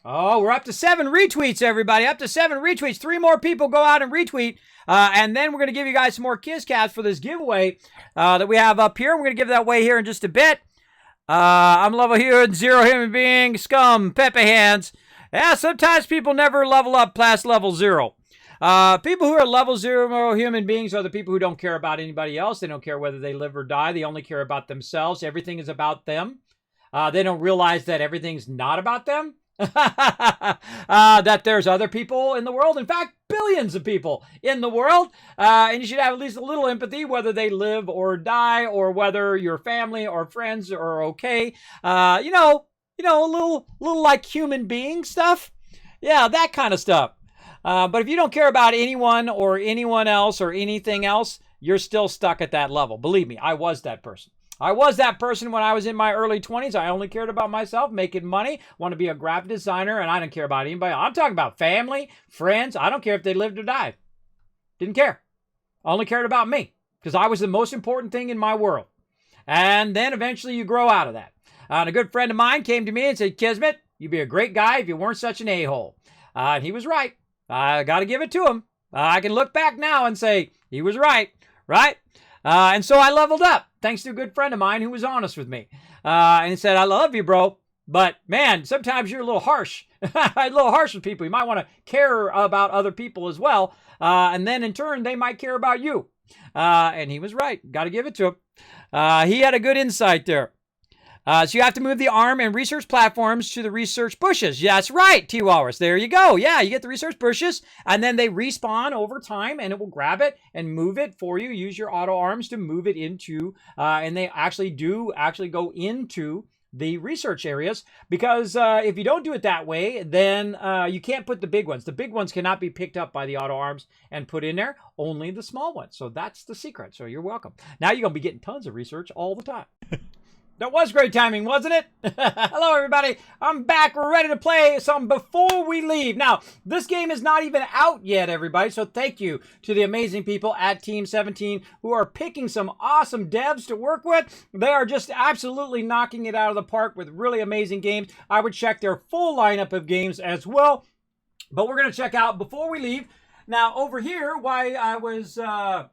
Oh, we're up to 7 retweets, everybody. Up to 7 retweets. 3 more people go out and retweet. And then we're going to give you guys some more Kiss Cats for this giveaway that we have up here. We're going to give that away here in just a bit. I'm level here, 0 human being, scum, Pepe hands. Yeah, sometimes people never level up past level 0. People who are level 0 human beings are the people who don't care about anybody else. They don't care whether they live or die. They only care about themselves. Everything is about them. They don't realize that everything's not about them. That there's other people in the world. In fact, billions of people in the world. And you should have at least a little empathy, whether they live or die, or whether your family or friends are okay. A little like human being stuff. Yeah, that kind of stuff. But if you don't care about anyone or anyone else or anything else, you're still stuck at that level. Believe me, I was that person. I was that person when I was in my early 20s. I only cared about myself, making money, want to be a graphic designer, and I didn't care about anybody. I'm talking about family, friends. I don't care if they lived or died. Didn't care. I only cared about me because I was the most important thing in my world. And then eventually you grow out of that. And a good friend of mine came to me and said, Kismet, you'd be a great guy if you weren't such an a-hole. And he was right. I got to give it to him. I can look back now and say he was right, right? And so I leveled up, thanks to a good friend of mine who was honest with me. And he said, I love you, bro. But, man, sometimes you're a little harsh. A little harsh with people. You might want to care about other people as well. And then, in turn, they might care about you. And he was right. Got to give it to him. He had a good insight there. So you have to move the ARM and research platforms to the research bushes. Yeah, that's right, T-Walrus. There you go. Yeah, you get the research bushes, and then they respawn over time, and it will grab it and move it for you. Use your auto arms to move it into, and they actually go into the research areas, because if you don't do it that way, then you can't put the big ones. The big ones cannot be picked up by the auto arms and put in there, only the small ones. So that's the secret. So you're welcome. Now you're going to be getting tons of research all the time. That was great timing, wasn't it? Hello, everybody. I'm back. We're ready to play some before we leave. Now, this game is not even out yet, everybody, so thank you to the amazing people at Team 17 who are picking some awesome devs to work with. They are just absolutely knocking it out of the park with really amazing games. I would check their full lineup of games as well, but we're going to check out before we leave. Now, over here, while I was off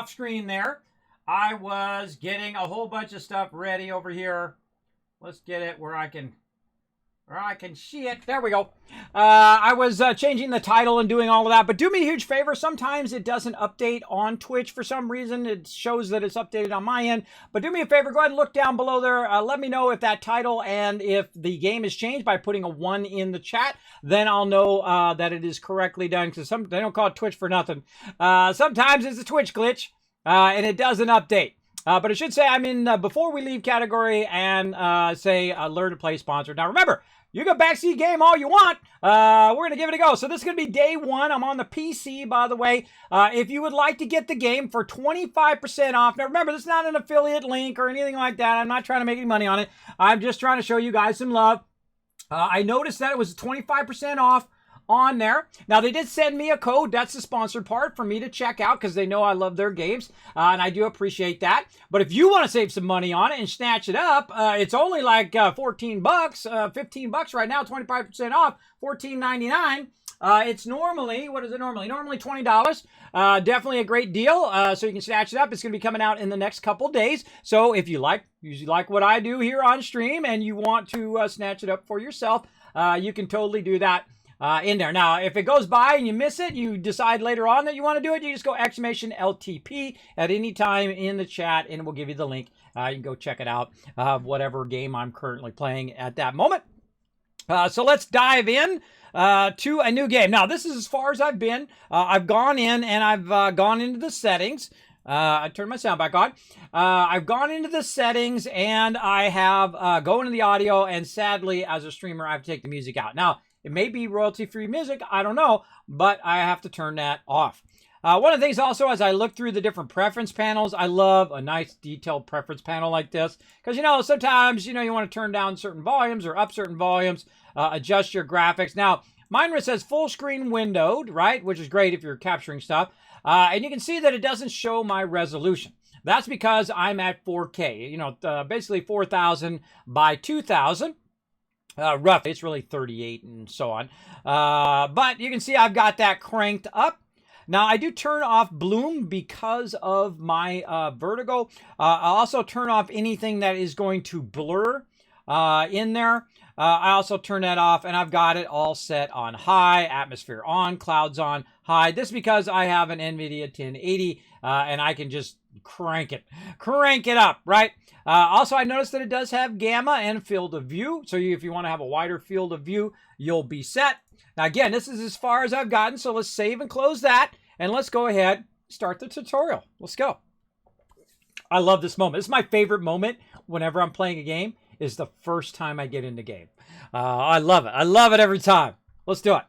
screen there, I was getting a whole bunch of stuff ready over here. Let's get it where I can see it. There we go. I was changing the title and doing all of that, but do me a huge favor. Sometimes it doesn't update on Twitch for some reason. It shows that it's updated on my end, but do me a favor. Go ahead and look down below there. Let me know if that title and if the game is changed by putting a 1 in the chat. Then I'll know that it is correctly done, because they don't call it Twitch for nothing. Sometimes it's a Twitch glitch. And it doesn't update. But it should say I'm in before we leave category and say learn to play sponsored. Now remember, you can backseat game all you want. We're going to give it a go. So this is going to be day 1. I'm on the PC, by the way. If you would like to get the game for 25% off. Now remember, this is not an affiliate link or anything like that. I'm not trying to make any money on it. I'm just trying to show you guys some love. I noticed that it was 25% off on there. Now, they did send me a code. That's the sponsored part for me to check out, because they know I love their games, and I do appreciate that. But if you want to save some money on it and snatch it up, it's only like 14 bucks, 15 bucks right now, 25% off, $14.99. It's normally, what is it normally? Normally $20. Definitely a great deal. So you can snatch it up. It's going to be coming out in the next couple days. So if you usually like what I do here on stream, and you want to snatch it up for yourself, you can totally do that in there. Now, if it goes by and you miss it, you decide later on that you want to do it, you just go !LTP at any time in the chat, and we'll give you the link. You can go check it out, whatever game I'm currently playing at that moment. So let's dive in to a new game. Now, this is as far as I've been. I've gone in and I've gone into the settings. I turned my sound back on. I've gone into the settings and I have go into the audio, and sadly, as a streamer, I have to take the music out. Now, it may be royalty-free music, I don't know, but I have to turn that off. One of the things also, as I look through the different preference panels, I love a nice detailed preference panel like this, because, sometimes, you want to turn down certain volumes or up certain volumes, adjust your graphics. Now, mine says full screen windowed, right, which is great if you're capturing stuff, and you can see that it doesn't show my resolution. That's because I'm at 4K, basically 4,000 by 2,000. Roughly, it's really 38 and so on. But you can see I've got that cranked up. Now, I do turn off bloom because of my vertigo. I also turn off anything that is going to blur in there. I also turn that off, and I've got it all set on high, atmosphere on, clouds on, high. This is because I have an NVIDIA 1080, and I can just crank it up, right? Also, I noticed that it does have gamma and field of view. So if you want to have a wider field of view, you'll be set. Now, again, this is as far as I've gotten, so let's save and close that, and let's go ahead, start the tutorial. Let's go. I love this moment. This is my favorite moment whenever I'm playing a game, is the first time I get in the game. I love it. I love it every time. Let's do it.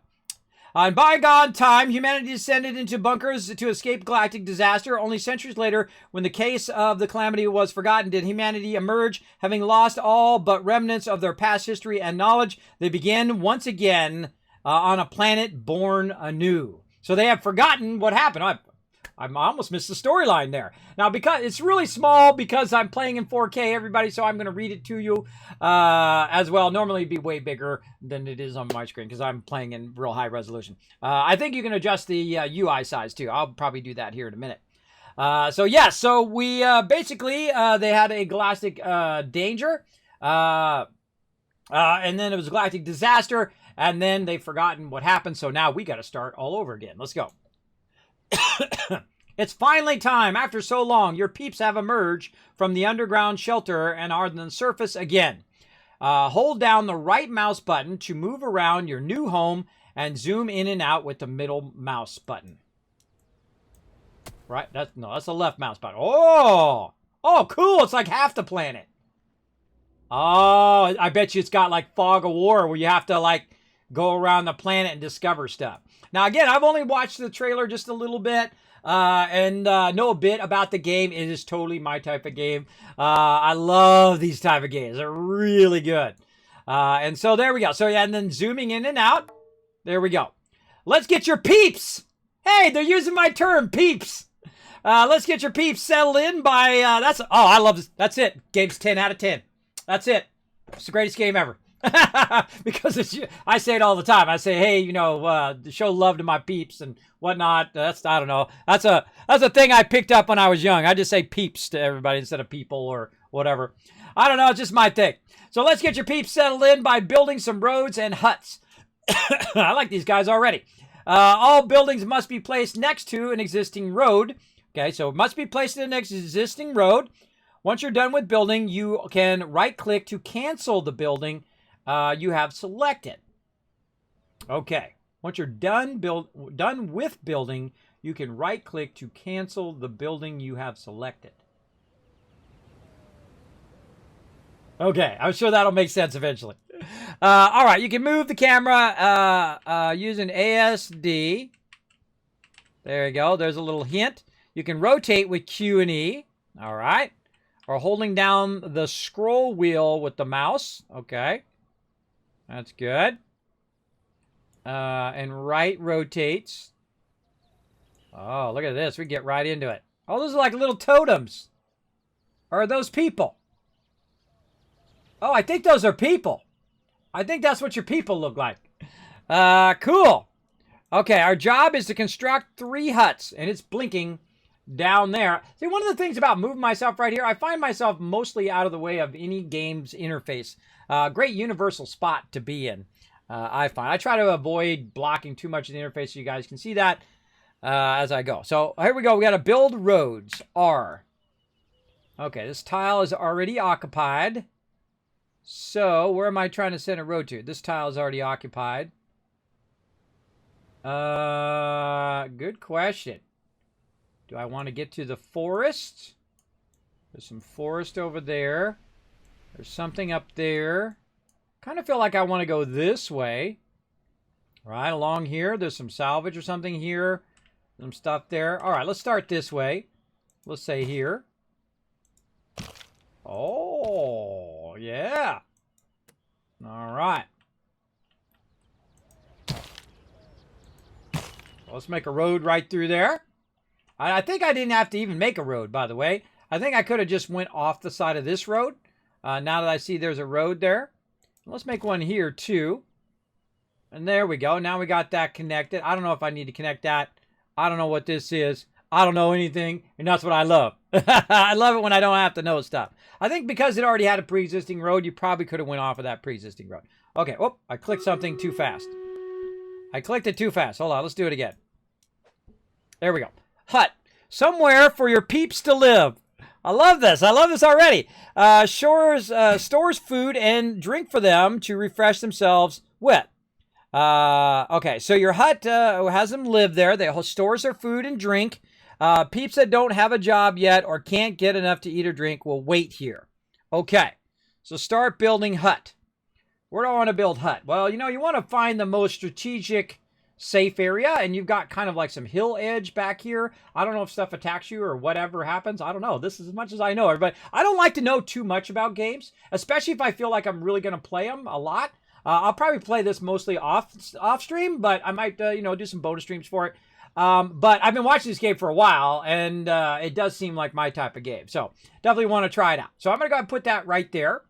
In bygone time, humanity descended into bunkers to escape galactic disaster. Only centuries later, when the case of the calamity was forgotten, did humanity emerge, having lost all but remnants of their past history and knowledge. They begin once again on a planet born anew. So they have forgotten what happened. I almost missed the storyline there. Now, because it's really small, because I'm playing in 4K, everybody, so I'm going to read it to you as well. Normally, it'd be way bigger than it is on my screen because I'm playing in real high resolution. I think you can adjust the UI size, too. I'll probably do that here in a minute. So we basically, they had a galactic danger, and then it was a galactic disaster, and then they've forgotten what happened, so now we got to start all over again. Let's go. It's finally time. After so long, your peeps have emerged from the underground shelter and are on the surface again. Hold down the right mouse button to move around your new home and zoom in and out with the middle mouse button. Right? That's the left mouse button. Oh, cool. It's like half the planet. Oh, I bet you it's got like Fog of War where you have to like go around the planet and discover stuff. Now, again, I've only watched the trailer just a little bit and know a bit about the game. It is totally my type of game. I love these type of games. They're really good. And so there we go. So, yeah, and then zooming in and out. There we go. Let's get your peeps. Hey, they're using my term, peeps. Let's get your peeps settled in by... I love this. That's it. Game's 10 out of 10. That's it. It's the greatest game ever. Because I say it all the time. I say, hey, show love to my peeps and whatnot. I don't know. That's a thing I picked up when I was young. I just say peeps to everybody instead of people or whatever. I don't know. It's just my thing. So let's get your peeps settled in by building some roads and huts. I like these guys already. All buildings must be placed next to an existing road. Okay, so it must be placed in an existing road. Once you're done with building, you can right-click to cancel the building you have selected. Okay. Once you're done with building, you can right-click to cancel the building you have selected. Okay. I'm sure that'll make sense eventually. All right. You can move the camera using ASD. There you go. There's a little hint. You can rotate with Q and E. All right. Or holding down the scroll wheel with the mouse. Okay. That's good. And right rotates. Oh, look at this. We get right into it. Oh, those are like little totems. Or are those people? Oh, I think those are people. I think that's what your people look like. Cool. Okay, our job is to construct 3 huts. And it's blinking down there. See, one of the things about moving myself right here, I find myself mostly out of the way of any game's interface. Great universal spot to be in, I find. I try to avoid blocking too much of the interface so you guys can see that as I go. So here we go. We got to build roads. R. Okay, this tile is already occupied. So where am I trying to send a road to? This tile is already occupied. Good question. Do I want to get to the forest? There's some forest over there. There's something up there. Kind of feel like I want to go this way. Right along here. There's some salvage or something here. Some stuff there. All right, let's start this way. Let's say here. Oh, yeah. All right. Let's make a road right through there. I think I didn't have to even make a road, by the way. I think I could have just went off the side of this road. Now that I see there's a road there. Let's make one here, too. And there we go. Now we got that connected. I don't know if I need to connect that. I don't know what this is. I don't know anything, and that's what I love. I love it when I don't have to know stuff. I think because it already had a pre-existing road, you probably could have went off of that pre-existing road. Okay, oh, I clicked something too fast. I clicked it too fast. Hold on, let's do it again. There we go. Hut. Somewhere for your peeps to live. I love this. I love this already. Stores food and drink for them to refresh themselves with. Okay, so your hut has them live there. They stores their food and drink. Peeps that don't have a job yet or can't get enough to eat or drink will wait here. Okay, so start building hut. Where do I want to build hut? Well, you know, you want to find the most strategic, safe area, and you've got kind of like some hill edge back here. I don't know if stuff attacks you or whatever happens. I don't know. This is as much as I know, everybody. I don't like to know too much about games, especially if I feel like I'm really going to play them a lot. I'll probably play this mostly off stream, but I might, you know, do some bonus streams for it. But I've been watching this game for a while, and it does seem like my type of game. So definitely want to try it out. So I'm going to go ahead and put that right there.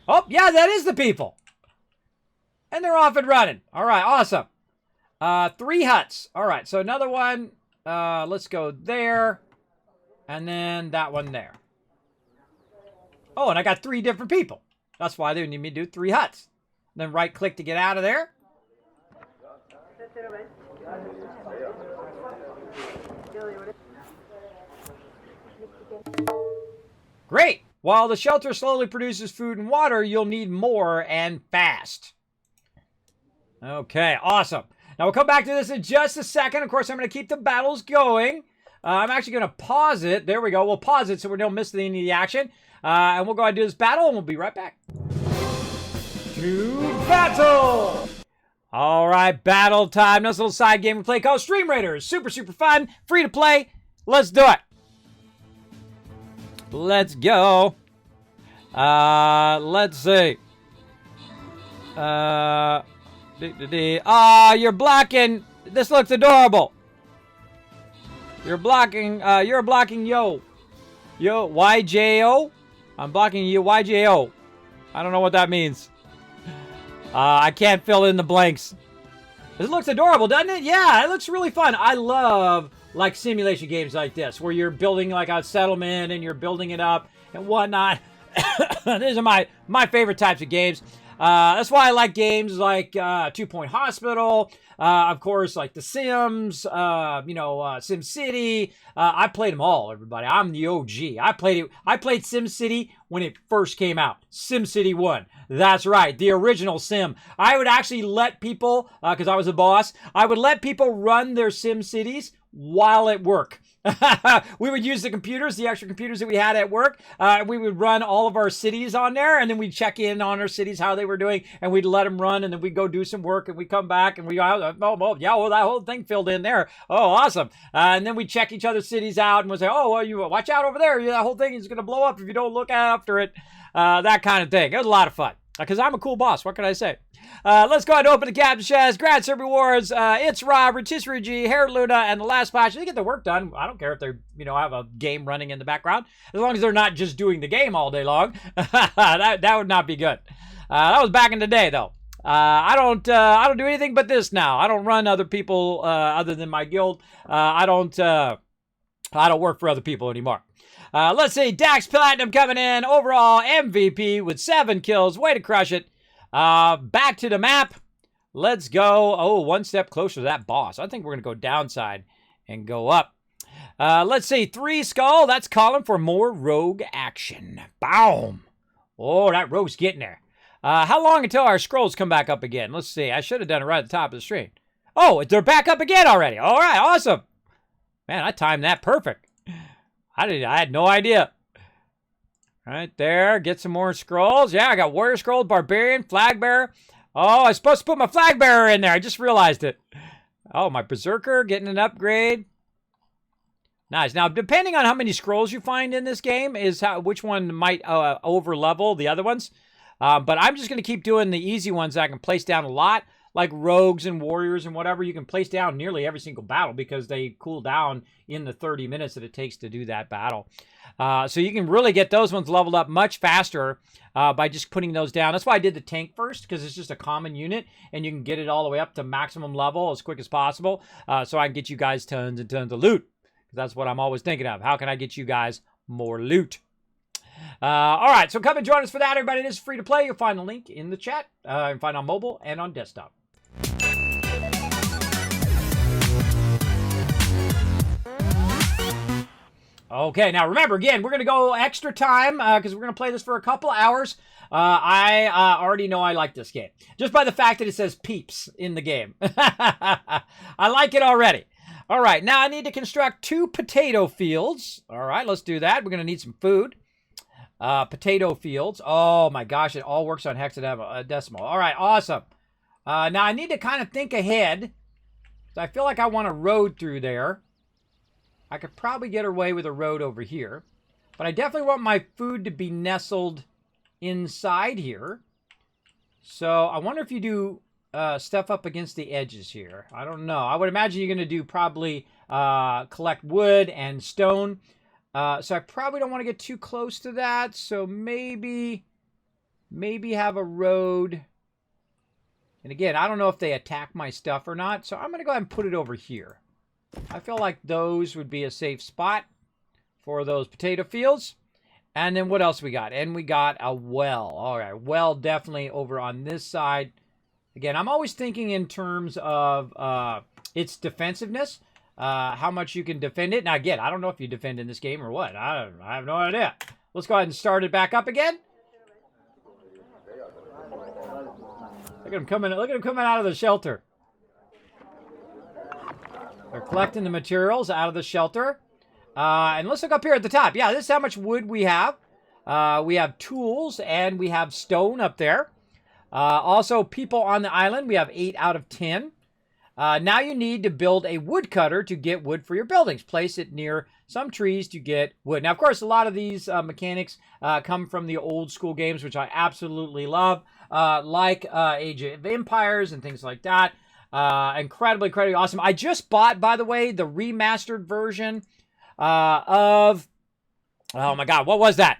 Oh, yeah, that is the people. And they're off and running. All right, awesome. 3 huts. All right, so another one. Let's go there. And then that one there. Oh, and I got 3 different people. That's why they need me to do 3 huts. Then right-click to get out of there. Great. While the shelter slowly produces food and water, you'll need more and fast. Okay, awesome. Now, we'll come back to this in just a second. Of course, I'm going to keep the battles going. I'm actually going to pause it. There we go. We'll pause it so we don't miss any of the action. And we'll go ahead and do this battle, and we'll be right back. To battle! All right, battle time. Nice little side game we play called Stream Raiders. Super, super fun. Free to play. Let's do it. Let's go. Let's see. You're blocking. This looks adorable. You're blocking. You're blocking yo. Yo, YJO. I'm blocking you, YJO. I don't know what that means. I can't fill in the blanks. This looks adorable, doesn't it? Yeah, it looks really fun. I love like simulation games like this, where you're building like a settlement and you're building it up and whatnot. These are my favorite types of games. That's why I like games like 2 Point Hospital, of course, like The Sims, Sim City. I played them all, everybody. I'm the OG. I played Sim City when it first came out. Sim City 1. That's right, the original Sim. I would actually let people, because I was a boss, I would let people run their Sim Cities while at work. We would use the computers, the extra computers that we had at work. We would run all of our cities on there, and then we'd check in on our cities, how they were doing, and we'd let them run, and then we'd go do some work, and we'd come back, and that whole thing filled in there. Oh, awesome. And then we'd check each other's cities out, and we'd say, oh, well, you watch out over there. That whole thing is going to blow up if you don't look after it. That kind of thing. It was a lot of fun. Because I'm a cool boss. What can I say? Let's go ahead and open the captain chest. Grab some rewards. It's Rob, Rotisserie G, Hair Luna, and the last patch. They get the work done. I don't care if they, have a game running in the background. As long as they're not just doing the game all day long. that would not be good. That was back in the day, though. I don't do anything but this now. I don't run other people other than my guild. I don't work for other people anymore. Let's see, Dax Platinum coming in, overall MVP with 7 kills. Way to crush it. Back to the map. Let's go. Oh, 1 step closer to that boss. I think we're going to go downside and go up. Let's see, 3 skull. That's calling for more rogue action. Boom. Oh, that rogue's getting there. How long until our scrolls come back up again? Let's see. I should have done it right at the top of the stream. Oh, they're back up again already. All right, awesome. Man, I timed that perfect. I had no idea. Right there. Get some more scrolls. Yeah, I got Warrior Scroll, Barbarian, Flag Bearer. Oh, I was supposed to put my Flag Bearer in there. I just realized it. Oh, my Berserker getting an upgrade. Nice. Now, depending on how many scrolls you find in this game is which one might over-level the other ones. But I'm just going to keep doing the easy ones that I can place down a lot. like rogues and warriors and whatever, you can place down nearly every single battle because they cool down in the 30 minutes that it takes to do that battle. So you can really get those ones leveled up much faster by just putting those down. That's why I did the tank first, because it's just a common unit, and you can get it all the way up to maximum level as quick as possible, so I can get you guys tons and tons of loot. That's what I'm always thinking of. How can I get you guys more loot? All right, so come and join us for that, everybody. It is free to play. You'll find the link in the chat. You can find it on mobile and on desktop. Okay, now remember, again, we're going to go extra time because we're going to play this for a couple hours. I already know I like this game. Just by the fact that it says peeps in the game. I like it already. All right, now I need to construct 2 potato fields. All right, let's do that. We're going to need some food. Potato fields. Oh my gosh, it all works on hexadecimal. All right, awesome. Now I need to kind of think ahead. So I feel like I want a road through there. I could probably get away with a road over here. But I definitely want my food to be nestled inside here. So I wonder if you do stuff up against the edges here. I don't know. I would imagine you're going to do probably collect wood and stone. So I probably don't want to get too close to that. So maybe have a road. And again, I don't know if they attack my stuff or not. So I'm going to go ahead and put it over here. I feel like those would be a safe spot for those potato fields. And then what else we got? And we got a well. All right, well definitely over on this side. Again, I'm always thinking in terms of its defensiveness, how much you can defend it. Now again, I don't know if you defend in this game or what. I have no idea. Let's go ahead and start it back up again. Look at him coming. Look at him coming out of the shelter. They're collecting the materials out of the shelter. And let's look up here at the top. Yeah, this is how much wood we have. We have tools and we have stone up there. Also, people on the island, we have 8 out of 10. Now you need to build a woodcutter to get wood for your buildings. Place it near some trees to get wood. Now, of course, a lot of these mechanics come from the old school games, which I absolutely love, like Age of Empires and things like that. Incredibly awesome. I just bought, by the way, the remastered version of... Oh my God, what was that?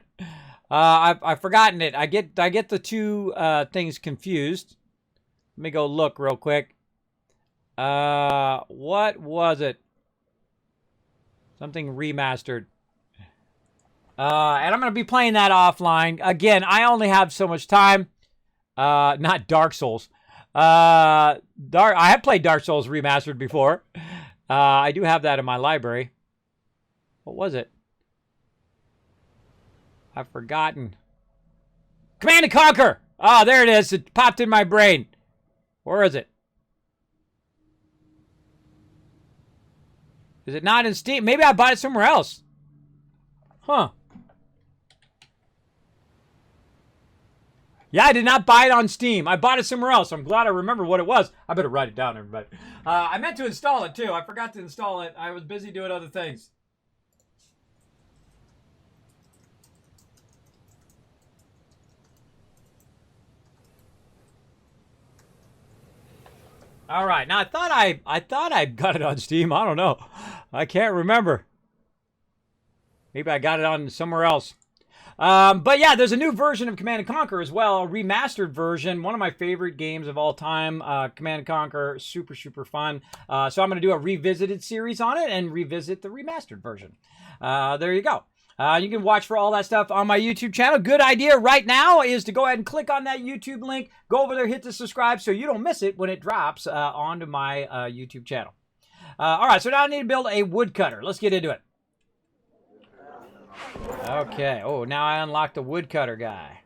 I've forgotten it. I get the two things confused. Let me go look real quick. What was it? Something remastered. And I'm going to be playing that offline. Again, I only have so much time. Not Dark Souls. I have played Dark Souls Remastered before. I do have that in my library. What was it? I've forgotten. Command & Conquer! Oh, there it is. It popped in my brain. Where is it? Is it not in Steam? Maybe I bought it somewhere else. Huh. Yeah, I did not buy it on Steam. I bought it somewhere else. I'm glad I remember what it was. I better write it down, everybody. I meant to install it, too. I forgot to install it. I was busy doing other things. All right. Now, I thought I got it on Steam. I don't know. I can't remember. Maybe I got it on somewhere else. But yeah, there's a new version of Command & Conquer as well, a remastered version. One of my favorite games of all time, Command & Conquer, super fun. So I'm going to do a revisited series on it and revisit the remastered version. There you go. You can watch for all that stuff on my YouTube channel. Good idea right now is to go ahead and click on that YouTube link. Go over there, hit the subscribe so you don't miss it when it drops onto my YouTube channel. All right, so now I need to build a woodcutter. Let's get into it. Okay. Oh, now I unlocked the woodcutter guy.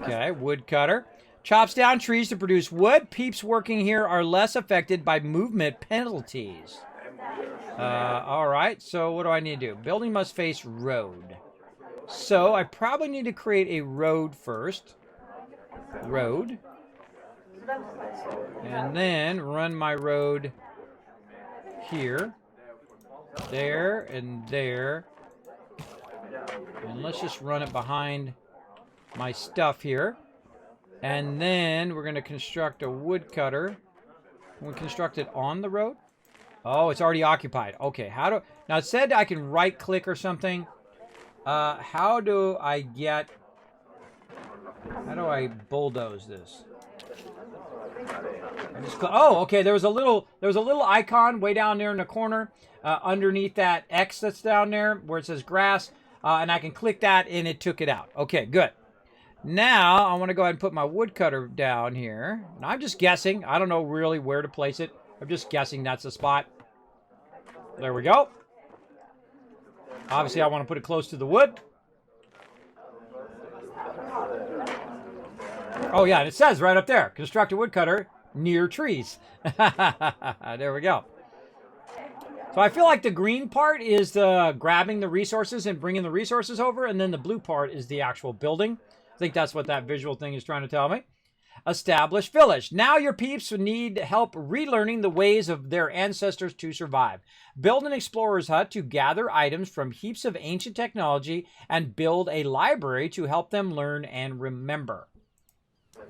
Okay, woodcutter. Chops down trees to produce wood. Peeps working here are less affected by movement penalties. All right, so what do I need to do? Building must face road. So I probably need to create a road first. Road. And then run my road here. There and there. And let's just run it behind my stuff here. And then we're going to construct a woodcutter. Can we construct it on the road? Oh, it's already occupied. Okay, how do... Now, it said I can right-click or something. How do I get... How do I bulldoze this? Oh, okay. There was a little icon way down there in the corner, underneath that X that's down there where it says grass, and I can click that and it took it out. Okay, good. Now I want to go ahead and put my woodcutter down here. And I'm just guessing. I don't know really where to place it. I'm just guessing that's the spot. There we go. Obviously, I want to put it close to the wood. Oh, yeah, and it says right up there, construct a woodcutter near trees. There we go. So I feel like the green part is the grabbing the resources and bringing the resources over, and then the blue part is the actual building. I think that's what that visual thing is trying to tell me. Establish village. Now your peeps need help relearning the ways of their ancestors to survive. Build an explorer's hut to gather items from heaps of ancient technology and build a library to help them learn and remember.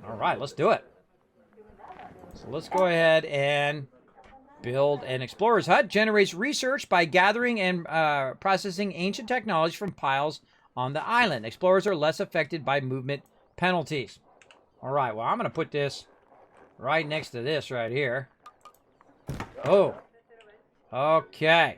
All right, let's do it. So let's go ahead and build an explorer's hut. Generates research by gathering and processing ancient technology from piles on the island. Explorers are less affected by movement penalties. All right, well, I'm going to put this right next to this right here. Oh, okay.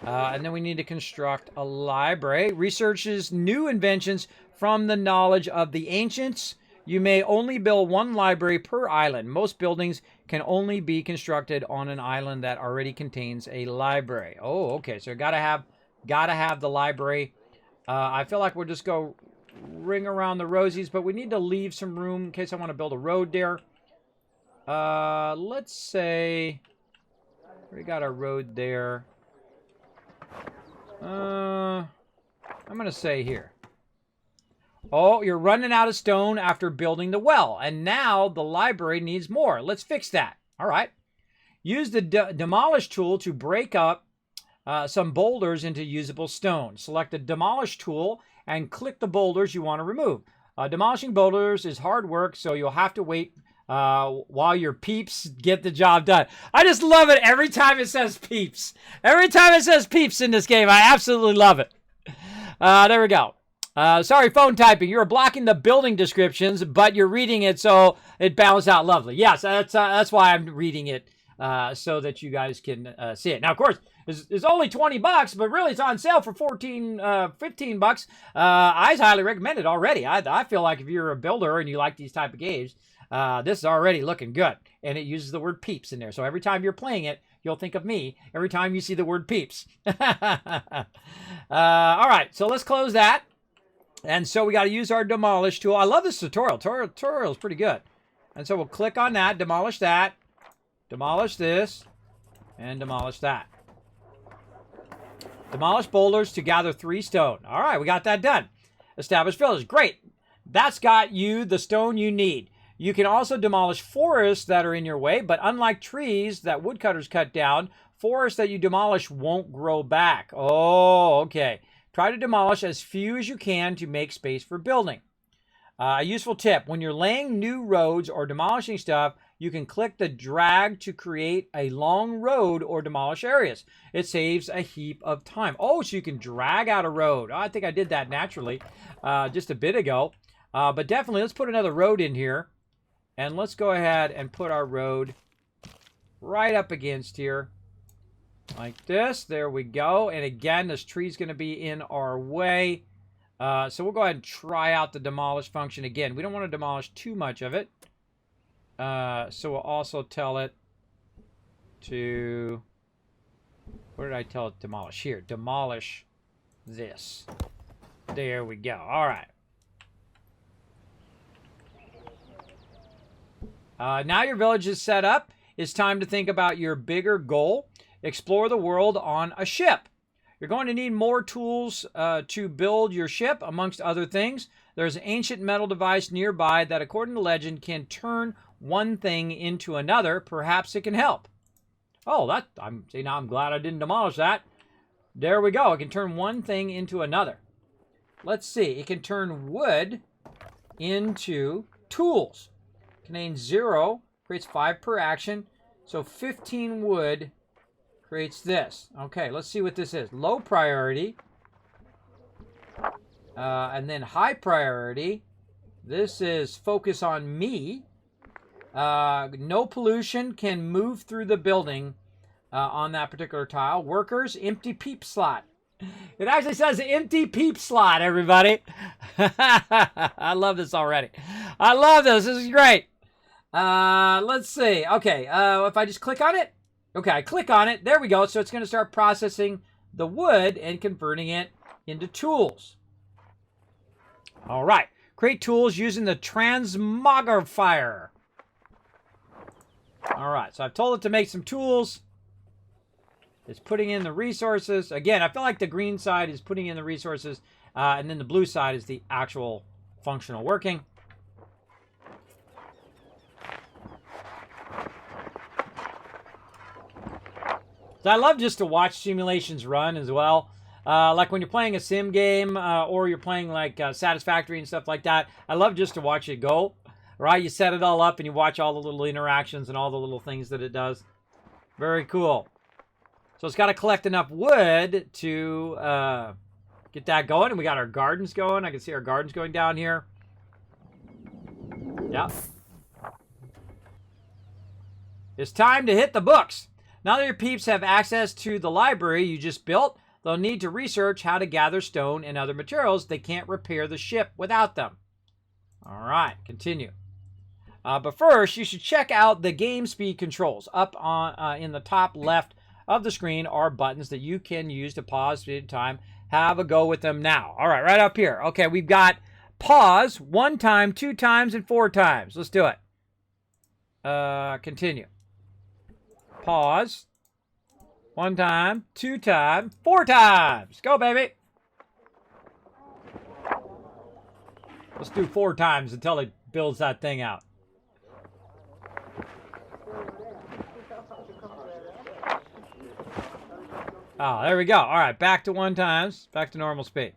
And then we need to construct a library. Researches new inventions from the knowledge of the ancients. You may only build one library per island. Most buildings can only be constructed on an island that already contains a library. Oh, okay. So gotta have the library. I feel like we'll just go ring around the rosies, but we need to leave some room in case I want to build a road there. Let's say we got a road there. I'm gonna say here. Oh, you're running out of stone after building the well, and now the library needs more. Let's fix that. All right. Use the demolish tool to break up some boulders into usable stone. Select the demolish tool and click the boulders you want to remove. Demolishing boulders is hard work, so you'll have to wait while your peeps get the job done. I just love it every time it says peeps. Every time it says peeps in this game, I absolutely love it. There we go. Sorry, phone typing. You're blocking the building descriptions, but you're reading it, so it balanced out lovely. Yes, that's why I'm reading it, so that you guys can see it. Now, of course, it's only $20, but really it's on sale for $15 bucks. I highly recommend it already. I feel like if you're a builder and you like these type of games, this is already looking good. And it uses the word peeps in there. So every time you're playing it, you'll think of me every time you see the word peeps. All right, so let's close that. And so we got to use our demolish tool. I love this tutorial. Tutorial is pretty good. And so we'll click on that, demolish this, and demolish that. Demolish boulders to gather 3 stone. All right, we got that done. Establish village. Great. That's got you the stone you need. You can also demolish forests that are in your way, but unlike trees that woodcutters cut down, forests that you demolish won't grow back. Oh, okay. Try to demolish as few as you can to make space for building. A useful tip, when you're laying new roads or demolishing stuff, you can click the drag to create a long road or demolish areas. It saves a heap of time. Oh, so you can drag out a road. Oh, I think I did that naturally just a bit ago. But definitely, let's put another road in here. And let's go ahead and put our road right up against here. Like this. There we go. And again, this tree's going to be in our way. So we'll go ahead and try out the demolish function again. We don't want to demolish too much of it. So we'll also tell it to... Where did I tell it to demolish? Here. Demolish this. There we go. All right. Now your village is set up. It's time to think about your bigger goal. Explore the world on a ship. You're going to need more tools to build your ship, amongst other things. There's an ancient metal device nearby that, according to legend, can turn one thing into another. Perhaps it can help. Oh, I'm glad I didn't demolish that. There we go. It can turn one thing into another. Let's see. It can turn wood into tools. Contains 0, creates 5 per action. So 15 wood creates this. Okay, let's see what this is. Low priority. And then high priority. This is focus on me. No pollution, can move through the building on that particular tile. Workers, empty peep slot. It actually says empty peep slot, everybody. I love this already. I love this. This is great. Let's see. Okay, if I just click on it. Okay, I click on it. There we go. So it's going to start processing the wood and converting it into tools. All right. Create tools using the transmogrifier. All right. So I've told it to make some tools. It's putting in the resources. Again, I feel like the green side is putting in the resources, and then the blue side is the actual functional working. So I love just to watch simulations run as well. Like when you're playing a sim game or you're playing like Satisfactory and stuff like that. I love just to watch it go. Right? You set it all up and you watch all the little interactions and all the little things that it does. Very cool. So it's got to collect enough wood to get that going. And we got our gardens going. I can see our gardens going down here. Yep. It's time to hit the books. Now that your peeps have access to the library you just built, they'll need to research how to gather stone and other materials. They can't repair the ship without them. All right, continue. But first, you should check out the game speed controls. Up on in the top left of the screen are buttons that you can use to pause at time. Have a go with them now. All right, right up here. Okay, we've got pause 1 time, 2 times, and 4 times. Let's do it. Continue. Pause. 1 time, 2 times, 4 times. Go, baby. Let's do 4 times until it builds that thing out. Oh, there we go. All right, back to 1 times. Back to normal speed.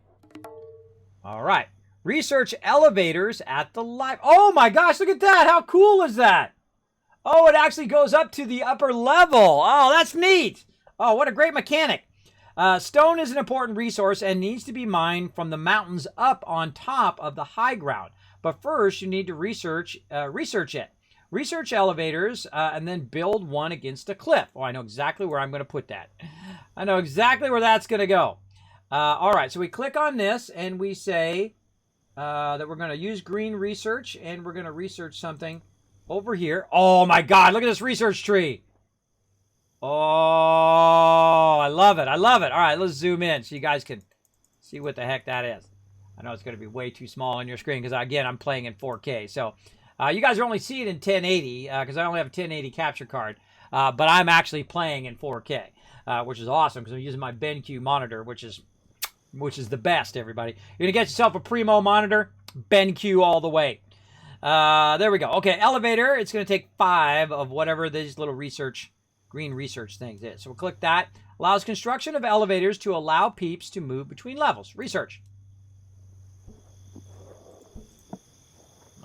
All right. Research elevators at the library. Oh my gosh, look at that. How cool is that? Oh, it actually goes up to the upper level. Oh, that's neat. Oh, what a great mechanic. Stone is an important resource and needs to be mined from the mountains up on top of the high ground. But first, you need to research it. Research elevators and then build one against a cliff. Oh, I know exactly where I'm going to put that. I know exactly where that's going to go. All right, so we click on this and we say that we're going to use green research and we're going to research something over here. Oh my God, look at this research tree. Oh, I love it. I love it. All right, let's zoom in so you guys can see what the heck that is. I know it's going to be way too small on your screen because, again, I'm playing in 4K. So you guys are only seeing it in 1080 because I only have a 1080 capture card. But I'm actually playing in 4K, which is awesome because I'm using my BenQ monitor, which is the best, everybody. You're going to get yourself a Primo monitor, BenQ all the way. There we go. Okay, elevator. It's going to take 5 of whatever these little green research things is. So we'll click that. Allows construction of elevators to allow peeps to move between levels. Research.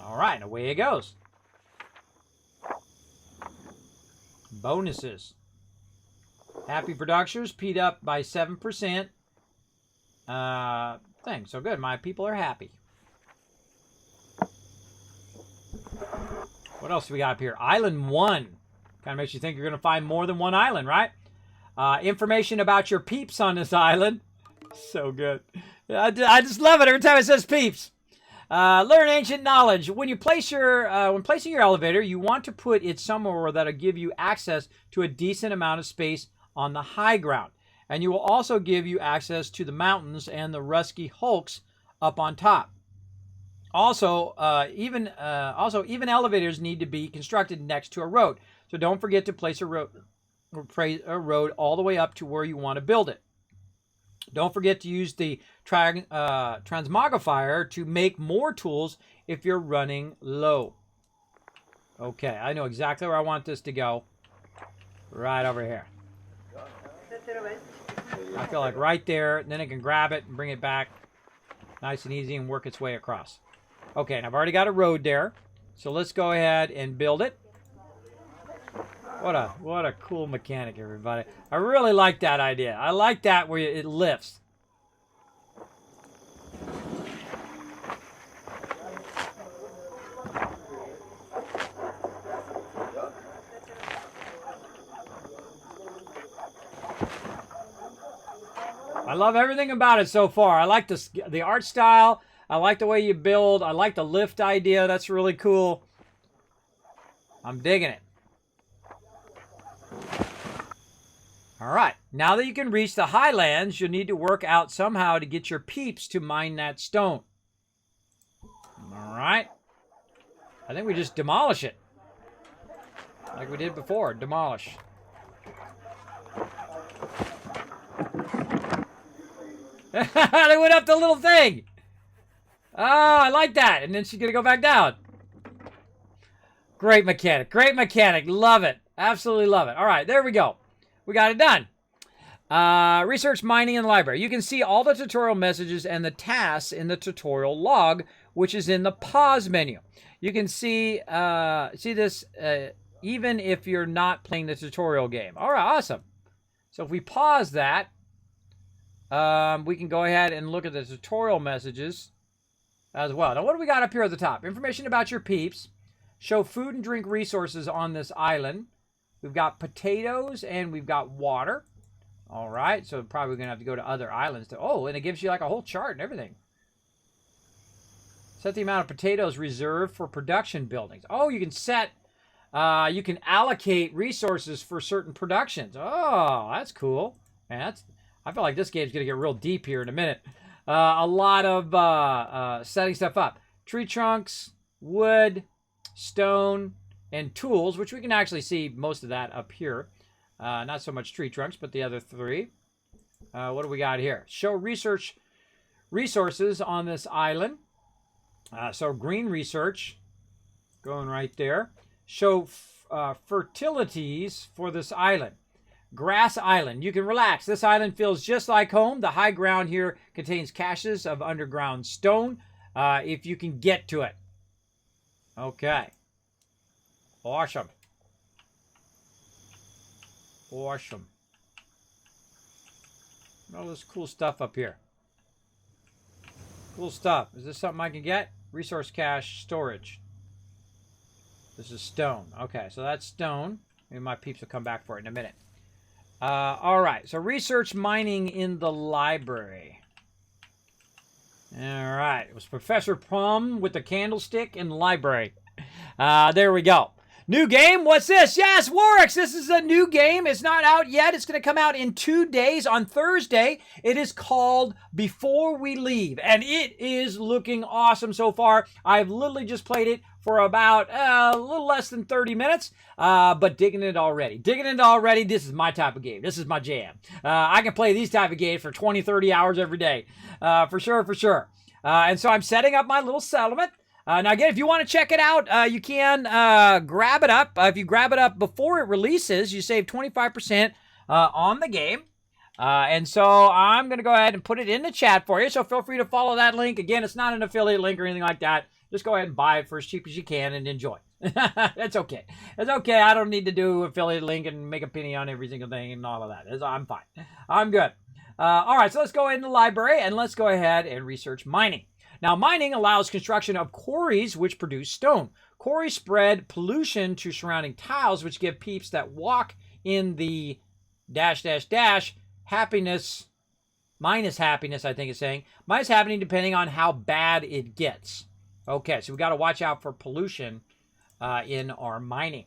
All right, and away it goes. Bonuses. Happy Productions, P'd up by 7%. Thing. So good. My people are happy. What else do we got up here? Island 1. Kind of makes you think you're going to find more than one island, right? Information about your peeps on this island. So good. I just love it every time it says peeps. Learn ancient knowledge. When placing your elevator, you want to put it somewhere that'll give you access to a decent amount of space on the high ground. And you will also give you access to the mountains and the rusty hulks up on top. Also, even elevators need to be constructed next to a road. So don't forget to place a road all the way up to where you want to build it. Don't forget to use the transmogrifier to make more tools if you're running low. Okay, I know exactly where I want this to go. Right over here. I feel like right there, and then it can grab it and bring it back nice and easy and work its way across. Okay, and I've already got a road there. So let's go ahead and build it. What a cool mechanic, everybody. I really like that idea. I like that where it lifts. I love everything about it so far. I like the art style. I like the way you build. I like the lift idea. That's really cool. I'm digging it. All right. Now that you can reach the highlands, you'll need to work out somehow to get your peeps to mine that stone. All right. I think we just demolish it. Like we did before. Demolish. They went up the little thing. Oh, I like that. And then she's going to go back down. Great mechanic. Great mechanic. Love it. Absolutely love it. All right, there we go. We got it done. Research mining in the library. You can see all the tutorial messages and the tasks in the tutorial log, which is in the pause menu. You can see this even if you're not playing the tutorial game. All right, awesome. So if we pause that, we can go ahead and look at the tutorial messages as well. Now, what do we got up here at the top? Information about your peeps. Show food and drink resources on this island. We've got potatoes and we've got water. All right, so probably going to have to go to other islands. Oh, and it gives you like a whole chart and everything. Set the amount of potatoes reserved for production buildings. Oh, you can set, you can allocate resources for certain productions. Oh, that's cool. Man, I feel like this game's going to get real deep here in a minute. A lot of setting stuff up. Tree trunks, wood, stone, and tools, which we can actually see most of that up here. Not so much tree trunks, but the other three. What do we got here? Show research resources on this island. So green research, going right there. Show fertilities for this island. Grass Island. You can relax. This island feels just like home. The high ground here contains caches of underground stone, if you can get to it. Okay. Awesome. Awesome. All this cool stuff up here. Cool stuff. Is this something I can get? Resource cache storage. This is stone. Okay, so that's stone. Maybe my peeps will come back for it in a minute. All right, so research mining in the library. All right, it was Professor Plum with the candlestick in the library. There we go. New game? What's this? Yes, Warwick's. This is a new game. It's not out yet. It's going to come out in 2 days on Thursday. It is called Before We Leave, and it is looking awesome so far. I've literally just played it for about a little less than 30 minutes, but digging it already. Digging it already. This is my type of game. This is my jam. I can play these type of games for 20, 30 hours every day, for sure, for sure. And so I'm setting up my little settlement. Now, again, if you want to check it out, you can grab it up. If you grab it up before it releases, you save 25% on the game. And so I'm going to go ahead and put it in the chat for you. So feel free to follow that link. Again, it's not an affiliate link or anything like that. Just go ahead and buy it for as cheap as you can and enjoy. That's okay. It's okay. I don't need to do affiliate link and make a penny on every single thing and all of that. I'm fine. I'm good. All right, so let's go into the library and let's go ahead and research mining. Now, mining allows construction of quarries which produce stone. Quarries spread pollution to surrounding tiles, which give peeps that walk in the ... happiness, minus happiness, I think it's saying. Minus happening depending on how bad it gets. Okay, so we got to watch out for pollution in our mining.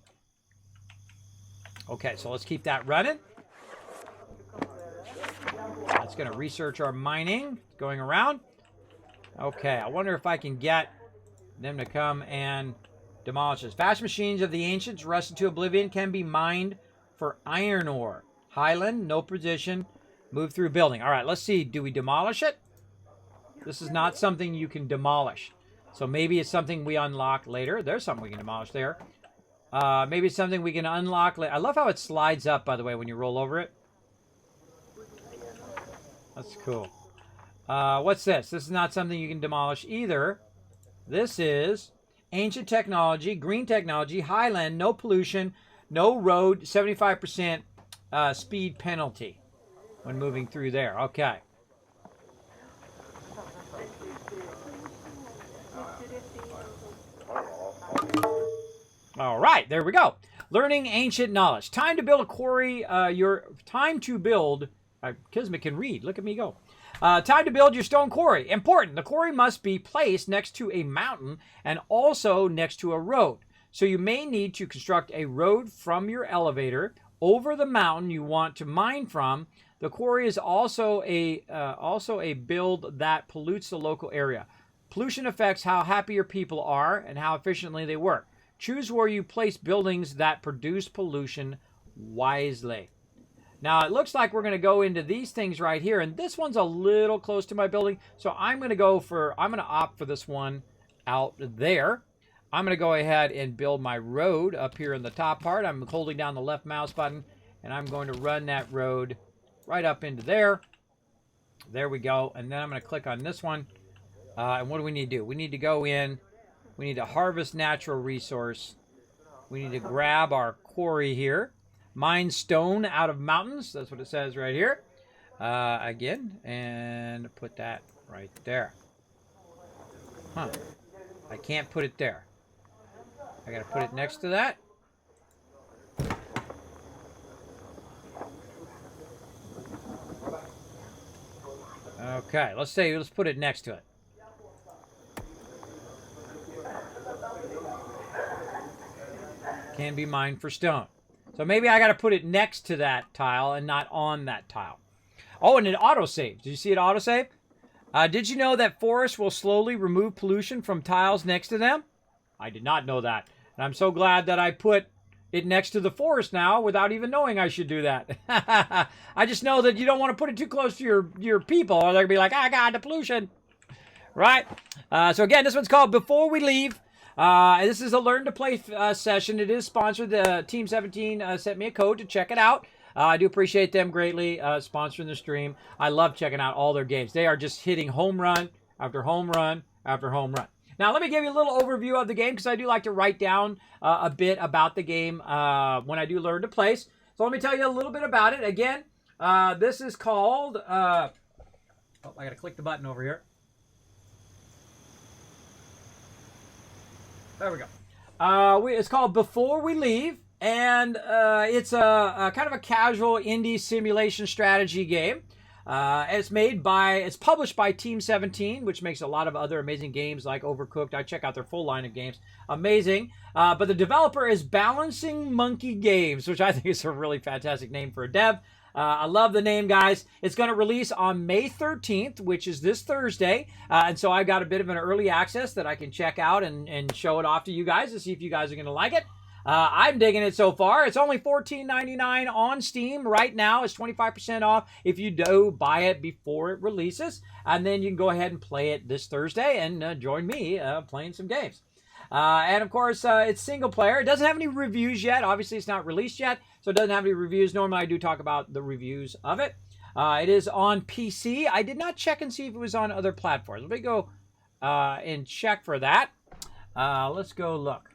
Okay, so let's keep that running. That's going to research our mining going around. Okay, I wonder if I can get them to come and demolish this. Fast machines of the ancients, rusted to oblivion, can be mined for iron ore. Highland, no position, move through building. All right, let's see. Do we demolish it? This is not something you can demolish. So maybe it's something we unlock later. There's something we can demolish there. Maybe it's something we can unlock later. I love how it slides up, by the way, when you roll over it. That's cool. What's this? This is not something you can demolish either. This is ancient technology, green technology, highland, no pollution, no road, 75% speed penalty when moving through there. Okay. All right, there we go. Learning ancient knowledge. Time to build a quarry. Kismet can read. Look at me go. Time to build your stone quarry. Important. The quarry must be placed next to a mountain and also next to a road. So you may need to construct a road from your elevator over the mountain you want to mine from. The quarry is also a build that pollutes the local area. Pollution affects how happy your people are and how efficiently they work. Choose where you place buildings that produce pollution wisely. Now, it looks like we're going to go into these things right here, and this one's a little close to my building, so I'm going to opt for this one out there. I'm going to go ahead and build my road up here in the top part. I'm holding down the left mouse button, and I'm going to run that road right up into there. There we go, and then I'm going to click on this one, and what do we need to do? We need to go in. We need to harvest natural resource. We need to grab our quarry here. Mine stone out of mountains. That's what it says right here. Again, and put that right there. Huh. I can't put it there. I got to put it next to that. Okay, let's put it next to it. Can be mined for stone. So maybe I got to put it next to that tile and not on that tile. Oh, and it autosaves. Did you see it autosave? Did you know that forests will slowly remove pollution from tiles next to them? I did not know that. And I'm so glad that I put it next to the forest now without even knowing I should do that. I just know that you don't want to put it too close to your people, or they're going to be like, ah, God, the pollution. Right? So again, this one's called Before We Leave. This is a Learn to Play session. It is sponsored. Team 17 sent me a code to check it out. I do appreciate them greatly sponsoring the stream. I love checking out all their games. They are just hitting home run after home run after home run. Now, let me give you a little overview of the game because I do like to write down a bit about the game when I do Learn to Play. So let me tell you a little bit about it. Again, this is called... I got to click the button over here. There we go. It's called Before We Leave, and it's a kind of a casual indie simulation strategy game. It's published by Team 17, which makes a lot of other amazing games like Overcooked. I check out their full line of games. Amazing. But the developer is Balancing Monkey Games, which I think is a really fantastic name for a dev. I love the name, guys. It's going to release on May 13th, which is this Thursday. And so I've got a bit of an early access that I can check out and show it off to you guys to see if you guys are going to like it. I'm digging it so far. It's only $14.99 on Steam right now. It's 25% off if you do buy it before it releases. And then you can go ahead and play it this Thursday and join me playing some games. And of course, it's single player. It doesn't have any reviews yet. Obviously, it's not released yet, so it doesn't have any reviews. Normally, I do talk about the reviews of it. It is on PC. I did not check and see if it was on other platforms. Let me go and check for that. Let's go look.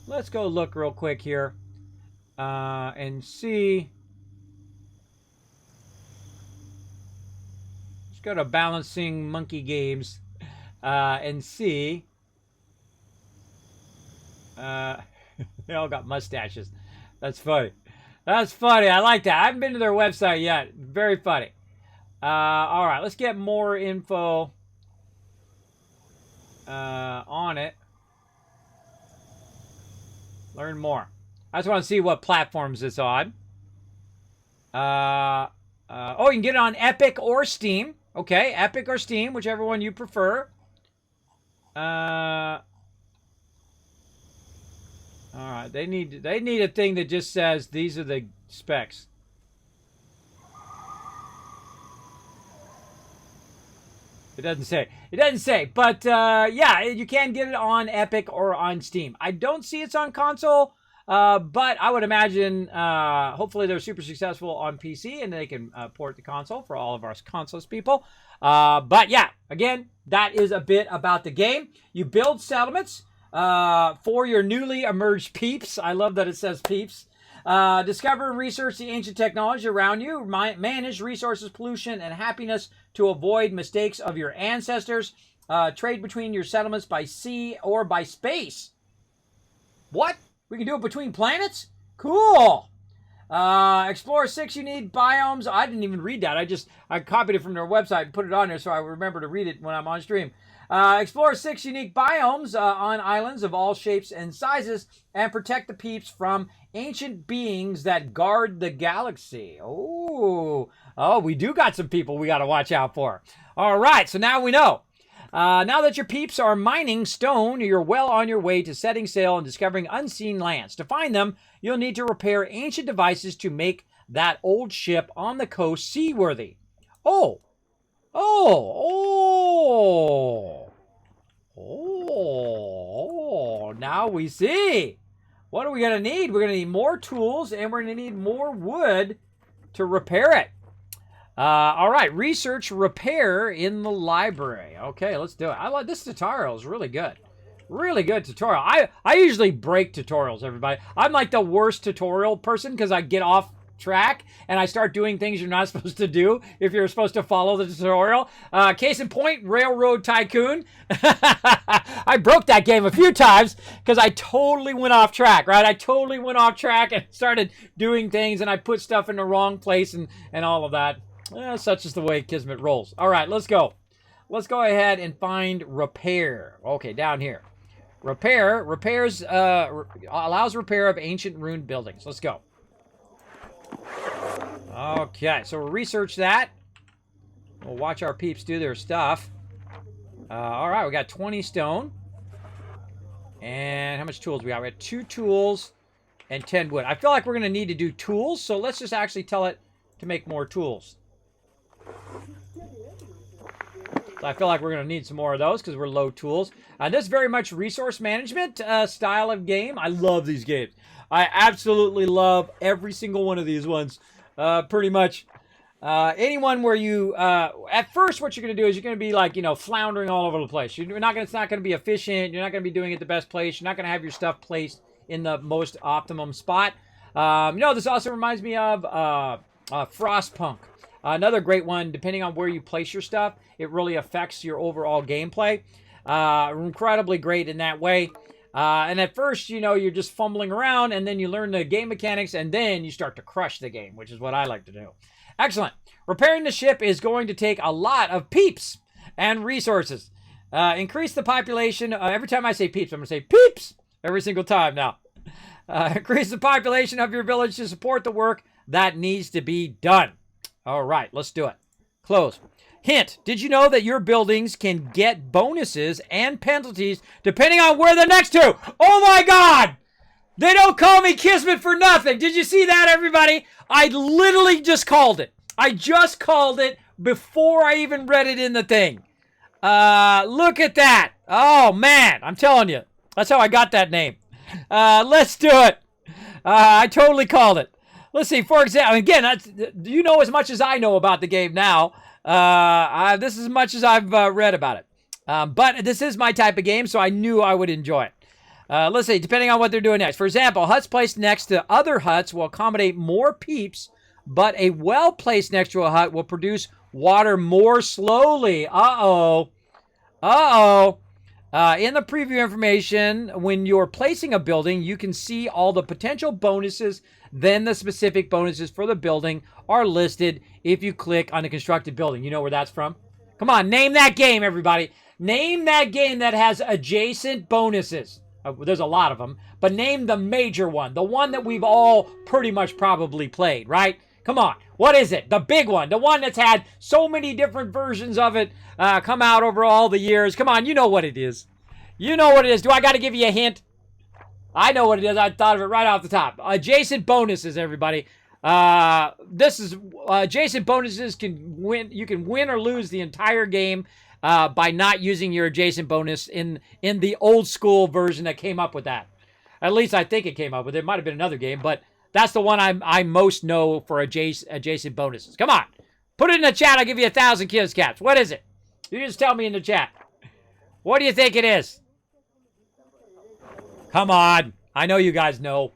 Let's go look real quick here and see. Let's go to Balancing Monkey Games and see. They all got mustaches. That's funny. That's funny. I like that. I haven't been to their website yet. Very funny. All right, let's get more info on it. Learn more. I just want to see what platforms it's on. Oh, you can get it on Epic or Steam. Okay, Epic or Steam, whichever one you prefer. All right, they need a thing that just says these are the specs. It doesn't say. It doesn't say. But yeah, you can get it on Epic or on Steam. I don't see it's on console But I would imagine, hopefully they're super successful on PC and they can port the console for all of our consoles people. But yeah, again, that is a bit about the game. You build settlements for your newly emerged peeps. I love that it says peeps. Discover and research the ancient technology around you. Manage resources, pollution, and happiness to avoid mistakes of your ancestors. Trade between your settlements by sea or by space. What? We can do it between planets? Cool. Explore 6 unique biomes. I didn't even read that. I copied it from their website and put it on there so I remember to read it when I'm on stream. Explore 6 unique biomes on islands of all shapes and sizes and protect the peeps from ancient beings that guard the galaxy. Oh, we do got some people we got to watch out for. All right, so now we know. Now that your peeps are mining stone, you're well on your way to setting sail and discovering unseen lands. To find them, you'll need to repair ancient devices to make that old ship on the coast seaworthy. Oh, now we see. What are we going to need? We're going to need more tools, and we're going to need more wood to repair it. All right, research repair in the library. Okay, let's do it. I like this tutorial. Is really good. Really good tutorial. I usually break tutorials, everybody. I'm like the worst tutorial person because I get off track and I start doing things you're not supposed to do if you're supposed to follow the tutorial. Case in point, Railroad Tycoon. I broke that game a few times because I totally went off track, right? I totally went off track and started doing things and I put stuff in the wrong place and all of that. Such is the way Kismet rolls. All right, let's go. Let's go ahead and find repair. Okay, down here. Repairs allows repair of ancient ruined buildings. Let's go. Okay, so we'll research that. We'll watch our peeps do their stuff. All right, we got 20 stone. And how much tools we got? We got 2 tools and 10 wood. I feel like we're going to need to do tools, so let's just actually tell it to make more tools. So I feel like we're going to need some more of those because we're low tools. This is very much resource management style of game. I love these games. I absolutely love every single one of these ones. Pretty much anyone where you at first what you're going to do is you're going to be like, floundering all over the place. It's not going to be efficient. You're not going to be doing it the best place. You're not going to have your stuff placed in the most optimum spot. This also reminds me of Frostpunk. Another great one, depending on where you place your stuff, it really affects your overall gameplay. Incredibly great in that way. And at first, you're just fumbling around, and then you learn the game mechanics, and then you start to crush the game, which is what I like to do. Excellent. Repairing the ship is going to take a lot of peeps and resources. Increase the population. Every time I say peeps, I'm going to say peeps every single time now. Increase the population of your village to support the work that needs to be done. All right, let's do it. Close. Hint, did you know that your buildings can get bonuses and penalties depending on where they're next to? Oh my God! They don't call me Kismet for nothing. Did you see that, everybody? I literally just called it. I just called it before I even read it in the thing. Look at that. Oh, man. I'm telling you. That's how I got that name. Let's do it. I totally called it. Let's see, for example, again, you know as much as I know about the game now. This is as much as I've read about it. But this is my type of game, so I knew I would enjoy it. Let's see, depending on what they're doing next. For example, huts placed next to other huts will accommodate more peeps, but a well placed next to a hut will produce water more slowly. Uh-oh. In the preview information, when you're placing a building, you can see all the potential bonuses. Then the specific bonuses for the building are listed if you click on the constructed building. You know where that's from? Come on, name that game, everybody. Name that game that has adjacent bonuses. There's a lot of them, but name the major one. The one that we've all pretty much probably played, right? Come on. What is it? The big one. The one that's had so many different versions of it come out over all the years. Come on, you know what it is. You know what it is. Do I got to give you a hint? I know what it is. I thought of it right off the top. Adjacent bonuses, everybody. This is adjacent bonuses can win. You can win or lose the entire game by not using your adjacent bonus in the old school version that came up with that. At least I think it came up with it. It might have been another game, but that's the one I most know for adjacent bonuses. Come on. Put it in the chat. I'll give you 1,000 kills caps. What is it? You just tell me in the chat. What do you think it is? Come on. I know you guys know.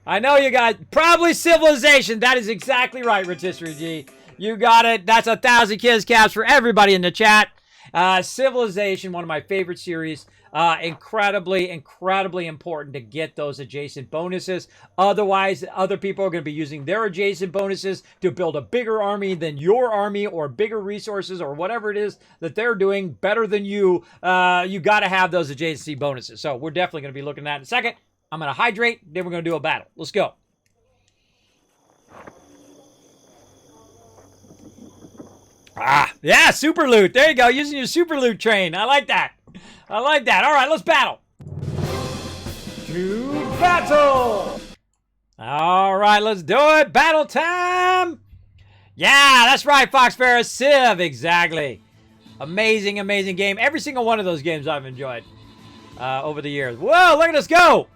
I know you guys. Probably Civilization. That is exactly right, Rotisserie G. You got it. That's 1,000 kills caps for everybody in the chat. Civilization, one of my favorite series. Incredibly important to get those adjacent bonuses. Otherwise, other people are going to be using their adjacent bonuses to build a bigger army than your army, or bigger resources, or whatever it is that they're doing better than you. You got to have those adjacency bonuses. So we're definitely going to be looking at that in a second. I'm going to hydrate, then we're going to do a battle. Let's go. Yeah, super loot. There you go, using your super loot train. I like that. I like that. All right, let's battle. To battle. All right, let's do it. Battle time. Yeah, that's right, Fox Ferris. Civ, exactly. Amazing game. Every single one of those games I've enjoyed over the years. Whoa, look at us go.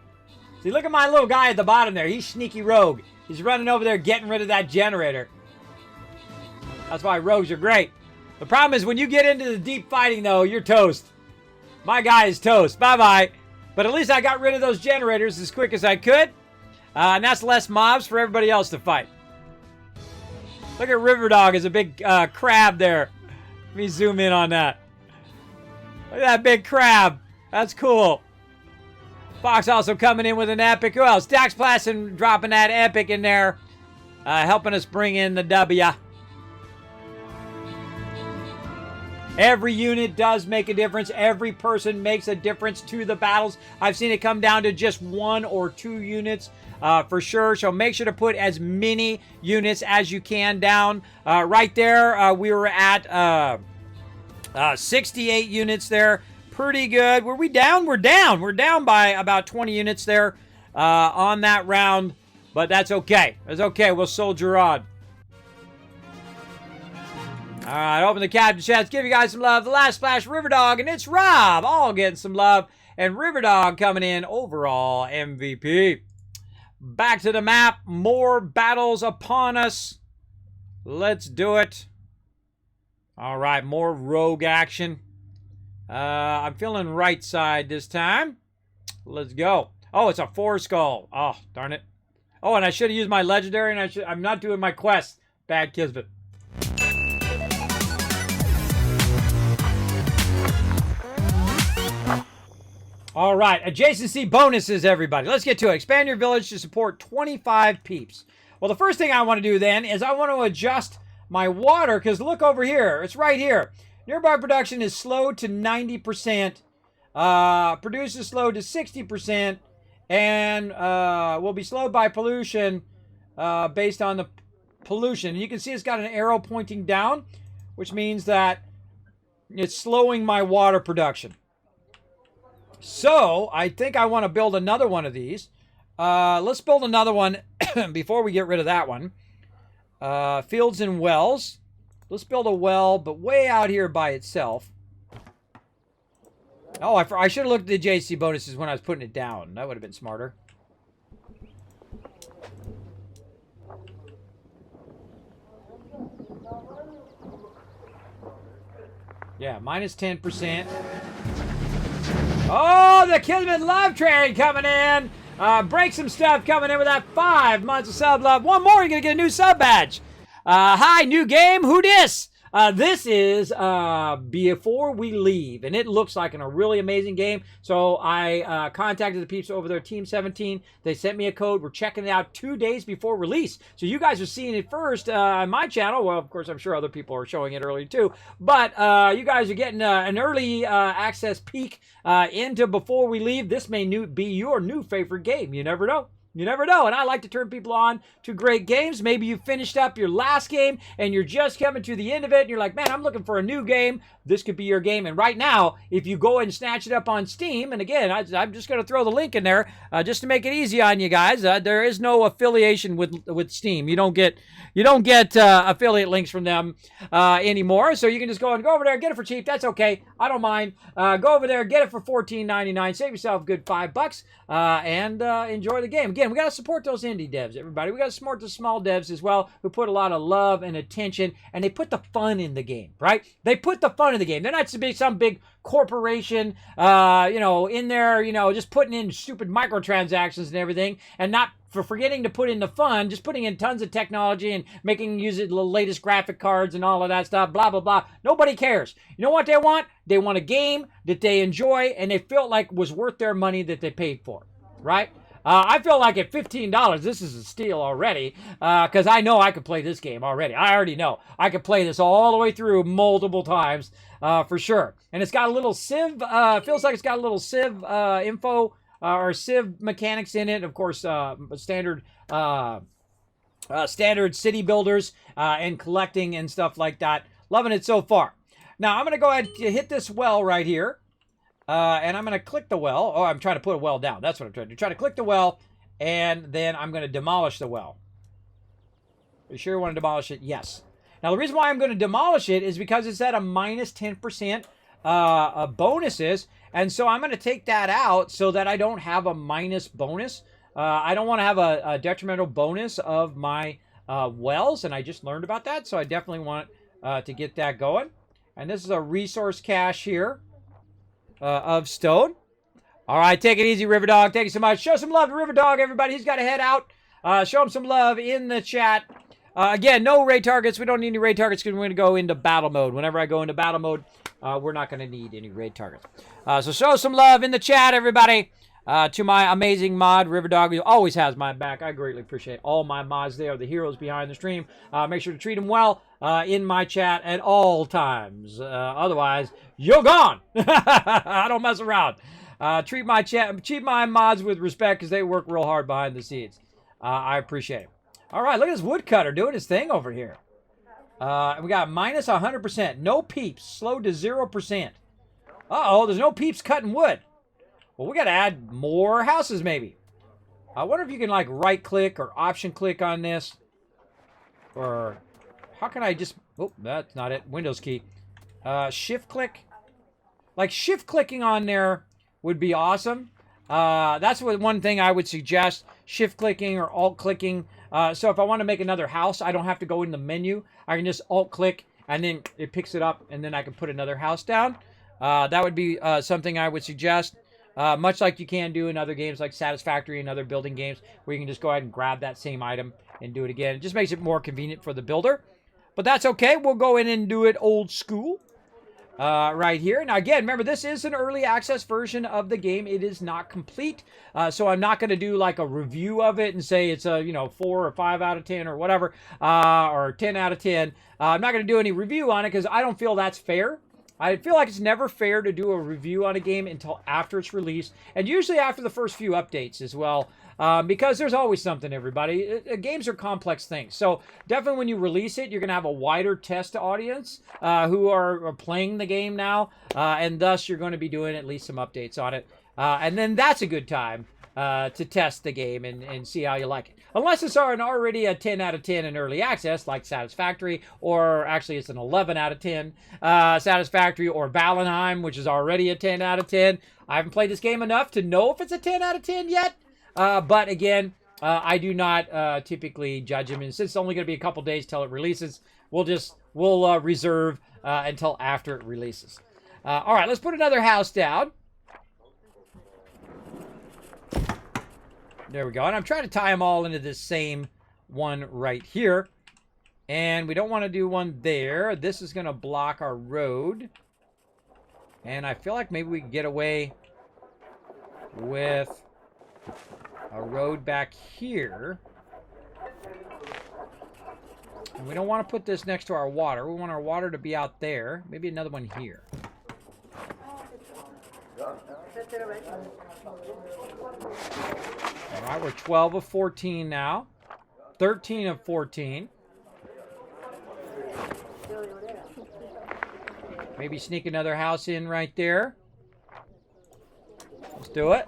See, look at my little guy at the bottom there. He's sneaky rogue. He's running over there getting rid of that generator. That's why rogues are great. The problem is when you get into the deep fighting, though, you're toast. My guy is toast. Bye-bye. But at least I got rid of those generators as quick as I could. And that's less mobs for everybody else to fight. Look at River Dog as a big crab there. Let me zoom in on that. Look at that big crab. That's cool. Fox also coming in with an epic. Who else? Dax Plassen dropping that epic in there. Helping us bring in the W. Every unit does make a difference. Every person makes a difference to the battles. I've seen it come down to just 1 or 2 units for sure. So make sure to put as many units as you can down. Right there, we were at 68 units there. Pretty good. Were we down? We're down. We're down by about 20 units there on that round. But that's okay. It's okay. We'll soldier on. All right, open the captain chats. Give you guys some love. The last splash, River Dog, and it's Rob. All getting some love. And River Dog coming in overall MVP. Back to the map. More battles upon us. Let's do it. All right, more rogue action. I'm feeling right side this time. Let's go. Oh, it's a 4 skull. Oh, darn it. Oh, and I should have used my legendary, and I'm not doing my quest. Bad Kismet. All right, adjacency bonuses, everybody. Let's get to it. Expand your village to support 25 peeps. Well, the first thing I want to do then is I want to adjust my water, because look over here. It's right here. Nearby production is slowed to 90%. Produce is slowed to 60%. And will be slowed by pollution based on the pollution. And you can see it's got an arrow pointing down, which means that it's slowing my water production. So, I think I want to build another one of these. Let's build another one before we get rid of that one. Fields and wells. Let's build a well, but way out here by itself. Oh, I should have looked at the JC bonuses when I was putting it down. That would have been smarter. Yeah, minus 10%. Oh, the Kismet love train coming in. Break some stuff coming in with that 5 months of sub love. One more, you're going to get a new sub badge. Hi, new game. Who dis? This is Before We Leave, and it looks like a really amazing game. So I contacted the peeps over there, Team 17. They sent me a code. We're checking it out 2 days before release. So you guys are seeing it first on my channel. Well, of course, I'm sure other people are showing it early too. But you guys are getting an early access peek into Before We Leave. This may be your new favorite game. You never know. You never know, and I like to turn people on to great games. Maybe you finished up your last game and you're just coming to the end of it and you're like, man, I'm looking for a new game. This could be your game. And right now, if you go and snatch it up on Steam, and again, I'm just going to throw the link in there just to make it easy on you guys. There is no affiliation with Steam. You don't get affiliate links from them anymore. So you can just go over there, get it for cheap. That's okay. I don't mind. Go over there, get it for $14.99. Save yourself a good $5 and enjoy the game. Again, we got to support those indie devs, everybody. We got to support the small devs as well, who put a lot of love and attention, and they put the fun in the game, right? They put the fun in the game. They're not some big corporation, in there, just putting in stupid microtransactions and everything, and not forgetting to put in the fun, just putting in tons of technology and use the latest graphic cards and all of that stuff, blah, blah, blah. Nobody cares. You know what they want? They want a game that they enjoy and they felt like was worth their money that they paid for, right? I feel like at $15, this is a steal already, because I know I could play this game already. I already know. I could play this all the way through multiple times, for sure. And it's got a little Civ, feels like it's got a little Civ info, or Civ mechanics in it. Of course, standard city builders and collecting and stuff like that. Loving it so far. Now, I'm going to go ahead and hit this well right here. And I'm going to click the well. Oh, I'm trying to put a well down. That's what I'm trying to do. Try to click the well, and then I'm going to demolish the well. You sure you want to demolish it? Yes. Now, the reason why I'm going to demolish it is because it's at a minus 10% bonuses, and so I'm going to take that out so that I don't have a minus bonus. I don't want to have a detrimental bonus of my wells, and I just learned about that, so I definitely want to get that going. And this is a resource cache here. Of stone. All right, take it easy, River Dog. Thank you so much. Show some love to River Dog, everybody. He's got to head out. Show him some love in the chat. Again, no raid targets. We don't need any raid targets because we're going to go into battle mode. Whenever I go into battle mode, we're not going to need any raid targets. So show some love in the chat, everybody. To my amazing mod, River Dog, who always has my back. I greatly appreciate all my mods. They are the heroes behind the stream. Make sure to treat them well in my chat at all times. Otherwise, you're gone. I don't mess around. Treat my mods with respect because they work real hard behind the scenes. I appreciate it. All right, look at this woodcutter doing his thing over here. We got minus 100%. No peeps. Slowed to 0%. Uh-oh, there's no peeps cutting wood. Well, we got to add more houses, maybe. I wonder if you can, like, right-click or option-click on this. Or how can I just... Oh, that's not it. Windows key. Shift-click. Like, shift-clicking on there would be awesome. That's one thing I would suggest. Shift-clicking or alt-clicking. So if I want to make another house, I don't have to go in the menu. I can just alt-click, and then it picks it up, and then I can put another house down. That would be something I would suggest. Much like you can do in other games like Satisfactory and other building games, where you can just go ahead and grab that same item and do it again. It just makes it more convenient for the builder. But that's okay. We'll go in and do it old school right here. Now, again, remember, this is an early access version of the game. It is not complete. So I'm not going to do like a review of it and say it's a 4 or 5 out of 10 or whatever, or 10 out of 10. I'm not going to do any review on it because I don't feel that's fair. I feel like it's never fair to do a review on a game until after it's released, and usually after the first few updates as well, because there's always something, everybody. Games are complex things, so definitely when you release it, you're going to have a wider test audience who are playing the game now, and thus you're going to be doing at least some updates on it, and then that's a good time to test the game and see how you like it. Unless it's already a 10 out of 10 in early access, like Satisfactory, or actually it's an 11 out of 10 Satisfactory, or Valheim, which is already a 10 out of 10. I haven't played this game enough to know if it's a 10 out of 10 yet, but again, I do not typically judge them, and since it's only going to be a couple days till it releases, we'll reserve until after it releases. All right, let's put another house down. There we go. And I'm trying to tie them all into this same one right here. And we don't want to do one there. This is going to block our road. And I feel like maybe we can get away with a road back here. And we don't want to put this next to our water. We want our water to be out there. Maybe another one here. All right, we're 12 of 14 now. 13 of 14. Maybe sneak another house in right there. Let's do it.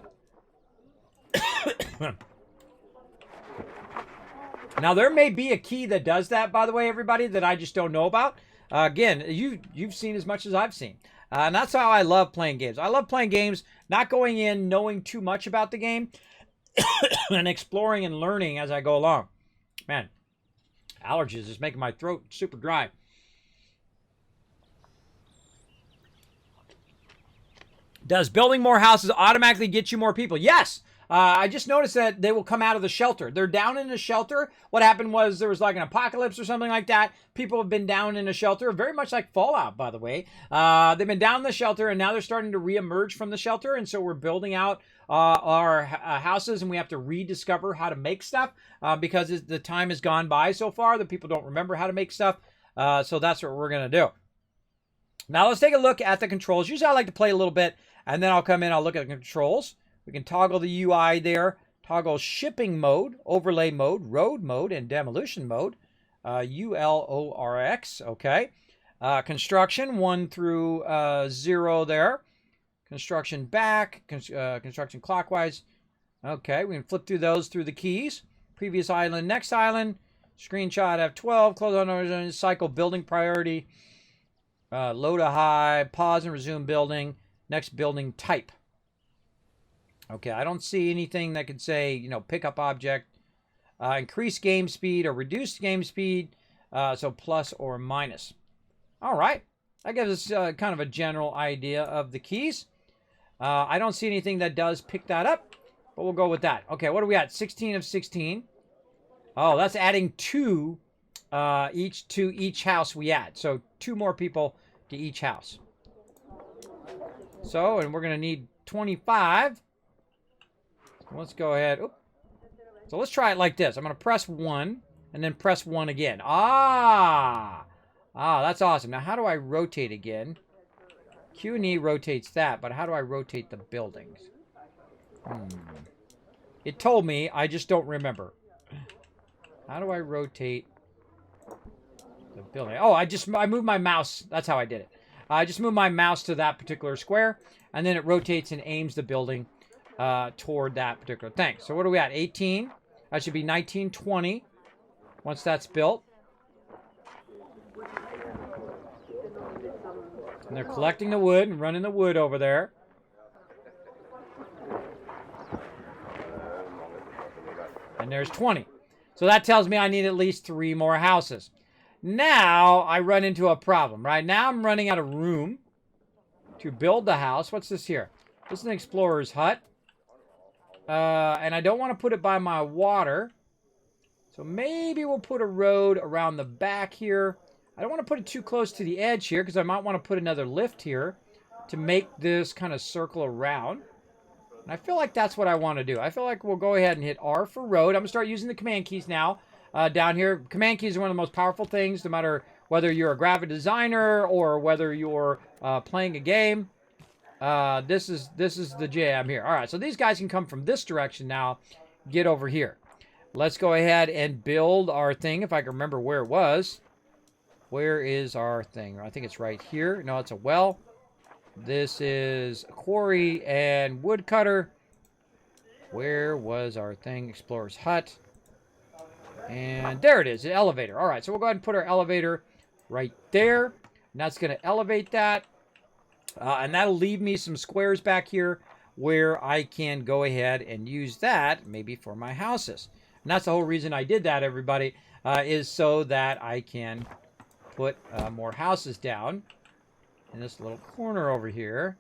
Now, there may be a key that does that, by the way, everybody, that I just don't know about. Again, you've seen as much as I've seen. And that's how I love playing games. I love playing games, not going in knowing too much about the game, and exploring and learning as I go along. Man, allergies is making my throat super dry. Does building more houses automatically get you more people? Yes. I just noticed that they will come out of the shelter. They're down in a shelter. What happened was there was like an apocalypse or something like that. People have been down in a shelter, very much like Fallout, by the way. They've been down in the shelter, and now they're starting to reemerge from the shelter, and so we're building out our houses, and we have to rediscover how to make stuff because the time has gone by so far that people don't remember how to make stuff. So that's what we're going to do. Now let's take a look at the controls. Usually I like to play a little bit, and then I'll come in, I'll look at the controls. We can toggle the UI there, toggle shipping mode, overlay mode, road mode, and demolition mode. ULORX, okay. Construction, 1 through 0 there. Construction back, construction clockwise. Okay, we can flip through those through the keys. Previous island, next island. Screenshot F12, close on cycle, building priority. Load a high, pause and resume building. Next building type. Okay, I don't see anything that could say, you know, pick up object, increase game speed or reduce game speed, so plus or minus. All right, that gives us kind of a general idea of the keys. I don't see anything that does pick that up, but we'll go with that. Okay, what are we at? 16 of 16. Oh, that's adding 2 to each house we add. So 2 more people to each house. So, and we're going to need 25. Let's go ahead. Oop. So let's try it like this. I'm going to press 1 and then press 1 again. That's awesome. Now, how do I rotate again? Q and E rotates that, but how do I rotate the buildings? It told me, I just don't remember. How do I rotate the building? Oh, I moved my mouse. That's how I did it. I just moved my mouse to that particular square, and then it rotates and aims the building toward that particular thing. So what are we at? 18. That should be 19, 20 once that's built. And they're collecting the wood and running the wood over there. And there's 20. So that tells me I need at least 3 more houses. Now I run into a problem. Right now I'm running out of room to build the house. What's this here? This is an explorer's hut. And I don't want to put it by my water. So maybe we'll put a road around the back here. I don't want to put it too close to the edge here because I might want to put another lift here to make this kind of circle around. And I feel like that's what I want to do. I feel like we'll go ahead and hit R for road. I'm going to start using the command keys now down here. Command keys are one of the most powerful things, no matter whether you're a graphic designer or whether you're playing a game. This is the jam here. All right, so these guys can come from this direction now. Get over here. Let's go ahead and build our thing, if I can remember where it was. Where is our thing? I think it's right here. No, it's a well. This is a quarry and woodcutter. Where was our thing? Explorer's hut. And there it is, an elevator. All right, so we'll go ahead and put our elevator right there. And that's going to elevate that. And that'll leave me some squares back here where I can go ahead and use that maybe for my houses. And that's the whole reason I did that, everybody, is so that I can put more houses down in this little corner over here.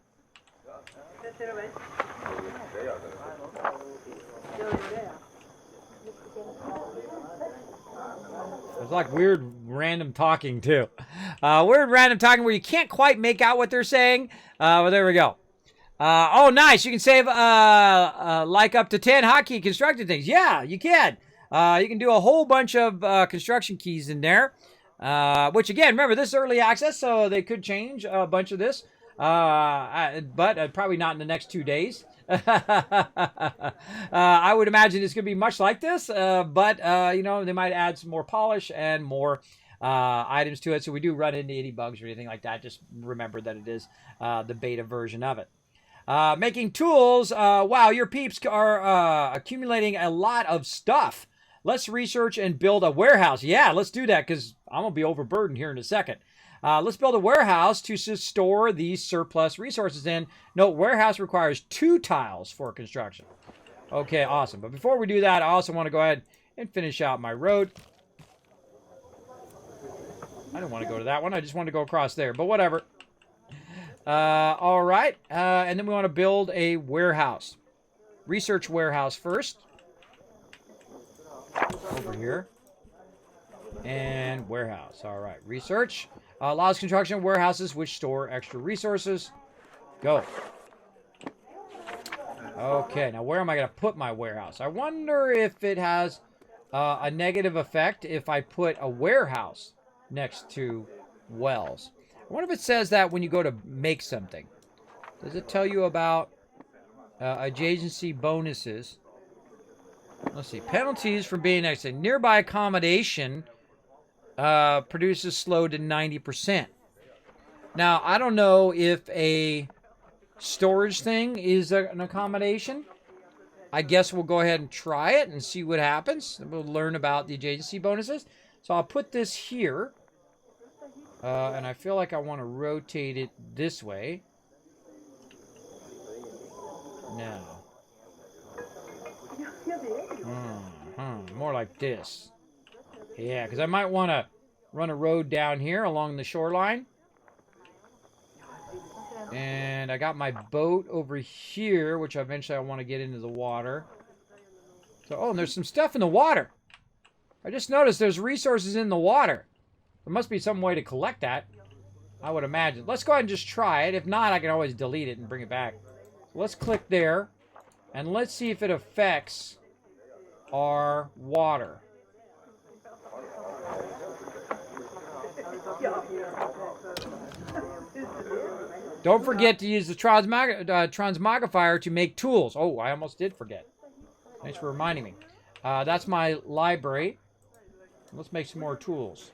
There's like weird random talking too. Weird random talking where you can't quite make out what they're saying. But there we go. Oh, nice. You can save like up to 10 hotkey constructed things. Yeah, you can. You can do a whole bunch of construction keys in there. Which again, remember, this is early access, so they could change a bunch of this. but probably not in the next 2 days. I would imagine it's going to be much like this, but you know, they might add some more polish and more items to it. So we do run into any bugs or anything like that. Just remember that it is the beta version of it. Making tools. Wow, your peeps are accumulating a lot of stuff. Let's research and build a warehouse. Yeah, let's do that because I'm going to be overburdened here in a second. Let's build a warehouse to store these surplus resources in. Note, warehouse requires 2 tiles for construction. Okay, awesome. But before we do that, I also want to go ahead and finish out my road. I don't want to go to that one. I just want to go across there, but whatever. All right. And then we want to build a warehouse. Research warehouse first. Over here. And warehouse. All right. Research. Allows construction of warehouses which store extra resources. Go. Okay. Now, where am I going to put my warehouse? I wonder if it has a negative effect if I put a warehouse next to wells. I wonder if it says that when you go to make something. Does it tell you about adjacency bonuses? Let's see. Penalties for being next to nearby accommodation produces slow to 90%. Now, I don't know if a storage thing is an accommodation. I guess we'll go ahead and try it and see what happens. We'll learn about the adjacency bonuses. So I'll put this here. And I feel like I want to rotate it this way. Now. More like this. Yeah, because I might want to run a road down here along the shoreline. And I got my boat over here, which eventually I want to get into the water. So, oh, and there's some stuff in the water. I just noticed there's resources in the water. There must be some way to collect that, I would imagine. Let's go ahead and just try it. If not, I can always delete it and bring it back. So let's click there. And let's see if it affects our water. Don't forget to use the transmogrifier to make tools. Oh, I almost did forget. Thanks for reminding me. That's my library. Let's make some more tools.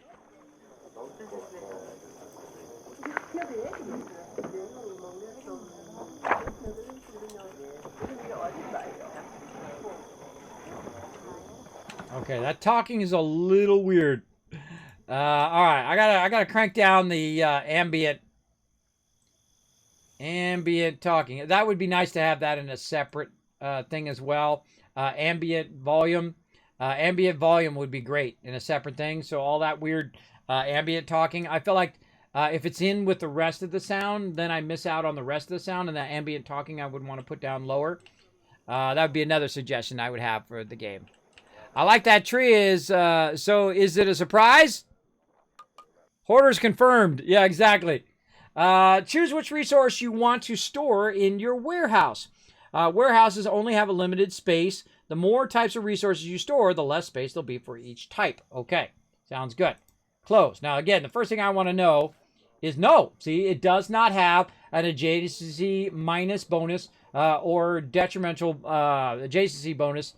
Okay, that talking is a little weird. All right, I gotta crank down the ambient talking. That would be nice to have that in a separate thing as well. Ambient volume would be great in a separate thing. So all that weird ambient talking, I feel like if it's in with the rest of the sound, then I miss out on the rest of the sound, and that ambient talking I would want to put down lower. That would be another suggestion I would have for the game. I like that tree. So is it a surprise? Hoarders confirmed. Yeah, exactly. Choose which resource you want to store in your warehouse. Warehouses only have a limited space. The more types of resources you store, the less space there'll be for each type. Okay, sounds good. Close. Now, again, the first thing I want to know is no. See, it does not have an adjacency minus bonus or detrimental adjacency bonus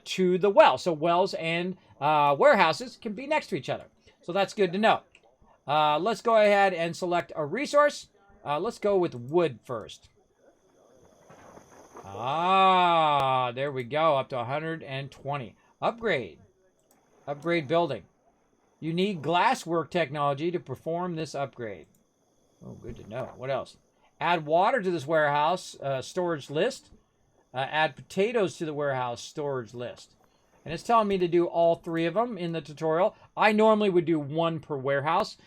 to the well. So wells and warehouses can be next to each other. So that's good to know. Let's go ahead and select a resource. Let's go with wood first. There we go. Up to 120. Upgrade. Upgrade building. You need glasswork technology to perform this upgrade. Oh, good to know. What else? Add water to this warehouse storage list. Add potatoes to the warehouse storage list. And it's telling me to do all 3 of them in the tutorial. I normally would do 1 per warehouse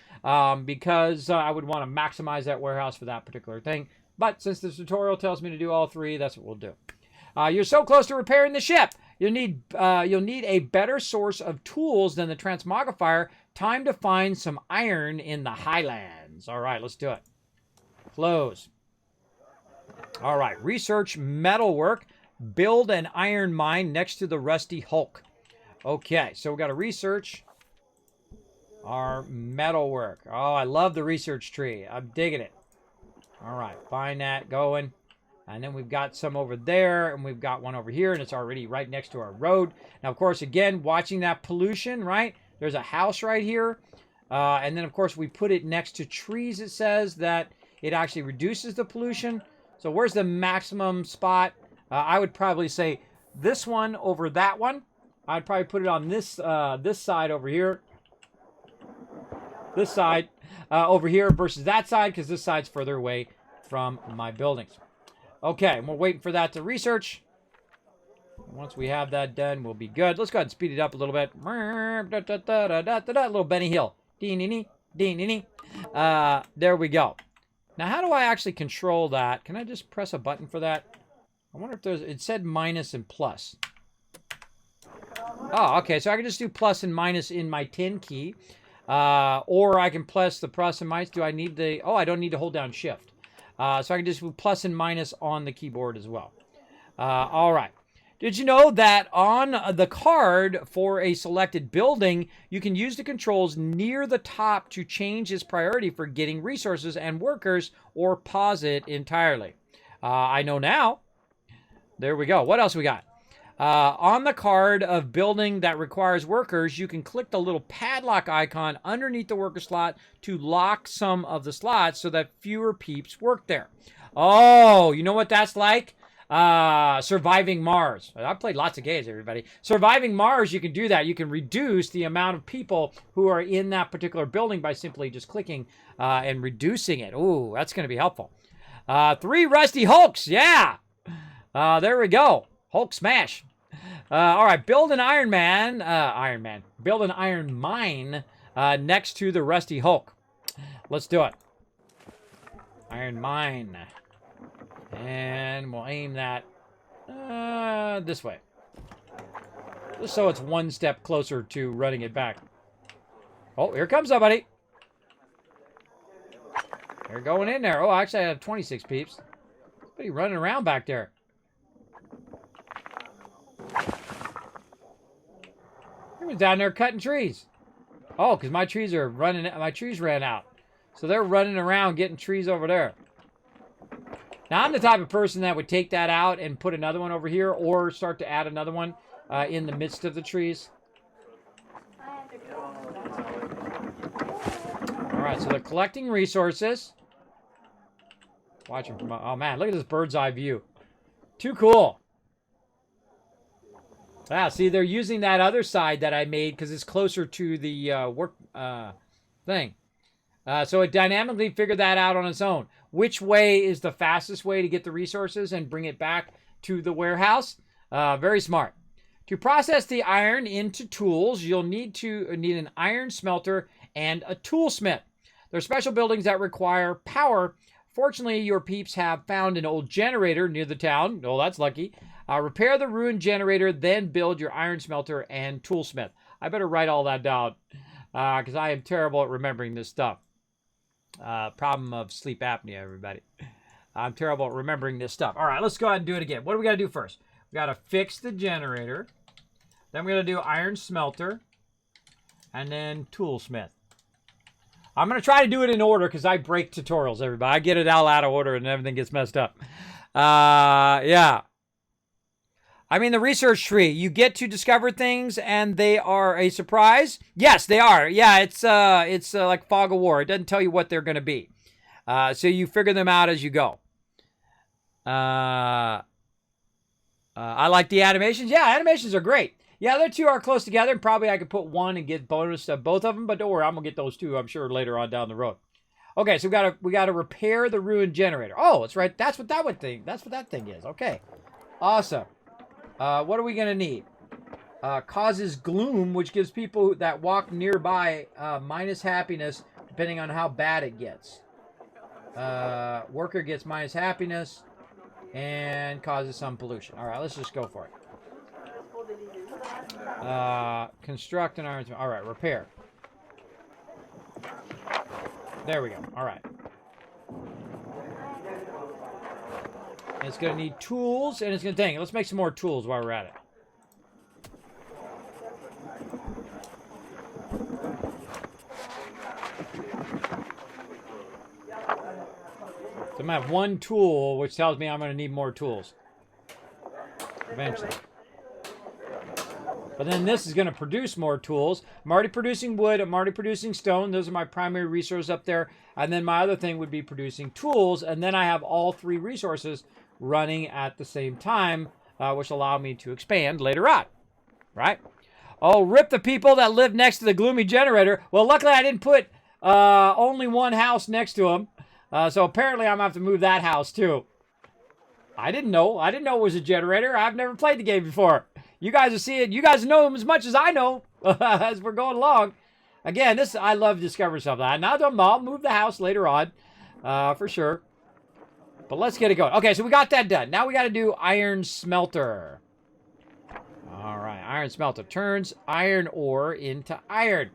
because I would want to maximize that warehouse for that particular thing. But since the tutorial tells me to do all 3, that's what we'll do. You're so close to repairing the ship. You'll need a better source of tools than the transmogrifier. Time to find some iron in the highlands. All right, let's do it. Close. All right, research metalwork. Build an iron mine next to the rusty hulk. Okay, so we got to research our metalwork. Oh, I love the research tree. I'm digging it. All right, find that going. And then we've got some over there, and we've got one over here, and it's already right next to our road. Now, of course, again, watching that pollution, right? There's a house right here. And then, of course, we put it next to trees. It says that it actually reduces the pollution. So where's the maximum spot? I would probably say this one over that one. I'd probably put it on this this side over here. This side over here versus that side, because this side's further away from my buildings. Okay, and we're waiting for that to research. Once we have that done, we'll be good. Let's go ahead and speed it up a little bit. Little Benny Hill. There we go. Now, how do I actually control that? Can I just press a button for that? I wonder if there's... It said minus and plus. Oh, okay. So I can just do plus and minus in my 10 key. Or I can press the plus and minus. Do I need the... Oh, I don't need to hold down shift. So I can just do plus and minus on the keyboard as well. All right. Did you know that on the card for a selected building, you can use the controls near the top to change its priority for getting resources and workers, or pause it entirely? I know now. There we go. What else we got? On the card of building that requires workers, you can click the little padlock icon underneath the worker slot to lock some of the slots so that fewer peeps work there. Oh, you know what that's like? Surviving Mars. I've played lots of games, everybody. Surviving Mars, you can do that. You can reduce the amount of people who are in that particular building by simply just clicking and reducing it. Ooh, that's going to be helpful. 3 rusty Hulks. Yeah. There we go. Hulk smash. All right, build an Iron Man. Build an iron mine next to the rusty Hulk. Let's do it. Iron mine. And we'll aim that this way. Just so it's one step closer to running it back. Oh, here comes somebody. They're going in there. Oh, actually, I have 26 peeps. Somebody running around back there. He was down there cutting trees. Oh, because my trees ran out. So they're running around getting trees over there. Now, I'm the type of person that would take that out and put another one over here, or start to add another one in the midst of the trees. All right, so they're collecting resources. Watching from... Oh, man, look at this bird's eye view. Too cool. Ah, see, they're using that other side that I made because it's closer to the work thing. So it dynamically figured that out on its own. Which way is the fastest way to get the resources and bring it back to the warehouse? Very smart. To process the iron into tools, you'll need an iron smelter and a toolsmith. There are special buildings that require power. Fortunately, your peeps have found an old generator near the town. Oh, that's lucky. Repair the ruined generator, then build your iron smelter and toolsmith. I better write all that down because I am terrible at remembering this stuff. Problem of sleep apnea, everybody. I'm terrible at remembering this stuff. All right, let's go ahead and do it again. What do we got to do first? We got to fix the generator. Then we're going to do iron smelter. And then toolsmith. I'm going to try to do it in order because I break tutorials, everybody. I get it all out of order and everything gets messed up. Yeah. I mean, the research tree. You get to discover things and they are a surprise. Yes, they are. Yeah, it's like Fog of War. It doesn't tell you what they're going to be. So you figure them out as you go. I like the animations. Yeah, animations are great. Yeah, the two are close together. And probably I could put one and get bonus of both of them. But don't worry, I'm going to get those two, I'm sure, later on down the road. Okay, so we got to repair the ruined generator. Oh, it's right. That's what that thing is. Okay. Awesome. What are we going to need? Causes gloom, which gives people that walk nearby minus happiness, depending on how bad it gets. Worker gets minus happiness and causes some pollution. All right, let's just go for it. Construct an iron... All right, repair. There we go. All right. It's going to need tools, and it's going to... Dang it, let's make some more tools while we're at it. So I'm going to have one tool, which tells me I'm going to need more tools. Eventually. But then this is going to produce more tools. I'm already producing wood. I'm already producing stone. Those are my primary resources up there. And then my other thing would be producing tools. And then I have all three resources running at the same time, which allow me to expand later on. Right? Oh, rip the people that live next to the gloomy generator. Well, luckily I didn't put only one house next to them. So apparently I'm going to have to move that house too. I didn't know. I didn't know it was a generator. I've never played the game before. You guys are seeing. You guys know as much as I know as we're going along. Again, I love discovering stuff like that. Now I'll move the house later on, for sure. But let's get it going. Okay, so we got that done. Now we got to do iron smelter. All right, iron smelter turns iron ore into iron.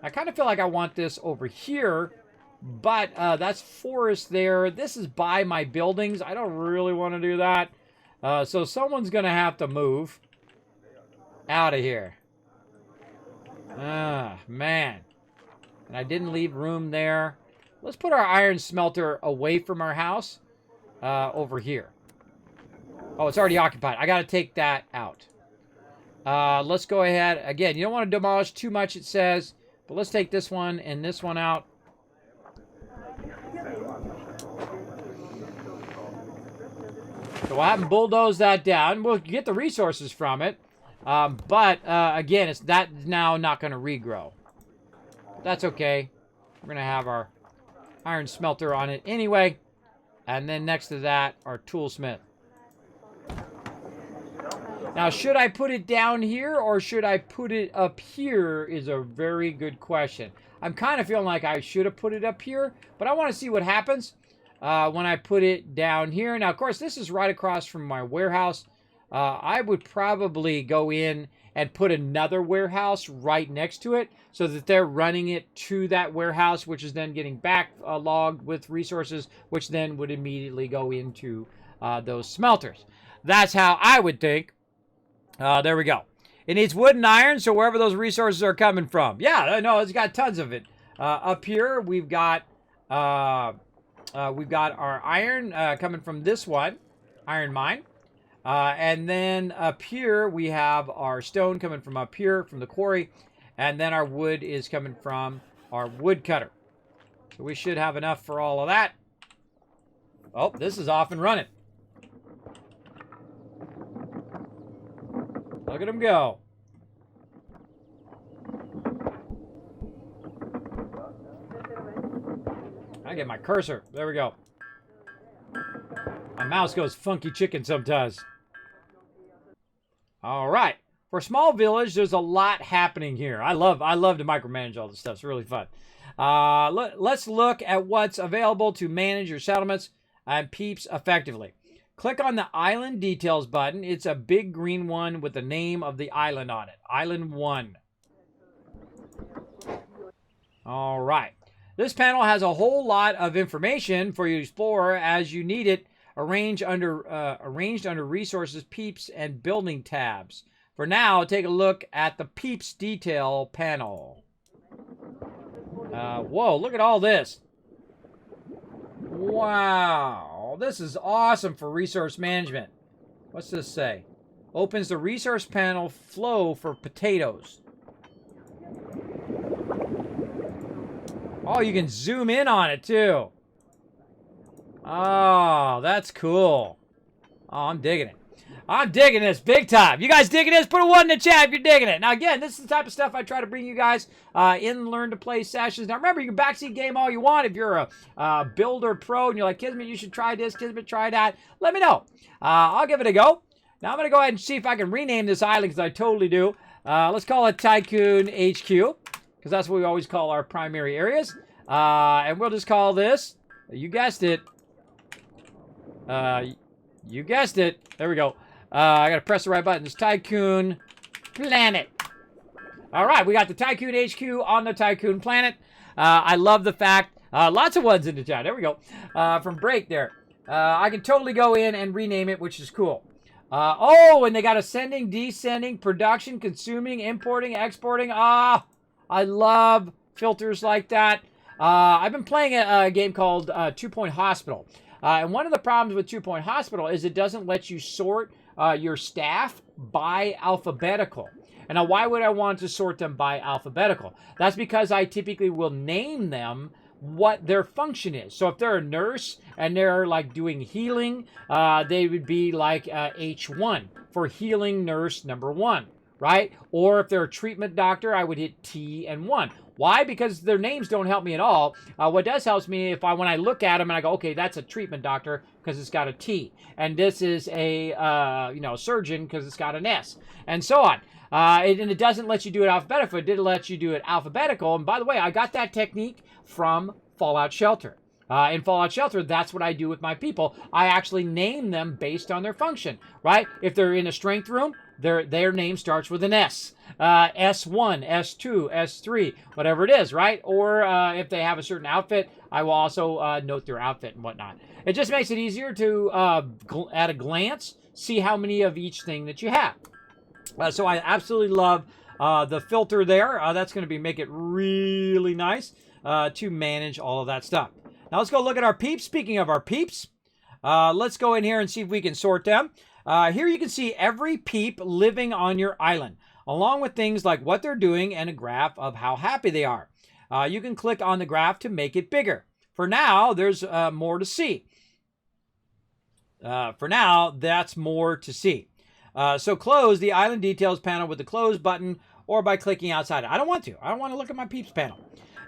I kind of feel like I want this over here, but that's forest there. This is by my buildings. I don't really want to do that. So someone's going to have to move out of here. Ah, man. And I didn't leave room there. Let's put our iron smelter away from our house over here. Oh, it's already occupied. I got to take that out. Let's go ahead. Again, you don't want to demolish too much, it says. But let's take this one and this one out. So we'll have them bulldoze that down. We'll get the resources from it. But again, it's that now not going to regrow. That's okay. We're going to have our iron smelter on it anyway. And then next to that, our toolsmith. Now, should I put it down here or should I put it up here is a very good question. I'm kind of feeling like I should have put it up here, but I want to see what happens when I put it down here. Now, of course, this is right across from my warehouse. I would probably go in and put another warehouse right next to it so that they're running it to that warehouse, which is then getting backlogged with resources, which then would immediately go into those smelters. That's how I would think. There we go. It needs wood and iron, so wherever those resources are coming from. Yeah, I know, it's got tons of it. Up here, we've got our iron coming from this one, iron mine. And then up here, we have our stone coming from up here, from the quarry. And then our wood is coming from our wood cutter. So we should have enough for all of that. Oh, this is off and running. Look at him go. I get my cursor. There we go. My mouse goes funky chicken sometimes. All right. For a small village, there's a lot happening here. I love to micromanage all this stuff. It's really fun. Let's look at what's available to manage your settlements and peeps effectively. Click on the Island Details button. It's a big green one with the name of the island on it. Island 1. All right. This panel has a whole lot of information for you to explore as you need it, arranged under Resources, Peeps, and Building tabs. For now, take a look at the Peeps Detail panel. Whoa, look at all this. Wow, this is awesome for resource management. What's this say? Opens the resource panel flow for potatoes. Oh, you can zoom in on it too. Oh, that's cool. Oh, I'm digging it. I'm digging this big time. You guys digging this? Put a 1 in the chat if you're digging it. Now, again, this is the type of stuff I try to bring you guys in Learn to Play sessions. Now, remember, you can backseat game all you want. If you're a builder pro and you're like, Kismet, you should try this. Kismet, try that. Let me know. I'll give it a go. Now, I'm going to go ahead and see if I can rename this island because I totally do. Let's call it Tycoon HQ because that's what we always call our primary areas. And we'll just call this, you guessed it. You guessed it. There we go. I got to press the right button. It's Tycoon Planet. All right, we got the Tycoon HQ on the Tycoon Planet. I love the fact, lots of ones in the chat. There we go. From Break there. I can totally go in and rename it, which is cool. Oh, and they got ascending, descending, production, consuming, importing, exporting. I love filters like that. I've been playing a game called 2 Point Hospital. And one of the problems with 2 Point Hospital is it doesn't let you sort your staff by alphabetical. And now, why would I want to sort them by alphabetical? That's because I typically will name them what their function is. So if they're a nurse and they're like doing healing, they would be like H1 for healing nurse number 1, right? Or if they're a treatment doctor, I would hit T and 1. Why? Because their names don't help me at all. What does help me if when I look at them and I go, okay, that's a treatment doctor because it's got a T, and this is a surgeon because it's got an S, and so on. And it doesn't let you do it alphabetical. It did let you do it alphabetical. And by the way, I got that technique from Fallout Shelter. In Fallout Shelter, that's what I do with my people. I actually name them based on their function, right? If they're in a strength room, their name starts with an S. S1, S2, S3, whatever it is, right? Or if they have a certain outfit, I will also note their outfit and whatnot. It just makes it easier to, at a glance, see how many of each thing that you have. So I absolutely love the filter there. That's going to make it really nice to manage all of that stuff. Now let's go look at our peeps. Speaking of our peeps, let's go in here and see if we can sort them. Here you can see every peep living on your island, along with things like what they're doing and a graph of how happy they are. You can click on the graph to make it bigger. For now, there's more to see. For now, that's more to see. So close the island details panel with the close button or by clicking outside. I don't want to. I don't want to look at my peeps panel.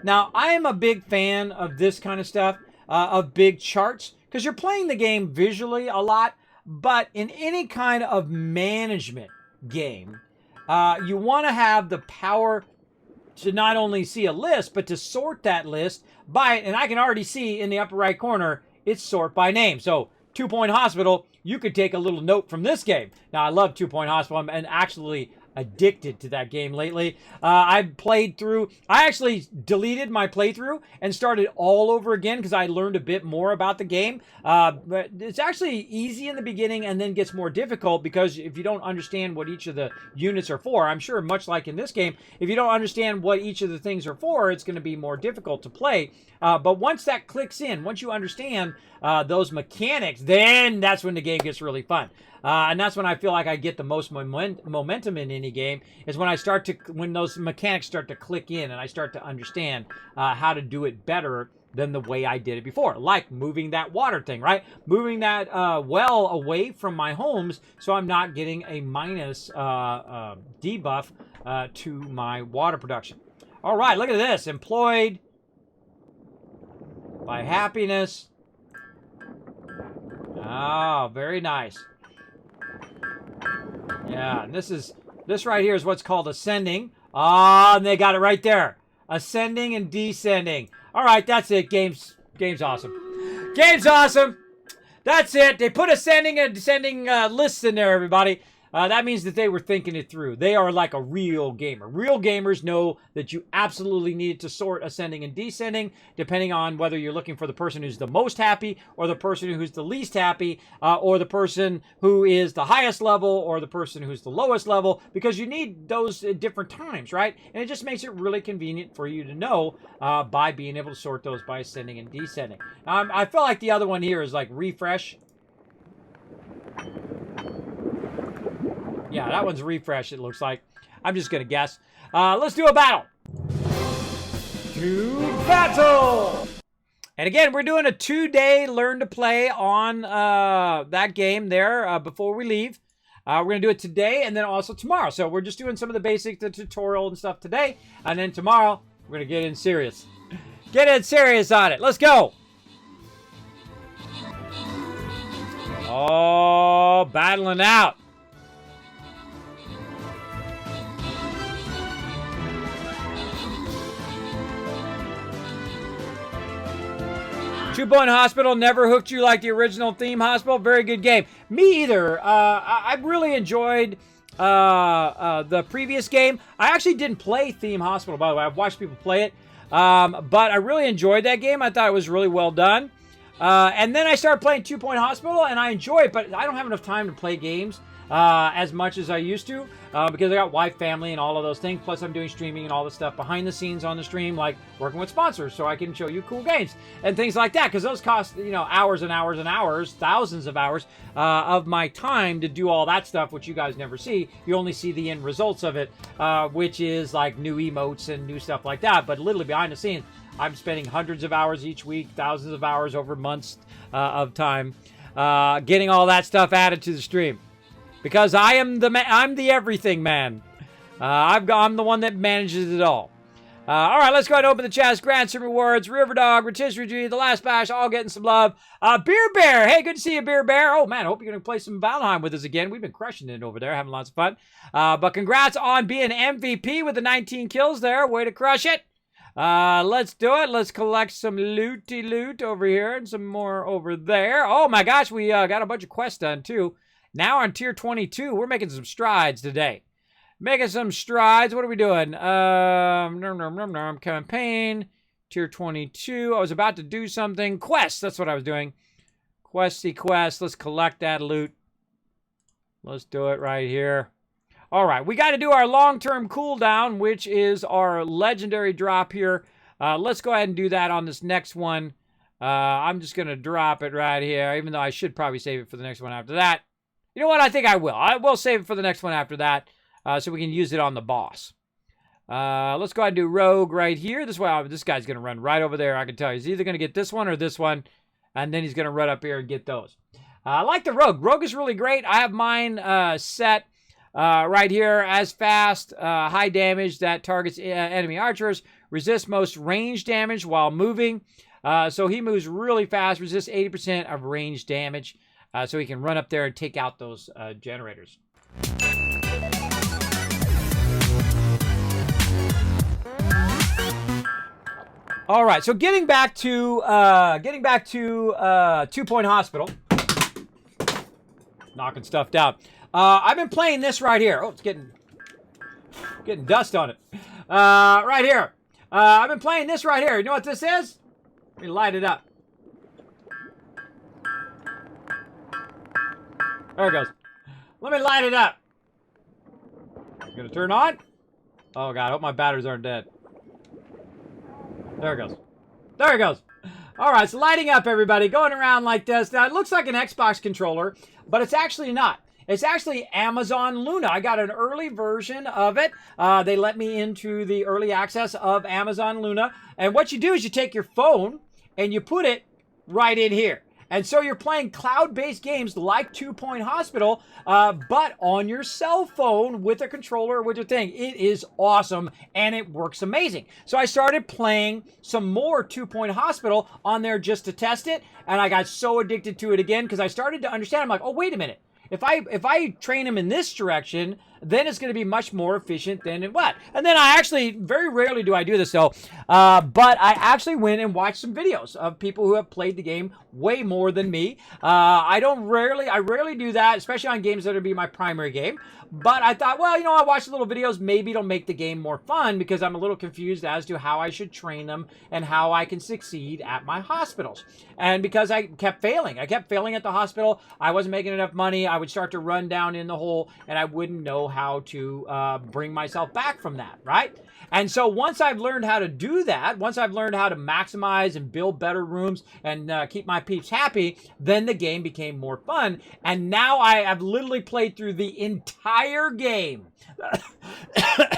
Now, I am a big fan of this kind of stuff, of big charts, because you're playing the game visually a lot, but in any kind of management game, you want to have the power to not only see a list, but to sort that list by, and I can already see in the upper right corner, it's sort by name. So 2 Point Hospital, you could take a little note from this game. Now, I love 2 Point Hospital. I'm actually addicted to that game lately. I played through, I actually deleted my playthrough and started all over again because I learned a bit more about the game. But it's actually easy in the beginning and then gets more difficult because if you don't understand what each of the units are for, I'm sure much like in this game, if you don't understand what each of the things are for, it's going to be more difficult to play. But once that clicks in, once you understand those mechanics, then that's when the game gets really fun. And that's when I feel like I get the most momentum in any game, is when when those mechanics start to click in and I start to understand how to do it better than the way I did it before. Like moving that water thing, right? Moving that well away from my homes so I'm not getting a minus debuff to my water production. All right, look at this. Employed by happiness. Oh, very nice. Yeah, and this right here is what's called ascending. Ah, and they got it right there. Ascending and descending. All right, that's it. Game's awesome. Game's awesome. That's it. They put ascending and descending lists in there, everybody. That means that they were thinking it through. They are like a real gamer. Real gamers know that you absolutely need to sort ascending and descending, depending on whether you're looking for the person who's the most happy, or the person who's the least happy, or the person who is the highest level, or the person who's the lowest level, because you need those at different times, right? And it just makes it really convenient for you to know by being able to sort those by ascending and descending. I feel like the other one here is like refresh. Yeah, that one's refresh, it looks like. I'm just going to guess. Let's do a battle. To battle! And again, we're doing a 2-day learn to play on that game there before we leave. We're going to do it today and then also tomorrow. So we're just doing some of the basics, the tutorial and stuff today. And then tomorrow, we're going to get in serious. Get in serious on it. Let's go. Oh, battling out. Two Point Hospital never hooked you like the original Theme Hospital. Very good game. Me either. I really enjoyed the previous game. I actually didn't play Theme Hospital, by the way. I've watched people play it. But I really enjoyed that game. I thought it was really well done. And then I started playing 2 Point Hospital, and I enjoy it, but I don't have enough time to play games. as much as I used to because I got wife, family, and all of those things. Plus, I'm doing streaming and all the stuff behind the scenes on the stream, like working with sponsors so I can show you cool games and things like that, because those cost, you know, hours and hours and hours, thousands of hours of my time to do all that stuff, which you guys never see. You only see the end results of it, which is like new emotes and new stuff like that. But literally behind the scenes, I'm spending hundreds of hours each week, thousands of hours over months of time getting all that stuff added to the stream. Because I'm the everything man. I'm the one that manages it all. All right, let's go ahead and open the chest. Grant some rewards. Riverdog, Rotisserie, The Last Bash, all getting some love. Beer Bear. Hey, good to see you, Beer Bear. Oh, man, I hope you're going to play some Valheim with us again. We've been crushing it over there, having lots of fun. But congrats on being MVP with the 19 kills there. Way to crush it. Let's do it. Let's collect some looty loot over here and some more over there. Oh, my gosh, we got a bunch of quests done, too. Now on tier 22, we're making some strides today. Making some strides. What are we doing? Campaign, tier 22. I was about to do something. Quest, that's what I was doing. Questy quest. Let's collect that loot. Let's do it right here. All right, we got to do our long-term cooldown, which is our legendary drop here. Let's go ahead and do that on this next one. I'm just going to drop it right here, even though I should probably save it for the next one after that. You know what? I think I will. I will save it for the next one after that so we can use it on the boss. Let's go ahead and do Rogue right here. This guy's going to run right over there, I can tell you. He's either going to get this one or this one, and then he's going to run up here and get those. I like the Rogue. Rogue is really great. I have mine set right here as fast, high damage that targets enemy archers, resists most range damage while moving. So he moves really fast, resists 80% of range damage. So he can run up there and take out those generators. All right, so getting back to 2 Point Hospital, knocking stuff down. I've been playing this right here. Oh, it's getting dust on it. Right here. I've been playing this right here. You know what this is? Let me light it up. There it goes. Let me light it up. Gonna turn on. Oh god, I hope my batteries aren't dead. There it goes. There it goes. All right, it's lighting up, everybody. Going around like this. Now, it looks like an Xbox controller, but it's actually not. It's actually Amazon Luna. I got an early version of it. They let me into the early access of Amazon Luna. And what you do is you take your phone and you put it right in here. And so you're playing cloud-based games like 2 Point Hospital, but on your cell phone with a controller, with a thing. It is awesome, and it works amazing. So I started playing some more 2 Point Hospital on there just to test it, and I got so addicted to it again because I started to understand. I'm like, oh, wait a minute. If I train him in this direction, then it's going to be much more efficient than in what? And then I actually, very rarely do I do this though, but I actually went and watched some videos of people who have played the game way more than me. I rarely do that, especially on games that would be my primary game. But I thought, well, you know, I watched little videos, maybe it'll make the game more fun because I'm a little confused as to how I should train them and how I can succeed at my hospitals. And because I kept failing. I kept failing at the hospital. I wasn't making enough money. I would start to run down in the hole and I wouldn't know how to bring myself back from that, right? And so once I've learned how to do that, once I've learned how to maximize and build better rooms and keep my peeps happy, then the game became more fun. And now I have literally played through the entire game.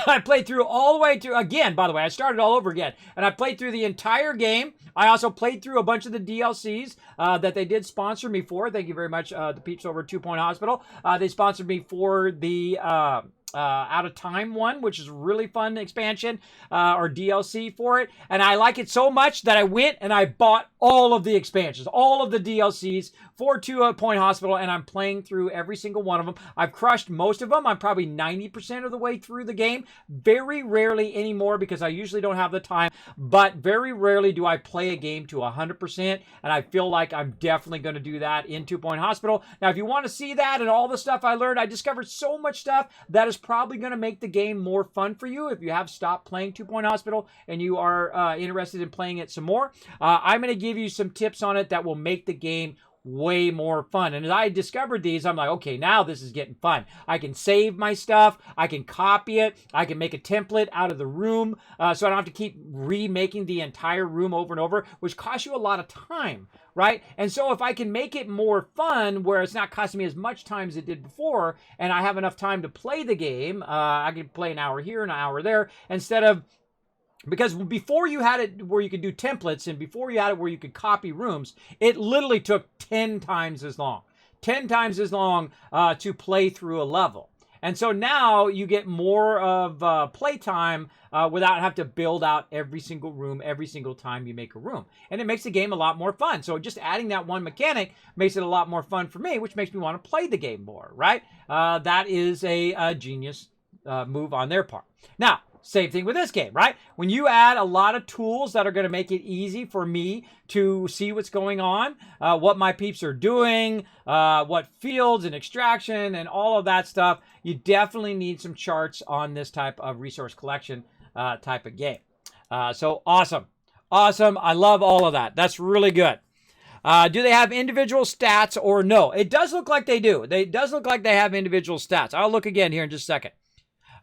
I played through all the way through, again, by the way, I started all over again. And I played through the entire game. I also played through a bunch of the DLCs that they did sponsor me for. Thank you very much, the peeps over at 2 Point Hospital. They sponsored me for the Out of Time one, which is a really fun expansion or DLC for it. And I like it so much that I went and I bought all of the expansions, all of the DLCs for 2 Point Hospital, and I'm playing through every single one of them. I've crushed most of them. I'm probably 90% of the way through the game. Very rarely anymore because I usually don't have the time, but very rarely do I play a game to 100%, and I feel like I'm definitely going to do that in 2 Point Hospital. Now, if you want to see that and all the stuff I learned, I discovered so much stuff that is probably going to make the game more fun for you if you have stopped playing 2 Point Hospital and you are interested in playing it some more. I'm going to give you some tips on it that will make the game way more fun. And as I discovered these, I'm like, okay, now this is getting fun. I can save my stuff. I can copy it. I can make a template out of the room, so I don't have to keep remaking the entire room over and over, which costs you a lot of time, right? And so if I can make it more fun, where it's not costing me as much time as it did before, and I have enough time to play the game, I can play an hour here, an hour there, instead of, because before you had it where you could do templates and before you had it where you could copy rooms, it literally took 10 times as long. 10 times as long to play through a level. And so now you get more of playtime without having to build out every single room every single time you make a room. And it makes the game a lot more fun. So just adding that one mechanic makes it a lot more fun for me, which makes me want to play the game more, right? That is a genius move on their part. Now, same thing with this game, right? When you add a lot of tools that are going to make it easy for me to see what's going on, what my peeps are doing, what fields and extraction and all of that stuff, you definitely need some charts on this type of resource collection type of game. So awesome. Awesome. I love all of that. That's really good. Do they have individual stats or no? It does look like they do. It does look like they have individual stats. I'll look again here in just a second.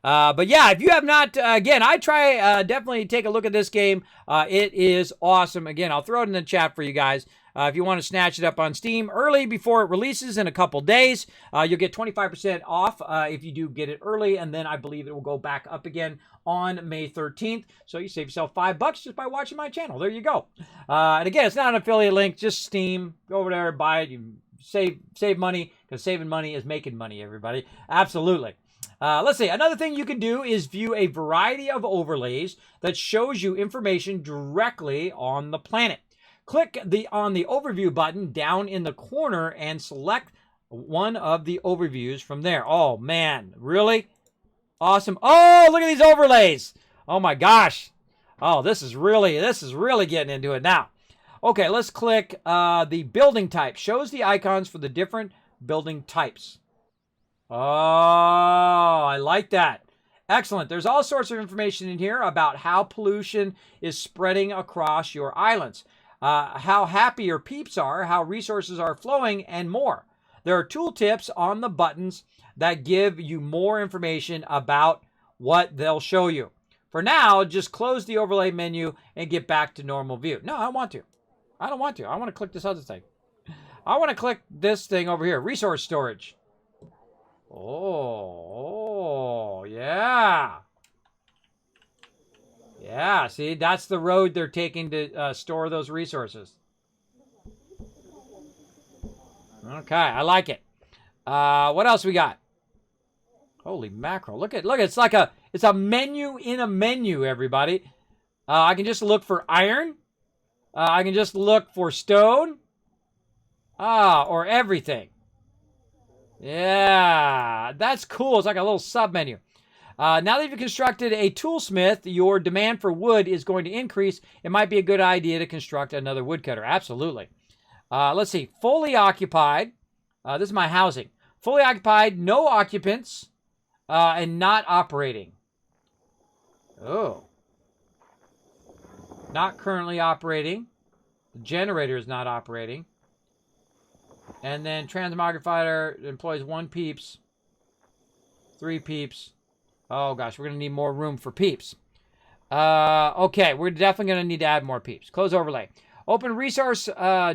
But yeah, if you have not, again, I try, definitely take a look at this game. It is awesome. Again, I'll throw it in the chat for you guys. If you want to snatch it up on Steam early before it releases in a couple days, you'll get 25% off if you do get it early. And then I believe it will go back up again on May 13th. So you save yourself $5 just by watching my channel. There you go. And again, it's not an affiliate link, just Steam. Go over there, buy it. You save money, because saving money is making money, everybody. Absolutely. Let's see. Another thing you can do is view a variety of overlays that shows you information directly on the planet. Click on the overview button down in the corner and select one of the overviews from there. Oh man, really? Awesome. Oh, look at these overlays. Oh my gosh. Oh, this is really getting into it now. Okay, let's click the building type. Shows the icons for the different building types. Oh, I like that. Excellent. There's all sorts of information in here about how pollution is spreading across your islands, how happy your peeps are, how resources are flowing, and more. There are tooltips on the buttons that give you more information about what they'll show you. For now, just close the overlay menu and get back to normal view. No, I don't want to. I don't want to. I want to click this other thing. I want to click this thing over here, resource storage. Oh, yeah. Yeah, see, that's the road they're taking to store those resources. Okay, I like it. What else we got? Holy mackerel. Look, it's like it's a menu in a menu, everybody. I can just look for iron. I can just look for stone. Or everything. Yeah, that's cool. It's like a little sub-menu. Now that you've constructed a toolsmith, your demand for wood is going to increase. It might be a good idea to construct another woodcutter. Absolutely. Let's see. Fully occupied. This is my housing. Fully occupied, no occupants, and not operating. Oh. Not currently operating. The generator is not operating. And then transmogrifier employs 1 peeps, 3 peeps. Oh gosh, we're going to need more room for peeps. Okay, we're definitely going to need to add more peeps. Close overlay. Open resource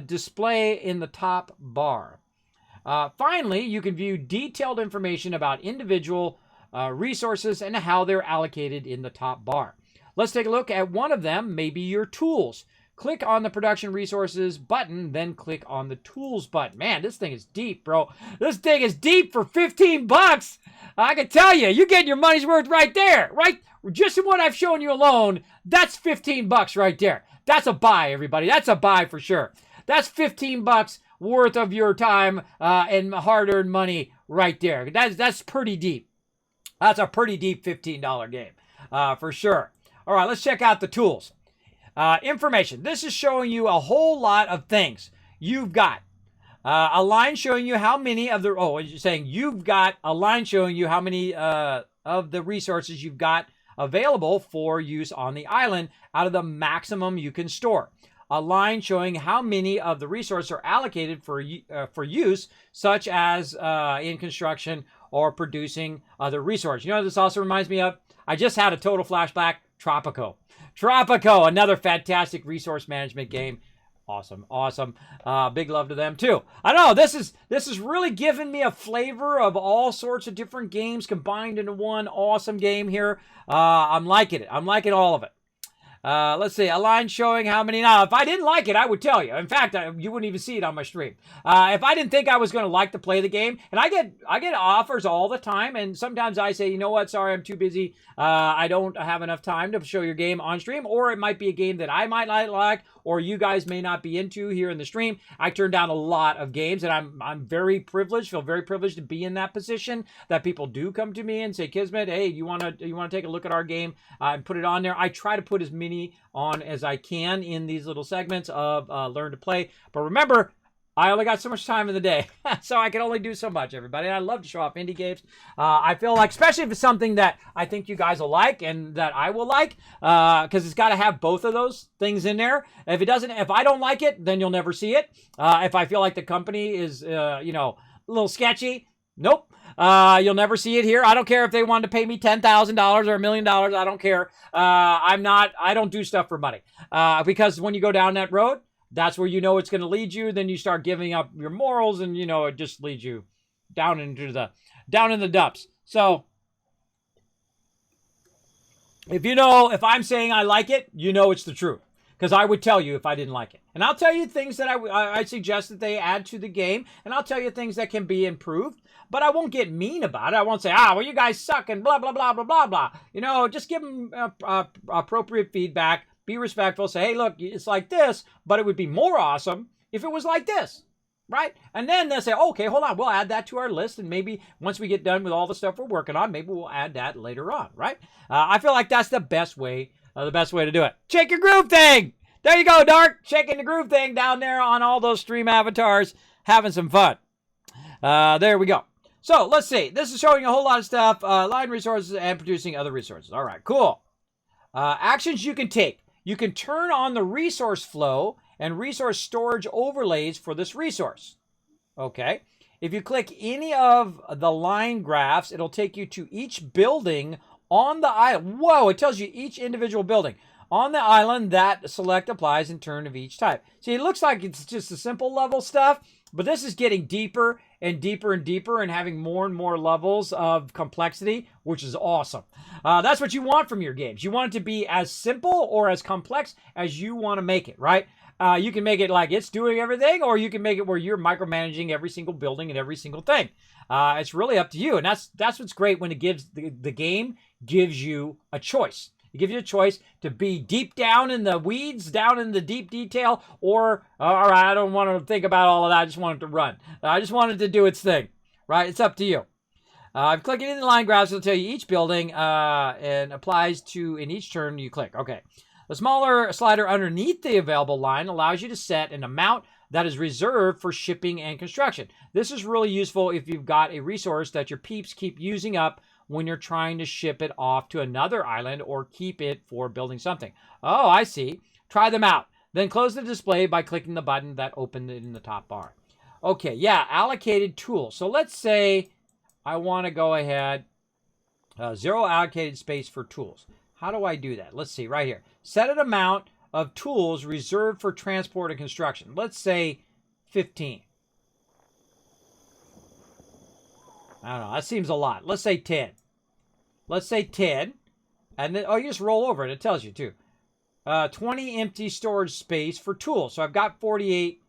display in the top bar. Finally, you can view detailed information about individual resources and how they're allocated in the top bar. Let's take a look at one of them, maybe your tools. Click on the production resources button, then click on the tools button. Man, this thing is deep, bro. This thing is deep for 15 bucks. I can tell you, you're getting your money's worth right there, right? Just in what I've shown you alone, that's 15 bucks right there. That's a buy, everybody. That's a buy for sure. That's 15 bucks worth of your time and hard-earned money right there. That's pretty deep. That's a pretty deep $15 game for sure. All right, let's check out the tools. Information. This is showing you a whole lot of things. You've got a line showing you how many of the, it's saying you've got a line showing you how many of the resources you've got available for use on the island out of the maximum you can store. a line showing how many of the resources are allocated for use, such as in construction or producing other resources. You know what this also reminds me of? I just had a total flashback. Tropico. Tropico, another fantastic resource management game. Awesome, awesome. Big love to them too. I don't know, this is really giving me a flavor of all sorts of different games combined into one awesome game here. I'm liking it. I'm liking all of it. Let's see, a line showing how many. Now, if I didn't like it, I would tell you. In fact, you wouldn't even see it on my stream. If I didn't think I was going to like to play the game, and I get offers all the time, and sometimes I say, you know what, sorry, I'm too busy. I don't have enough time to show your game on stream, or it might be a game that I might like, or you guys may not be into here in the stream. I turn down a lot of games, and I'm very privileged, feel very privileged to be in that position, that people do come to me and say, Kismet, hey, you want to take a look at our game and put it on there? I try to put as many on as I can in these little segments of Learn to Play. But remember, I only got so much time in the day, so I can only do so much, everybody. And I love to show off indie games. I feel like, especially if it's something that I think you guys will like and that I will like, because it's got to have both of those things in there. If I don't like it, then you'll never see it. If I feel like the company is, a little sketchy, nope. You'll never see it here. I don't care if they wanted to pay me $10,000 or $1 million. I don't care. I don't do stuff for money. Because when you go down that road, that's where you know it's going to lead you. Then you start giving up your morals, and it just leads you down in the dumps. So if I'm saying I like it, it's the truth. Because I would tell you if I didn't like it. And I'll tell you things that I suggest that they add to the game. And I'll tell you things that can be improved. But I won't get mean about it. I won't say, well, you guys suck and blah, blah, blah, blah, blah, blah. Just give them appropriate feedback. Be respectful. Say, hey, look, it's like this. But it would be more awesome if it was like this. Right? And then they'll say, okay, hold on. We'll add that to our list. And maybe once we get done with all the stuff we're working on, maybe we'll add that later on. Right? I feel like that's the best way to do it. Shake your groove thing. There you go, Dark. Shaking the groove thing down there on all those stream avatars. Having some fun. There we go. So let's see. This is showing a whole lot of stuff. Line resources and producing other resources. All right, cool. Actions you can take. You can turn on the resource flow and resource storage overlays for this resource. Okay. If you click any of the line graphs, it'll take you to each building on the island. Whoa, it tells you each individual building. On the island, that select applies in turn of each type. See, it looks like it's just a simple level stuff, but this is getting deeper and deeper and deeper and having more and more levels of complexity, which is awesome. That's what you want from your games. You want it to be as simple or as complex as you want to make it, right? You can make it like it's doing everything, or you can make it where you're micromanaging every single building and every single thing. It's really up to you, and that's what's great when it gives the game gives you a choice. It gives you a choice to be deep down in the weeds, down in the deep detail, or, all right, I don't want to think about all of that. I just want it to run. I just want it to do its thing, right? It's up to you. I'm clicking in the line graphs. It'll tell you each building and applies to in each turn you click. Okay. The smaller slider underneath the available line allows you to set an amount that is reserved for shipping and construction. This is really useful if you've got a resource that your peeps keep using up when you're trying to ship it off to another island or keep it for building something. Oh, I see. Try them out. Then close the display by clicking the button that opened it in the top bar. Okay, yeah, allocated tools. So let's say I want to go ahead, 0 allocated space for tools. How do I do that? Let's see, right here. Set an amount of tools reserved for transport and construction. Let's say 15. I don't know. That seems a lot. Let's say 10. Let's say 10. And then, you just roll over it. It tells you, too. 20 empty storage space for tools. So I've got 48.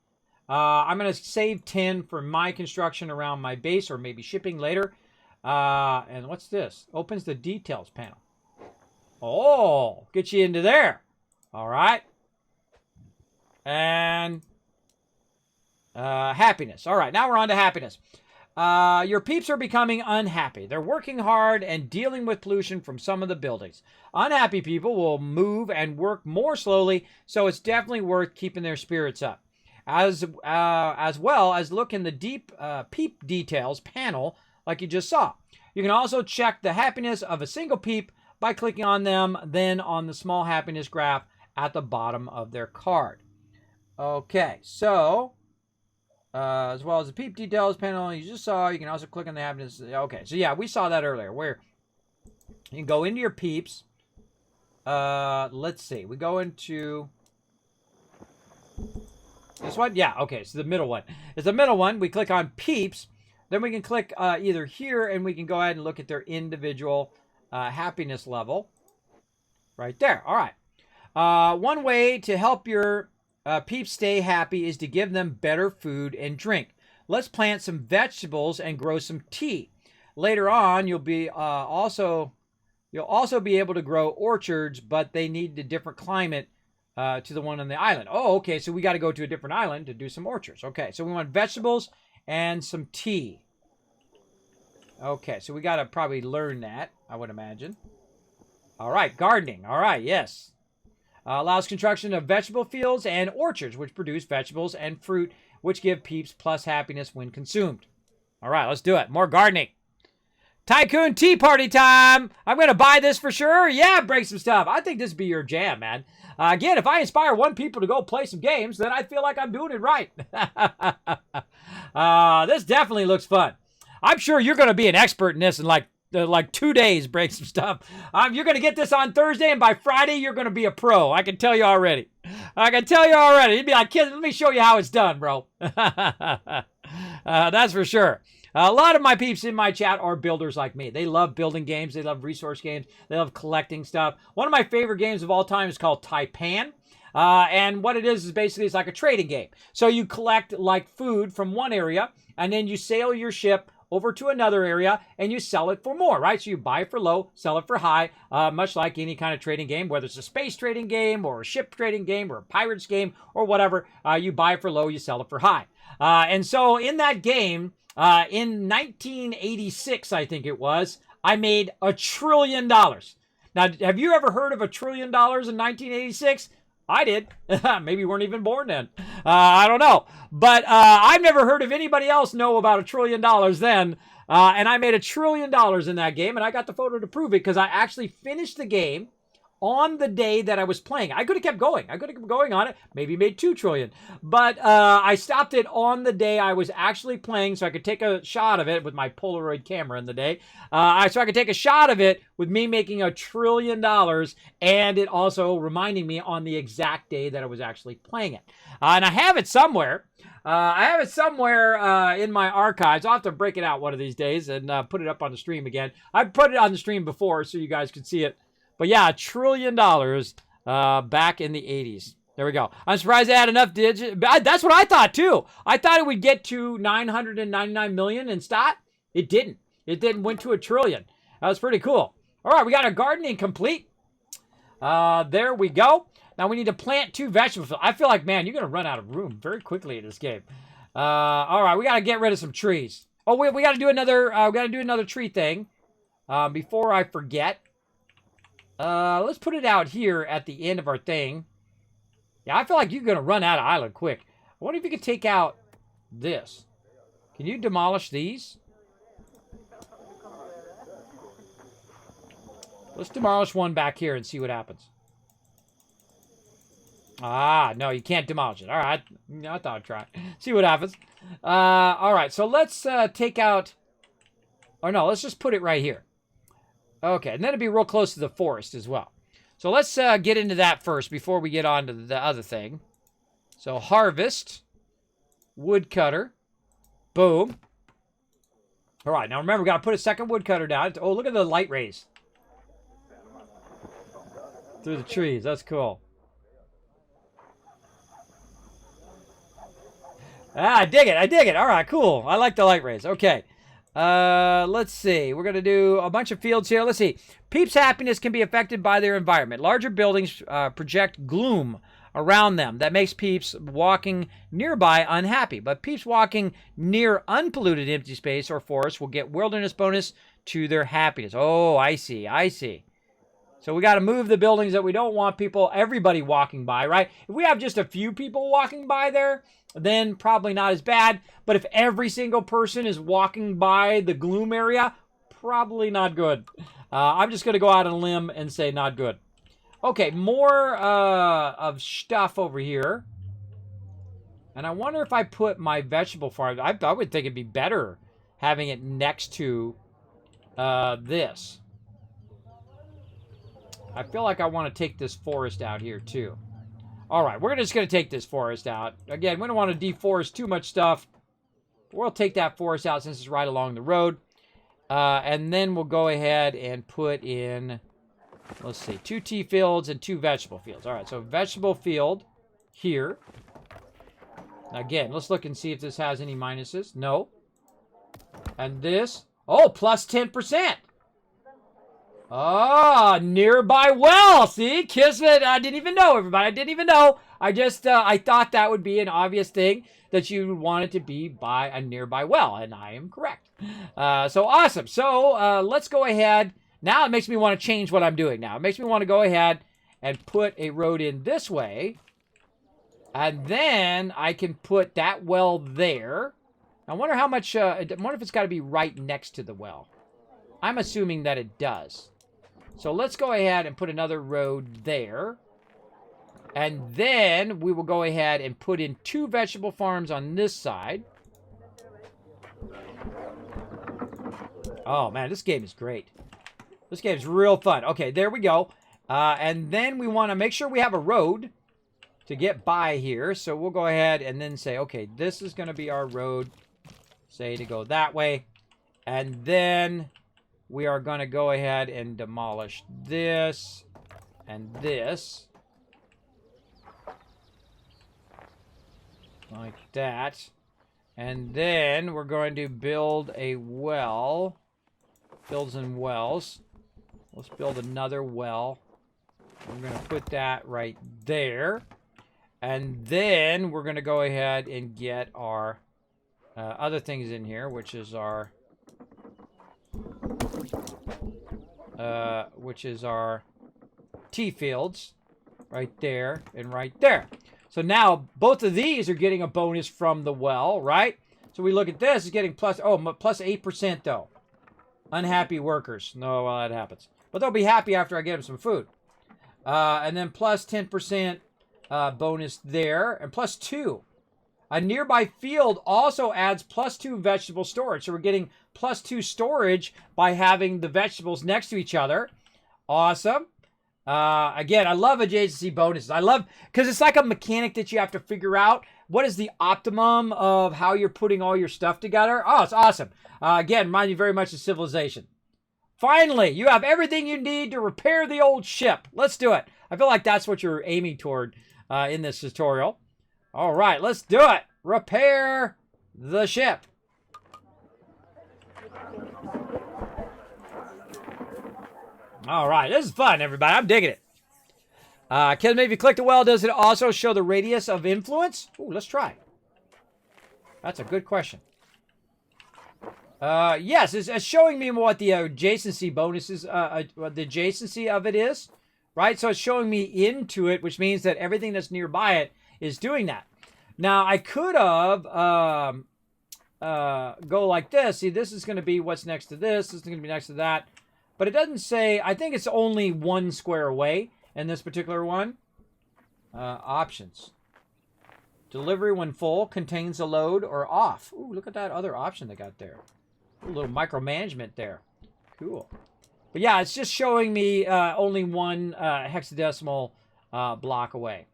I'm going to save 10 for my construction around my base or maybe shipping later. And what's this? Opens the details panel. Oh, get you into there. All right. And happiness. All right, now we're on to happiness. Your peeps are becoming unhappy. They're working hard and dealing with pollution from some of the buildings. Unhappy people will move and work more slowly, so it's definitely worth keeping their spirits up. As well as look in the deep peep details panel like you just saw. You can also check the happiness of a single peep by clicking on them, then on the small happiness graph at the bottom of their card. Okay, so as well as the peep details panel you just saw, you can also click on the happiness. Okay, so yeah, we saw that earlier where you can go into your peeps. Let's see. We go into this one. Yeah, okay, so the middle one. It's the middle one. We click on peeps. Then we can click either here and we can go ahead and look at their individual happiness level. Right there. All right. One way to help your peeps stay happy is to give them better food and drink. Let's plant some vegetables and grow some tea. Later on, you'll also be able to grow orchards, but they need a different climate to the one on the island. Oh, okay. So we got to go to a different island to do some orchards. Okay. So we want vegetables and some tea. Okay. So we got to probably learn that, I would imagine. All right. Gardening. All right. Yes. Allows construction of vegetable fields and orchards, which produce vegetables and fruit, which give peeps plus happiness when consumed. All right. Let's do it. More gardening. Tycoon Tea Party time. I'm going to buy this for sure. Yeah, break some stuff. I think this would be your jam, man. Again, if I inspire one people to go play some games, then I feel like I'm doing it right. This definitely looks fun. I'm sure you're going to be an expert in this in like 2 days, break some stuff. You're going to get this on Thursday, and by Friday, you're going to be a pro. I can tell you already. You'd be like, kid, let me show you how it's done, bro. That's for sure. A lot of my peeps in my chat are builders like me. They love building games. They love resource games. They love collecting stuff. One of my favorite games of all time is called Taipan. And what it is basically it's like a trading game. So you collect like food from one area, and then you sail your ship over to another area, and you sell it for more, right? So you buy it for low, sell it for high, much like any kind of trading game, whether it's a space trading game or a ship trading game or a pirates game or whatever. You buy it for low, you sell it for high. And so in that game, in 1986, I think it was, I made $1 trillion. Now, have you ever heard of $1 trillion in 1986? I did. Maybe you weren't even born then. I don't know. But I've never heard of anybody else know about $1 trillion then. And I made $1 trillion in that game, and I got the photo to prove it because I actually finished the game on the day that I was playing. I could have kept going. I could have kept going on it. Maybe made $2 trillion. But I stopped it on the day I was actually playing so I could take a shot of it with my Polaroid camera in the day. So I could take a shot of it with me making $1 trillion and it also reminding me on the exact day that I was actually playing it. And I have it somewhere. In my archives. I'll have to break it out one of these days and put it up on the stream again. I've put it on the stream before so you guys could see it. But yeah, $1 trillion back in the 80s. There we go. I'm surprised they had enough digits. That's what I thought, too. I thought it would get to 999 million in stat. It didn't. It didn't. Went to $1 trillion. That was pretty cool. All right, we got our gardening complete. There we go. Now we need to plant 2 vegetables. I feel like, man, you're going to run out of room very quickly in this game. All right, we got to get rid of some trees. Oh, we got to do another tree thing before I forget. Let's put it out here at the end of our thing. Yeah, I feel like you're going to run out of island quick. I wonder if you could take out this. Can you demolish these? Let's demolish one back here and see what happens. Ah, no, you can't demolish it. All right. I thought I'd try. See what happens. All right, so let's take out... Or no, let's just put it right here. Okay, and then it'd be real close to the forest as well. So let's get into that first before we get on to the other thing. So harvest, woodcutter, boom. All right, now remember, we got to put a second woodcutter down. Oh, look at the light rays through the trees. That's cool. Ah, I dig it. All right, cool. I like the light rays. Okay. Let's see. We're going to do a bunch of fields here. Let's see. Peeps' happiness can be affected by their environment. Larger buildings project gloom around them. That makes peeps walking nearby unhappy. But peeps walking near unpolluted empty space or forest will get wilderness bonus to their happiness. Oh, I see. So we got to move the buildings that we don't want everybody walking by, right? If we have just a few people walking by there, then probably not as bad. But if every single person is walking by the gloom area, probably not good. I'm just going to go out on a limb and say not good. Okay, more of stuff over here. And I wonder if I put my vegetable farm, I would think it'd be better having it next to this. I feel like I want to take this forest out here too. All right, we're just going to take this forest out. Again, we don't want to deforest too much stuff. We'll take that forest out since it's right along the road. And then we'll go ahead and put in, let's see, 2 tea fields and 2 vegetable fields. All right, so vegetable field here. Again, let's look and see if this has any minuses. No. And this, oh, plus 10%. Ah, nearby well. See, Kismet, I didn't even know, everybody. I didn't even know. I just, I thought that would be an obvious thing that you would want it to be by a nearby well, and I am correct. So awesome. So let's go ahead. Now it makes me want to change what I'm doing now. It makes me want to go ahead and put a road in this way, and then I can put that well there. I wonder how much, I wonder if it's got to be right next to the well. I'm assuming that it does. So let's go ahead and put another road there. And then we will go ahead and put in 2 vegetable farms on this side. Oh, man, this game is great. This game is real fun. Okay, there we go. And then we want to make sure we have a road to get by here. So we'll go ahead and then say, okay, this is going to be our road, say, to go that way. And then we are going to go ahead and demolish this and this. Like that. And then we're going to build a well. Builds and wells. Let's build another well. We're going to put that right there. And then we're going to go ahead and get our other things in here, which is our tea fields right there and right there. So now both of these are getting a bonus from the well, right? So we look at this, it's getting plus 8% though. Unhappy workers. No, well, that happens. But they'll be happy after I get them some food. And then plus 10% bonus there, and plus 2. A nearby field also adds plus 2 vegetable storage. So we're getting plus 2 storage by having the vegetables next to each other. Awesome. Again, I love adjacency bonuses. I love, because it's like a mechanic that you have to figure out. What is the optimum of how you're putting all your stuff together? Oh, it's awesome. Again, remind you very much of Civilization. Finally, you have everything you need to repair the old ship. Let's do it. I feel like that's what you're aiming toward in this tutorial. All right, let's do it. Repair the ship. All right, this is fun, everybody. I'm digging it. Kismet, if you click the well, does it also show the radius of influence? Ooh, let's try. That's a good question. Yes, it's showing me what the adjacency bonuses, what the adjacency of it is, right? So it's showing me into it, which means that everything that's nearby it is doing that. Now, I could have go like this. See, this is going to be what's next to this. This is going to be next to that. But it doesn't say, I think it's only 1 square away in this particular one. Options. Delivery when full, contains a load, or off. Ooh, look at that other option they got there. Ooh, a little micromanagement there. Cool. But yeah, it's just showing me only 1 hexadecimal block away.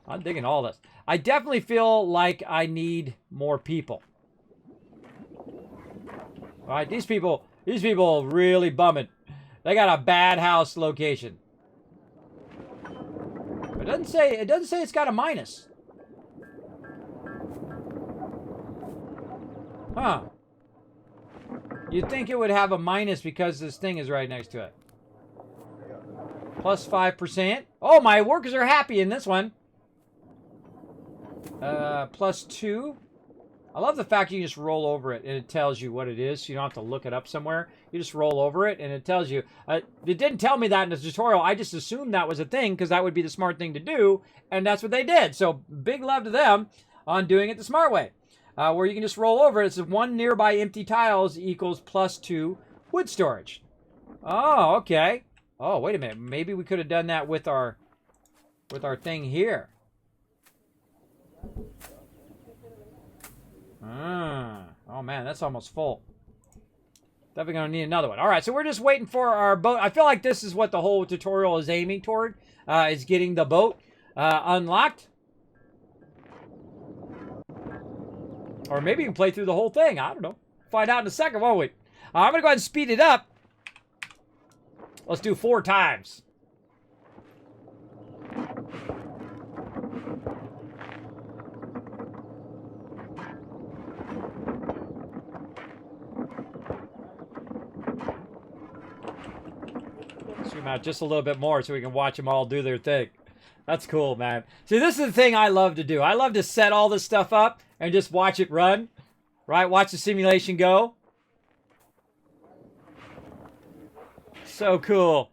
I'm digging all this. I definitely feel like I need more people. All right, these people really bumming. They got a bad house location. It doesn't say it's got a minus. Huh. You'd think it would have a minus because this thing is right next to it. Plus 5%. Oh, my workers are happy in this one. Plus 2. I love the fact you can just roll over it and it tells you what it is. So you don't have to look it up somewhere. You just roll over it and it tells you. It didn't tell me that in the tutorial. I just assumed that was a thing because that would be the smart thing to do. And that's what they did. So big love to them on doing it the smart way. Where you can just roll over it. It says 1 nearby empty tiles equals plus 2 wood storage. Oh, okay. Oh, wait a minute. Maybe we could have done that with our thing here. Oh, man, that's almost full. Definitely going to need another one. All right, so we're just waiting for our boat. I feel like this is what the whole tutorial is aiming toward, is getting the boat unlocked. Or maybe you can play through the whole thing. I don't know. Find out in a second, won't we? I'm going to go ahead and speed it up. Let's do 4 times. Zoom out just a little bit more so we can watch them all do their thing. That's cool, man. See, this is the thing I love to do. I love to set all this stuff up and just watch it run. Right? Watch the simulation go. So cool.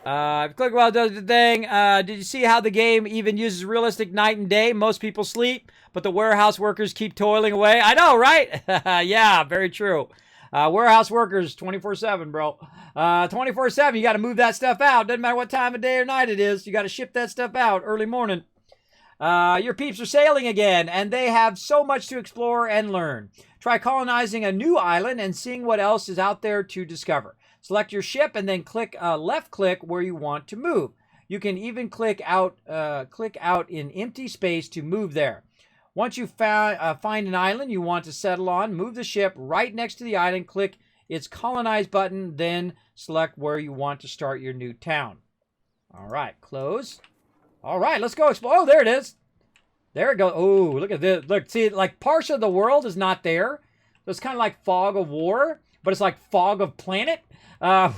Click while it does the thing. Did you see how the game even uses realistic night and day? Most people sleep, but the warehouse workers keep toiling away. I know, right? Yeah, very true. Warehouse workers, 24/7, bro. 24/7, you got to move that stuff out. Doesn't matter what time of day or night it is. You got to ship that stuff out early morning. Your peeps are sailing again, and they have so much to explore and learn. Try colonizing a new island and seeing what else is out there to discover. Select your ship and then left click where you want to move. You can even click out in empty space to move there. Once you find an island you want to settle on, move the ship right next to the island, click its colonize button, then select where you want to start your new town. All right, close. All right, let's go explore. Oh, there it is. There it goes. Oh, look at this. Look, see, like parts of the world is not there. It's kind of like fog of war, but it's like fog of planet,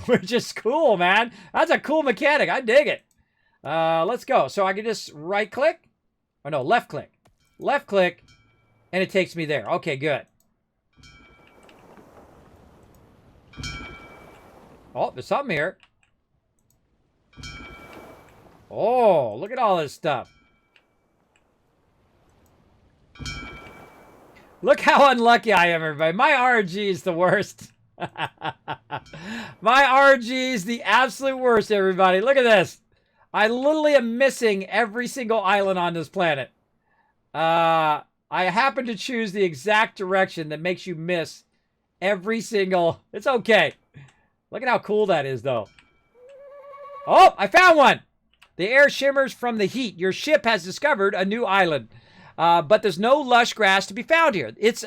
which is cool, man. That's a cool mechanic. I dig it. Let's go. So I can just right click. Or no, left click. Left click, and it takes me there. Okay, good. Oh, there's something here. Oh, look at all this stuff. Look how unlucky I am, everybody. My RNG is the worst. My RNG is the absolute worst, everybody. Look at this. I literally am missing every single island on this planet. I happen to choose the exact direction that makes you miss every single... It's okay. Look at how cool that is, though. Oh, I found one. The air shimmers from the heat. Your ship has discovered a new island. But there's no lush grass to be found here. It's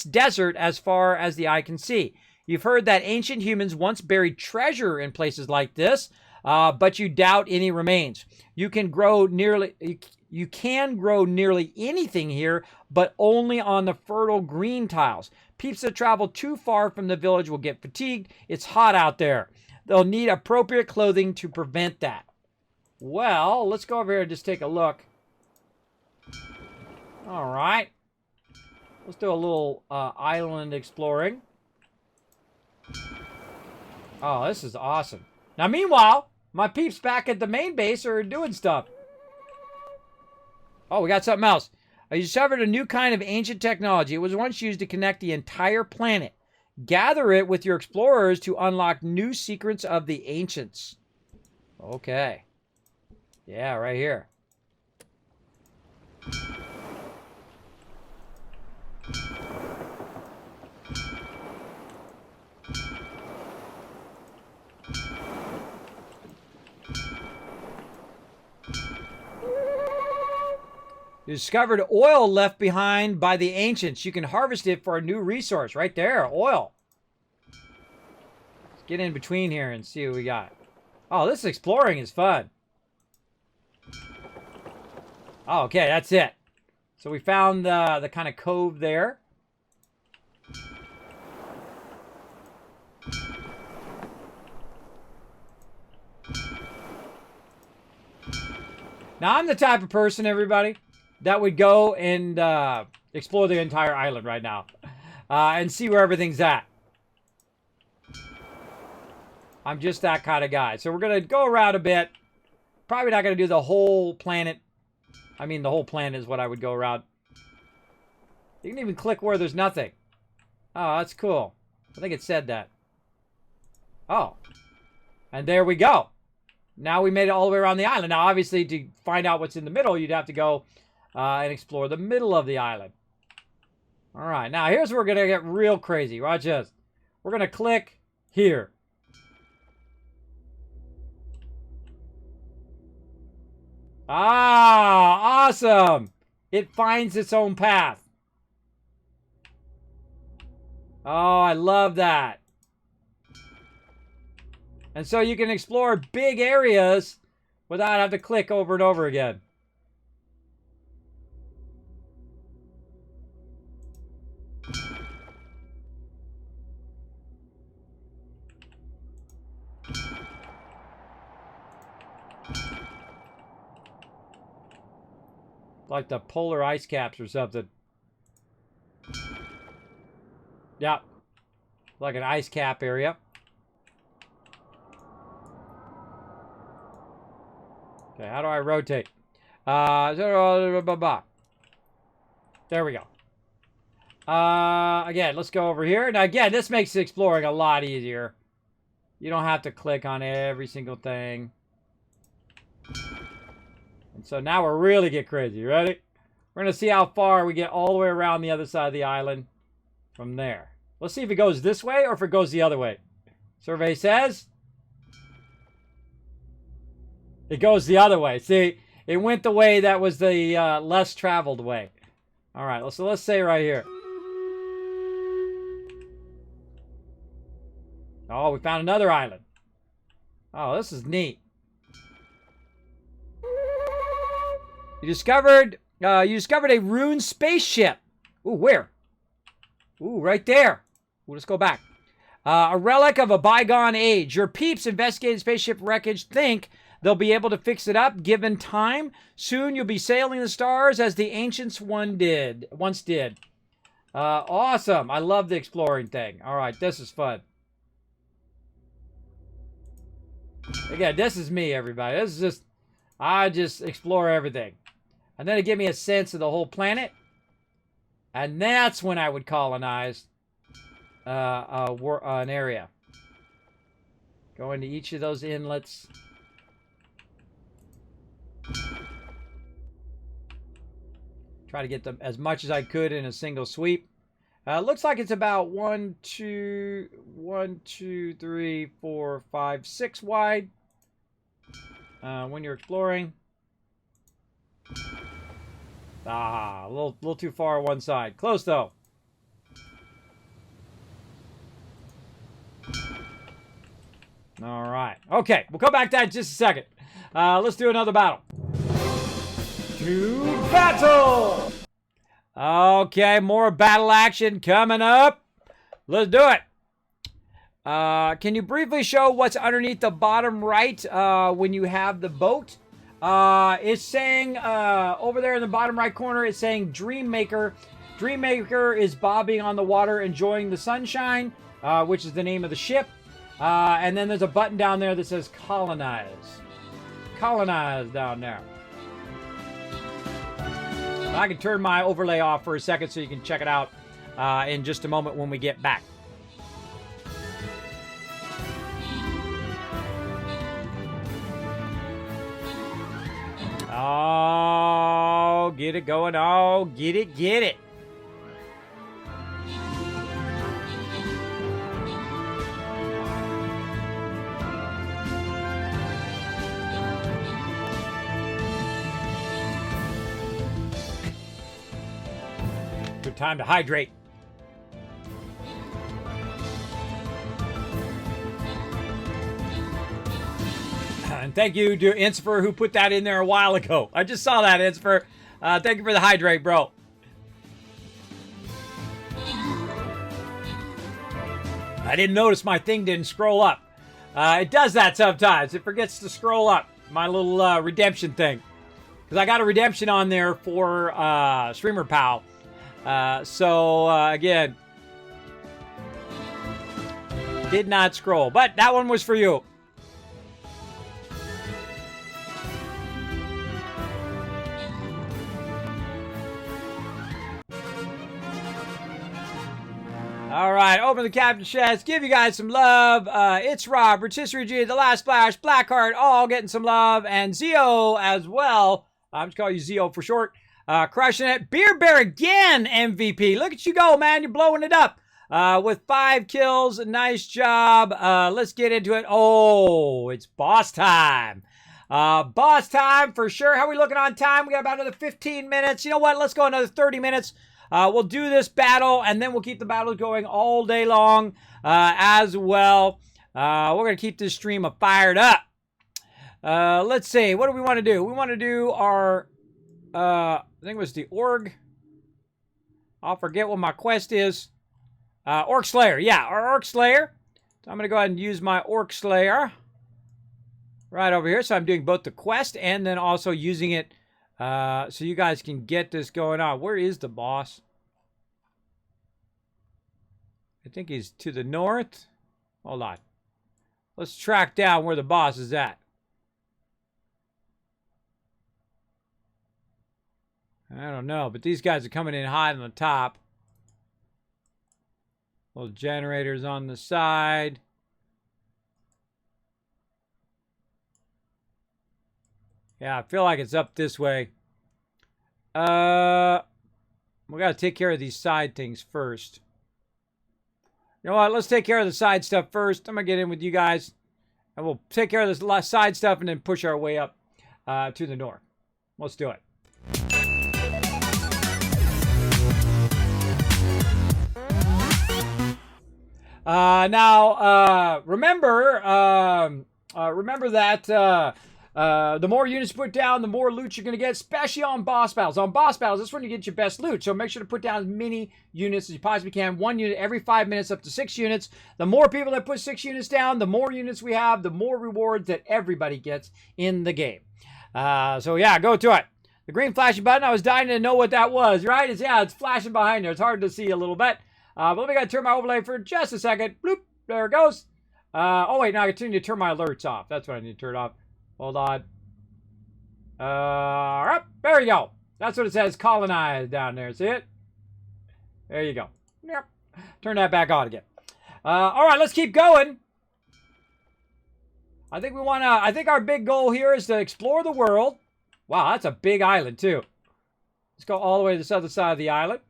desert as far as the eye can see. You've heard that ancient humans once buried treasure in places like this, but you doubt any remains. You can grow nearly anything here, but only on the fertile green tiles. Peeps that travel too far from the village will get fatigued. It's hot out there. They'll need appropriate clothing to prevent that. Well, let's go over here and just take a look. All right. Let's do a little island exploring. Oh, this is awesome. Now, meanwhile, my peeps back at the main base are doing stuff. Oh, we got something else. I discovered a new kind of ancient technology. It was once used to connect the entire planet. Gather it with your explorers to unlock new secrets of the ancients. Okay. Yeah, right here. You discovered oil left behind by the ancients. You can harvest it for a new resource. Right there, oil. Let's get in between here and see what we got. Oh, this exploring is fun. Oh, okay, that's it. So we found the kind of cove there. Now, I'm the type of person, everybody, that would go and explore the entire island right now and see where everything's at. I'm just that kind of guy. So we're going to go around a bit. Probably not going to do the whole planet. I mean, the whole planet is what I would go around. You can even click where there's nothing. Oh, that's cool. I think it said that. Oh. And there we go. Now we made it all the way around the island. Now, obviously, to find out what's in the middle, you'd have to go and explore the middle of the island. All right, now here's where we're going to get real crazy. Watch this. We're going to click here. Ah, awesome. It finds its own path. Oh, I love that. And so you can explore big areas without having to click over and over again. Like the polar ice caps or something. Yeah. Like an ice cap area. Okay, how do I rotate? There we go. Again, let's go over here. Now, again, this makes exploring a lot easier. You don't have to click on every single thing. And so now we'll really get crazy. Ready? We're going to see how far we get all the way around the other side of the island from there. Let's see if it goes this way or if it goes the other way. Survey says it goes the other way. See, it went the way that was the less traveled way. All right, so let's say right here. Oh, we found another island. Oh, this is neat. You discovered a ruined spaceship. Ooh, where? Ooh, right there. Ooh, let's go back. A relic of a bygone age. Your peeps investigated spaceship wreckage. Think they'll be able to fix it up given time. Soon you'll be sailing the stars as the ancients once did. Awesome. I love the exploring thing. All right, this is fun. Again, this is me, everybody. This is just, I just explore everything. And then it gave me a sense of the whole planet. And that's when I would colonize an area. Go into each of those inlets. Try to get them as much as I could in a single sweep. Looks like it's about 1, 2, 3, 4, 5, 6 wide. When you're exploring. Ah, a little too far on one side. Close though. All right. Okay, we'll come back to that in just a second. Let's do another battle. To battle! Okay, more battle action coming up. Let's do it. Can you briefly show what's underneath the bottom right when you have the boat? It's saying over there in the bottom right corner, it's saying Dream Maker. Dream Maker is bobbing on the water, enjoying the sunshine, which is the name of the ship. And then there's a button down there that says Colonize. Colonize down there. I can turn my overlay off for a second so you can check it out in just a moment when we get back. Oh, get it going. Oh, get it, get it. Good time to hydrate. And thank you to Insifer who put that in there a while ago. I just saw that, Insifer. Thank you for the hydrate, bro. I didn't notice my thing didn't scroll up. It does that sometimes. It forgets to scroll up. My little redemption thing. Because I got a redemption on there for Streamer Pal. Again, did not scroll. But that one was for you. All right, open the captain chest, give you guys some love. It's Rob, Rotisserie G, The Last Splash, Blackheart, all getting some love, and Zio as well. I'm just calling you Zio for short. Crushing it. Beer Bear again, MVP. Look at you go, man. You're blowing it up. With 5 kills. Nice job. Let's get into it. Oh, it's boss time. Boss time for sure. How are we looking on time? We got about another 15 minutes. You know what? Let's go another 30 minutes. We'll do this battle, and then we'll keep the battle going all day long as well. We're going to keep this stream fired up. Let's see. What do we want to do? We want to do our, I think it was the org. I'll forget what my quest is. Orc Slayer. Yeah, our Orc Slayer. So I'm going to go ahead and use my Orc Slayer right over here. So I'm doing both the quest and then also using it so you guys can get this going on. Where is the boss? I think he's to the north. Hold on. Let's track down where the boss is at. I don't know, but these guys are coming in hot on the top. Little generators on the side. Yeah, I feel like it's up this way. We got to take care of these side things first. You know what? Let's take care of the side stuff first. I'm going to get in with you guys. And we'll take care of this side stuff and then push our way up to the north. Let's do it. Now, remember that the more units you put down, the more loot you're going to get, especially on boss battles. On boss battles, that's when you get your best loot. So make sure to put down as many units as you possibly can. 1 unit every 5 minutes, up to 6 units. The more people that put 6 units down, the more units we have, the more rewards that everybody gets in the game. So yeah, go to it. The green flashing button, I was dying to know what that was, right? It's flashing behind there. It's hard to see a little bit. But let me go turn my overlay for just a second. Bloop, there it goes. Oh wait, now I continue to turn my alerts off. That's what I need to turn off. Hold on. There you go. That's what it says, colonized down there. See it? There you go. Yep. Turn that back on again. All right, let's keep going. I think our big goal here is to explore the world. Wow, that's a big island too. Let's go all the way to this other side of the island.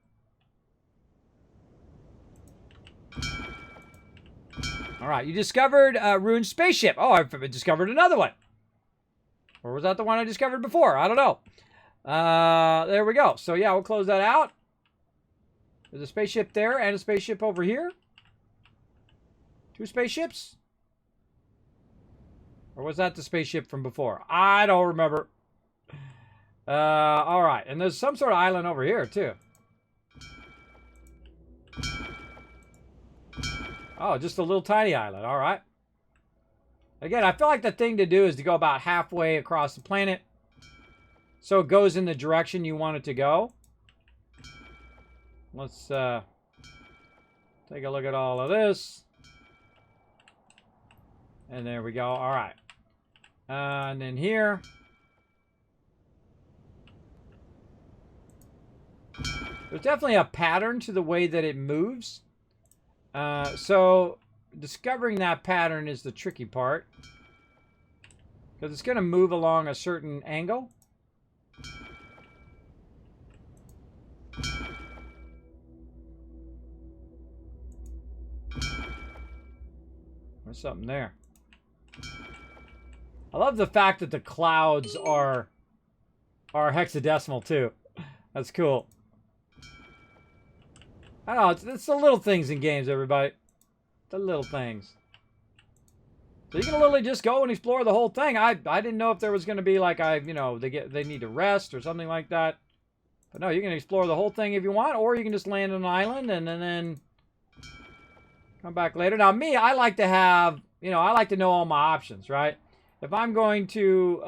All right, you discovered a ruined spaceship. Oh, I've discovered another one. Or was that the one I discovered before? I don't know. There we go. So yeah, we'll close that out. There's a spaceship there and a spaceship over here. 2 spaceships? Or was that the spaceship from before? I don't remember. All right, and there's some sort of island over here too. Oh, just a little tiny island. All right. Again, I feel like the thing to do is to go about halfway across the planet so it goes in the direction you want it to go. Let's take a look at all of this. And there we go. All right. And then here. There's definitely a pattern to the way that it moves. So discovering that pattern is the tricky part. Because it's going to move along a certain angle. There's something there. I love the fact that the clouds are hexadecimal too. That's cool. I don't know, it's the little things in games, everybody. The little things. So you can literally just go and explore the whole thing. I didn't know if there was going to be like they need to rest or something like that. But no, you can explore the whole thing if you want, or you can just land on an island and then come back later. Now me, I like to have, I like to know all my options, right? If I'm going to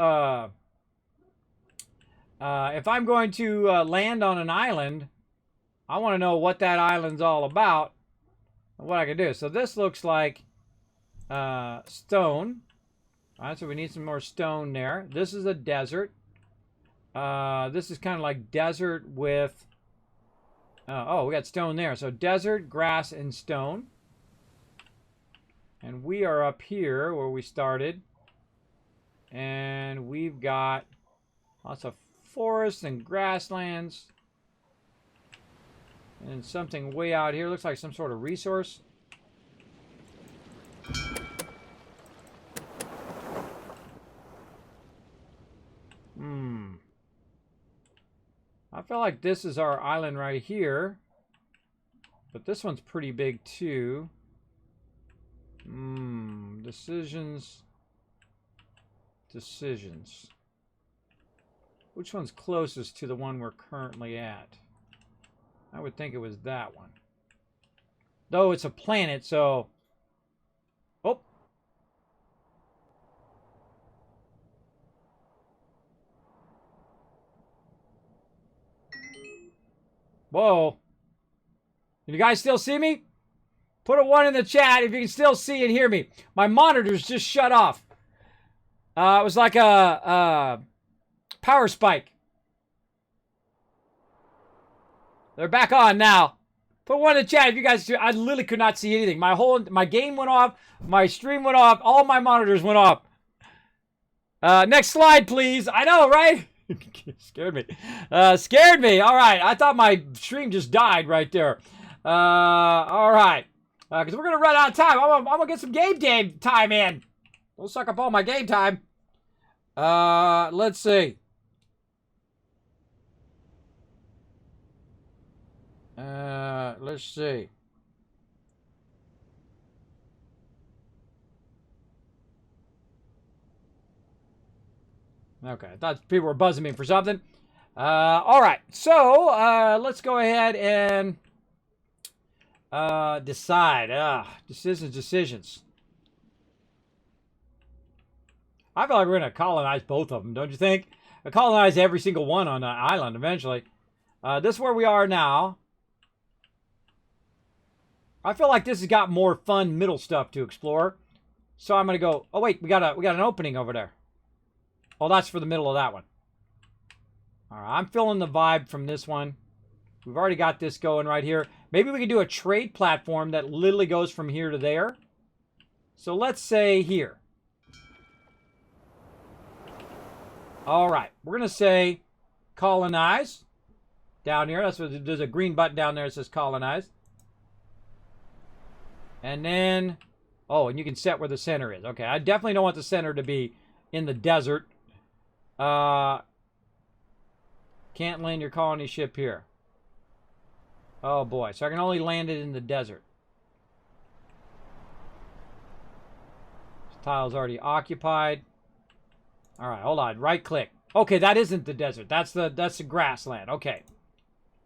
land on an island, I want to know what that island's all about and what I can do. So this looks like stone. All right, so we need some more stone there. This is a desert. This is kind of like desert with... oh, we got stone there. So desert, grass, and stone. And we are up here where we started. And we've got lots of forests and grasslands. And something way out here. Looks like some sort of resource. I feel like this is our island right here. But this one's pretty big too. Decisions. Decisions. Which one's closest to the one we're currently at? I would think it was that one. Though it's a planet, so... Oh! Whoa! Can you guys still see me? Put a 1 in the chat if you can still see and hear me. My monitors just shut off. It was like a power spike. They're back on now. Put 1 in the chat if you guys... I literally could not see anything. My game went off. My stream went off. All my monitors went off. Next slide, please. I know, right? Scared me. Scared me. All right. I thought my stream just died right there. All right. Because we're going to run out of time. I'm going to get some game time in. Don't suck up all my game time. Let's see. Let's see. Okay, I thought people were buzzing me for something. All right, so let's go ahead and decide. Decisions. I feel like we're going to colonize both of them, don't you think? Colonize every single one on the island eventually. This is where we are now. I feel like this has got more fun middle stuff to explore. So I'm going to go... Oh, wait, we got an opening over there. Oh, that's for the middle of that one. All right, I'm feeling the vibe from this one. We've already got this going right here. Maybe we can do a trade platform that literally goes from here to there. So let's say here. All right, we're going to say colonize down here. That's what, there's a green button down there that says colonize. And then, oh, and you can set where the center is. Okay, I definitely don't want the center to be in the desert. Can't land your colony ship here. Oh boy, so I can only land it in the desert. This tile's already occupied. All right, hold on, right click. Okay, that isn't the desert. That's the grassland. Okay.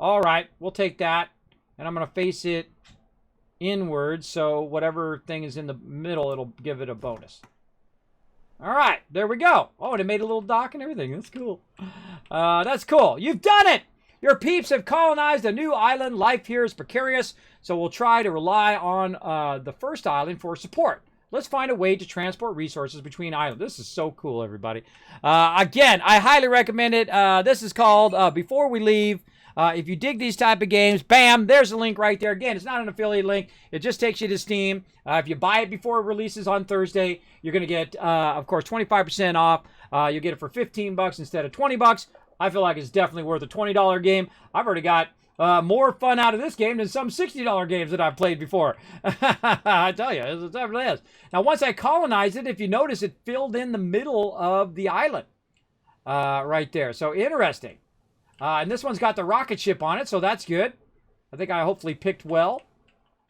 All right, we'll take that. And I'm going to face it inward, so whatever thing is in the middle, it'll give it a bonus. All right, there we go. Oh, and it made a little dock and everything. That's cool. That's cool. You've done it! Your peeps have colonized a new island. Life here is precarious, so we'll try to rely on the first island for support. Let's find a way to transport resources between islands. This is so cool, everybody. Again, I highly recommend it. This is called Before We Leave. If you dig these type of games, bam, there's a link right there. Again, it's not an affiliate link. It just takes you to Steam. If you buy it before it releases on Thursday, you're going to get, of course, 25% off. You'll get it for 15 bucks instead of 20 bucks. I feel like it's definitely worth a $20 game. I've already got more fun out of this game than some $60 games that I've played before. I tell you, it definitely is. Now, once I colonized it, if you notice, it filled in the middle of the island right there. So, interesting. And this one's got the rocket ship on it, so that's good. I think I hopefully picked well.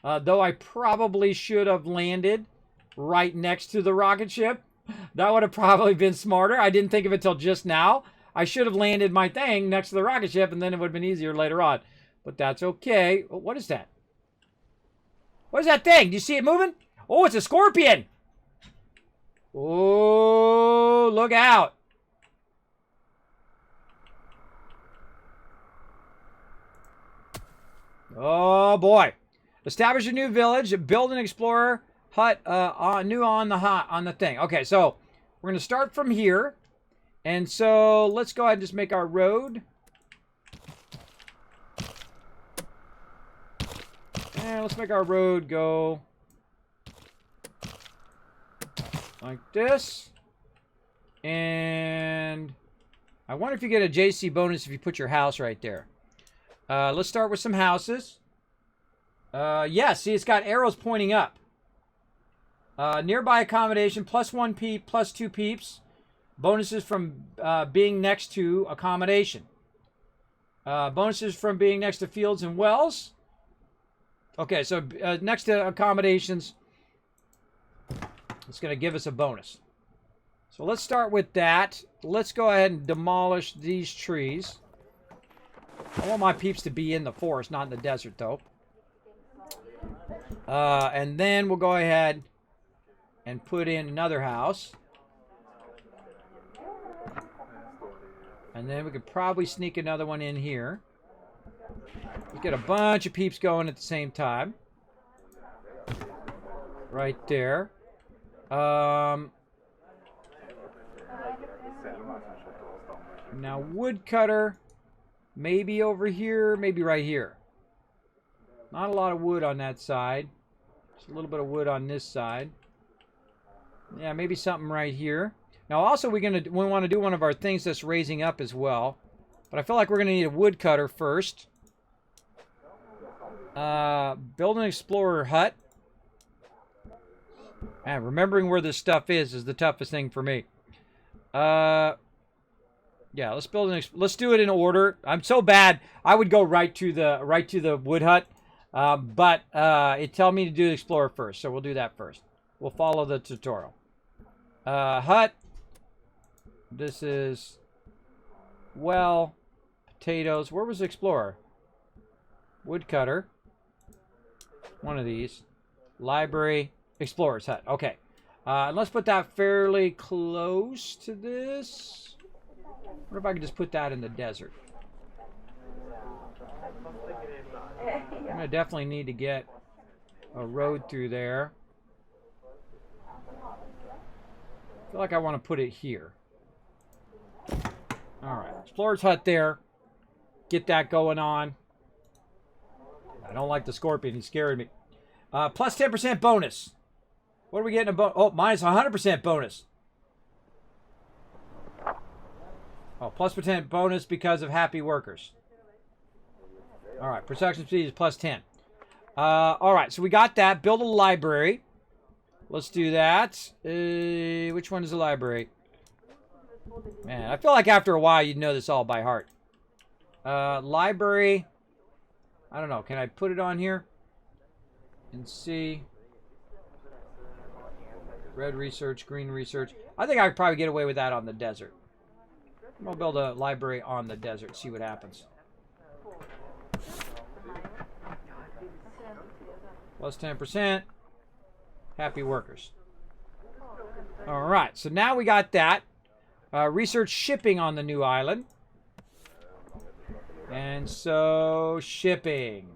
Though I probably should have landed right next to the rocket ship. That would have probably been smarter. I didn't think of it till just now. I should have landed my thing next to the rocket ship, and then it would have been easier later on. But that's okay. What is that? What is that thing? Do you see it moving? Oh, it's a scorpion. Oh, look out. Oh, boy. Establish a new village. Build an explorer hut on the thing. Okay, so we're going to start from here. And so let's go ahead and just make our road. And let's make our road go like this. And I wonder if you get a JC bonus if you put your house right there. Let's start with some houses. Yeah, see, it's got arrows pointing up. Nearby accommodation, +1 peep, +2 peeps. Bonuses from being next to accommodation. Bonuses from being next to fields and wells. Okay, so next to accommodations, it's going to give us a bonus. So let's start with that. Let's go ahead and demolish these trees. I want my peeps to be in the forest, not in the desert, though. And then we'll go ahead and put in another house. And then we could probably sneak another one in here. We get a bunch of peeps going at the same time. Right there. Now woodcutter, maybe over here, maybe right here. Not a lot of wood on that side. Just a little bit of wood on this side. Yeah, maybe something right here. Now also we want to do one of our things that's raising up as well. But I feel like we're going to need a woodcutter first. Build an explorer hut. Man, remembering where this stuff is the toughest thing for me. Yeah, let's let's do it in order. I'm so bad. I would go right to the wood hut, but it tell me to do the explorer first, so we'll do that first. We'll follow the tutorial. Hut. This is well, potatoes. Where was the explorer? Woodcutter. One of these. Library. Explorer's hut. Okay. Let's put that fairly close to this. What if I could just put that in the desert? I'm going to definitely need to get a road through there. I feel like I want to put it here. Alright. Explorer's hut there. Get that going on. I don't like the scorpion. He scared me. Plus 10% bonus. What are we getting? Oh, minus 100% bonus. Oh, plus % bonus because of happy workers. All right, production speed is plus 10. All right, so we got that. Build a library. Let's do that. Which one is the library? Man, I feel like after a while you'd know this all by heart. Library. I don't know. Can I put it on here? And see. Red research, green research. I think I could probably get away with that on the desert. I'm going to build a library on the desert, see what happens. Plus 10%. Happy workers. Alright, so now we got that. Research shipping on the new island. And so, shipping.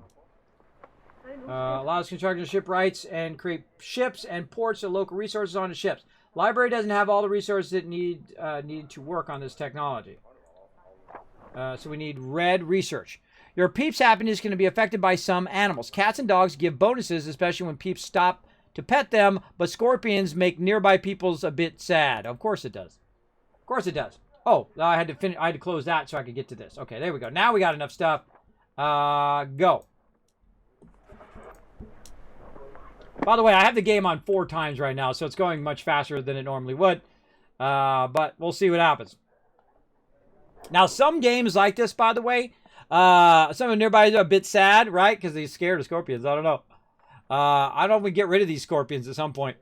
Allows construction of ship rights and create ships and ports of local resources on the ships. Library doesn't have all the resources it needed to work on this technology. So we need red research. Your peeps' happiness can be affected by some animals. Cats and dogs give bonuses, especially when peeps stop to pet them, but scorpions make nearby peoples a bit sad. Of course it does. Of course it does. Oh, I had to close that so I could get to this. Okay, there we go. Now we got enough stuff. Go. By the way, I have the game on 4 times right now, so it's going much faster than it normally would. But we'll see what happens. Now, some games like this, by the way, some of nearby are a bit sad, right? Because he's scared of scorpions. I don't know. I don't know if we get rid of these scorpions at some point.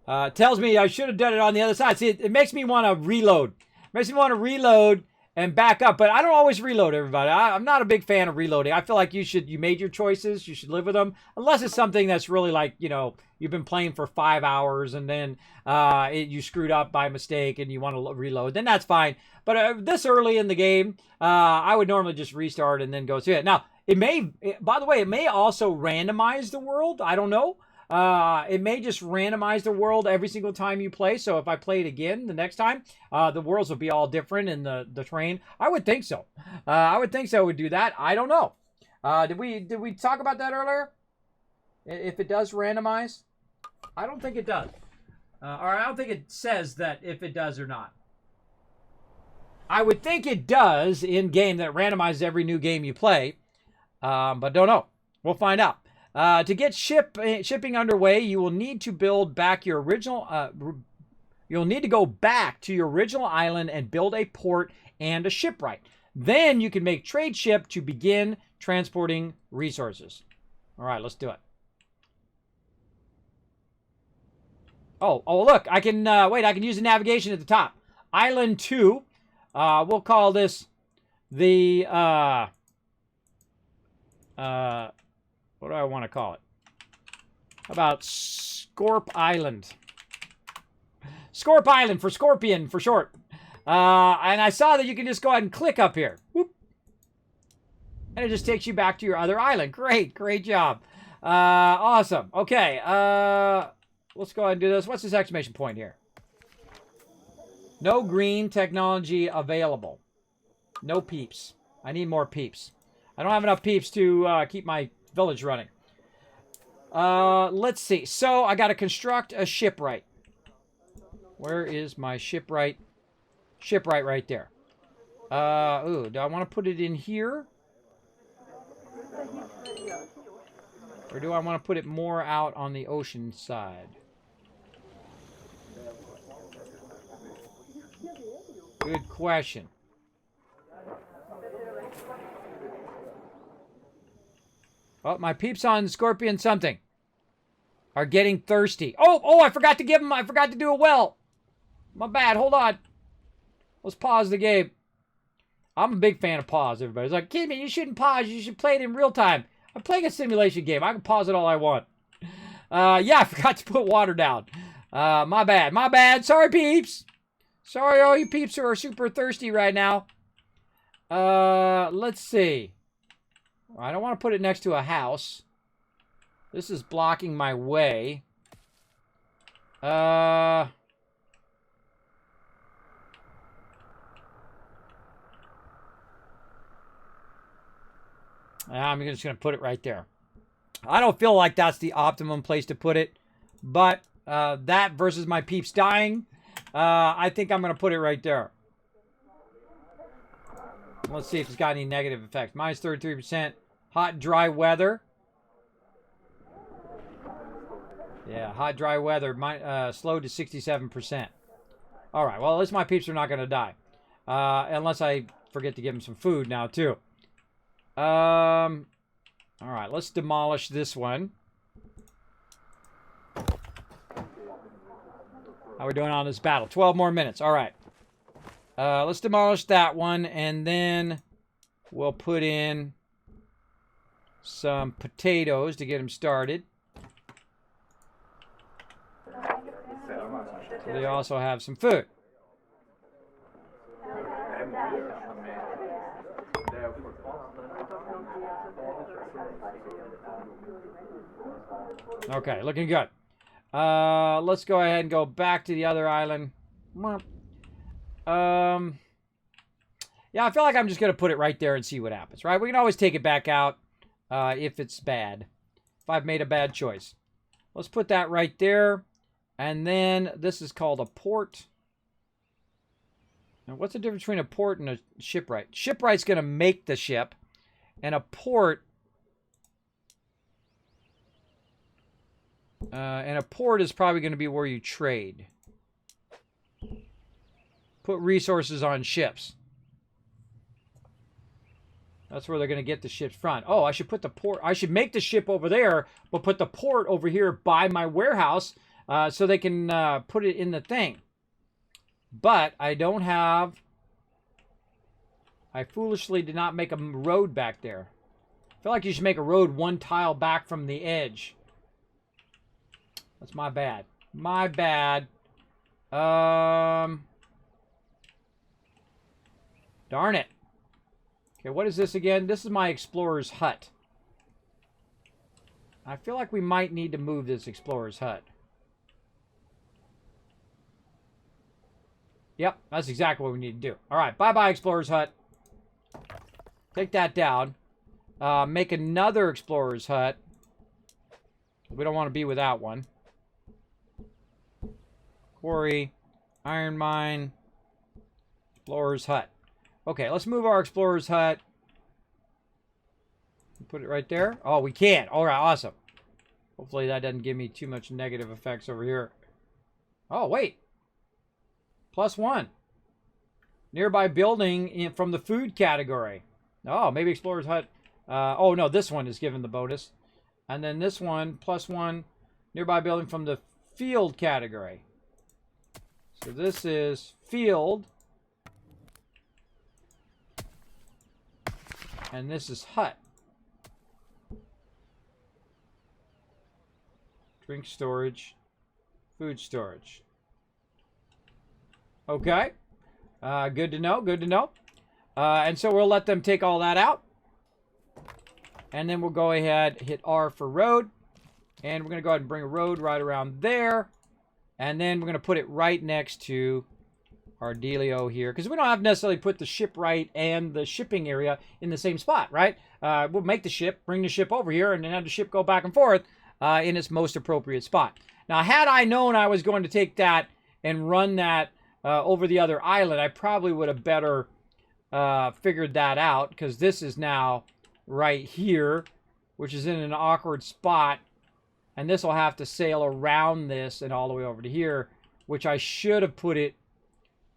Tells me I should have done it on the other side. See, it makes me want to reload. It makes me want to reload and back up, but I don't always reload, everybody. I'm not a big fan of reloading. I feel like you made your choices, you should live with them, unless it's something that's really like, you know, you've been playing for 5 hours and then you screwed up by mistake and you want to reload, then that's fine. But this early in the game, I would normally just restart and then go through it. Now, by the way, it may also randomize the world. I don't know. It may just randomize the world every single time you play. So if I play it again the next time, the worlds will be all different in the terrain. I would think so. I would think so. It would do that. I don't know. Did we talk about that earlier? If it does randomize? I don't think it does. Or I don't think it says that if it does or not. I would think it does in game that randomizes every new game you play, but don't know. We'll find out. To get shipping underway, you will need to build back your original. You'll need to go back to your original island and build a port and a shipwright. Then you can make trade ship to begin transporting resources. All right, let's do it. Oh, look, I can, wait, I can use the navigation at the top. Island 2, we'll call this the, what do I want to call it? How about Scorp Island? Scorp Island for Scorpion for short. And I saw that you can just go ahead and click up here. Whoop. And it just takes you back to your other island. Great job. Awesome. Okay, let's go ahead and do this. What's this exclamation point here? No green technology available. No peeps. I need more peeps. I don't have enough peeps to keep my village running. Let's see. So I got to construct a shipwright. Where is my shipwright? Shipwright right there. Ooh, do I want to put it in here? Or do I want to put it more out on the ocean side? Good question. Oh, my peeps on Scorpion something are getting thirsty. Oh, I forgot to give them, I forgot to do a well. My bad, hold on. Let's pause the game. I'm a big fan of pause, everybody. It's like, Kismet, you shouldn't pause, you should play it in real time. I'm playing a simulation game. I can pause it all I want. Yeah, I forgot to put water down. My bad. Sorry, peeps. Sorry, all you peeps who are super thirsty right now. Let's see. I don't want to put it next to a house. This is blocking my way. I'm just going to put it right there. I don't feel like that's the optimum place to put it. But that versus my peeps dying, I think I'm going to put it right there. Let's see if it's got any negative effects. Minus 33%. Hot, dry weather. Yeah, hot, dry weather. Slowed to 67%. All right, well, at least my peeps are not going to die. Unless I forget to give them some food now, too. All right, let's demolish this one. How are we doing on this battle? 12 more minutes. All right. Let's demolish that one, and then we'll put in some potatoes to get them started. So they also have some food. Okay, looking good. Let's go ahead and go back to the other island. Yeah, I feel like I'm just going to put it right there and see what happens, right? We can always take it back out if it's bad, if I've made a bad choice. Let's put that right there. And then this is called a port. Now, what's the difference between a port and a shipwright? Shipwright's going to make the ship, and a port... and a port is probably going to be where you trade. Put resources on ships. That's where they're going to get the ship's front. Oh, I should put the port... I should make the ship over there, but put the port over here by my warehouse so they can put it in the thing. But I don't have... I foolishly did not make a road back there. I feel like you should make a road one tile back from the edge. That's my bad. My bad. Darn it. Okay, what is this again? This is my explorer's hut. I feel like we might need to move this explorer's hut. Yep, that's exactly what we need to do. All right, bye-bye, explorer's hut. Take that down. Make another explorer's hut. We don't want to be without one. Quarry, iron mine, explorer's hut. Okay, let's move our explorer's hut. Put it right there. Oh, we can. All right, awesome. Hopefully that doesn't give me too much negative effects over here. Oh, wait. +1. Nearby building from the food category. Oh, maybe explorer's hut. Oh, no, this one is given the bonus. And then this one, +1. Nearby building from the field category. So this is field. And this is hut. Drink storage. Food storage. Okay. Good to know. Good to know. And so we'll let them take all that out. And then we'll go ahead, hit R for road. And we're going to go ahead and bring a road right around there. And then we're going to put it right next to our dealio here. Because we don't have to necessarily put the shipwright and the shipping area in the same spot, right? We'll make the ship, bring the ship over here, and then have the ship go back and forth in its most appropriate spot. Now, had I known I was going to take that and run that over the other island, I probably would have better figured that out. Because this is now right here, which is in an awkward spot. And this will have to sail around this and all the way over to here, which I should have put it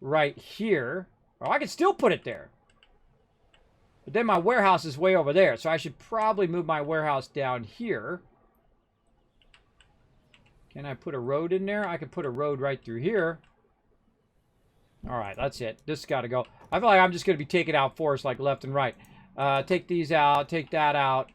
right here. Or I could still put it there. But then my warehouse is way over there, so I should probably move my warehouse down here. Can I put a road in there? I could put a road right through here. All right, that's it. This has got to go. I feel like I'm just going to be taking out forests like left and right. Take these out, take that out.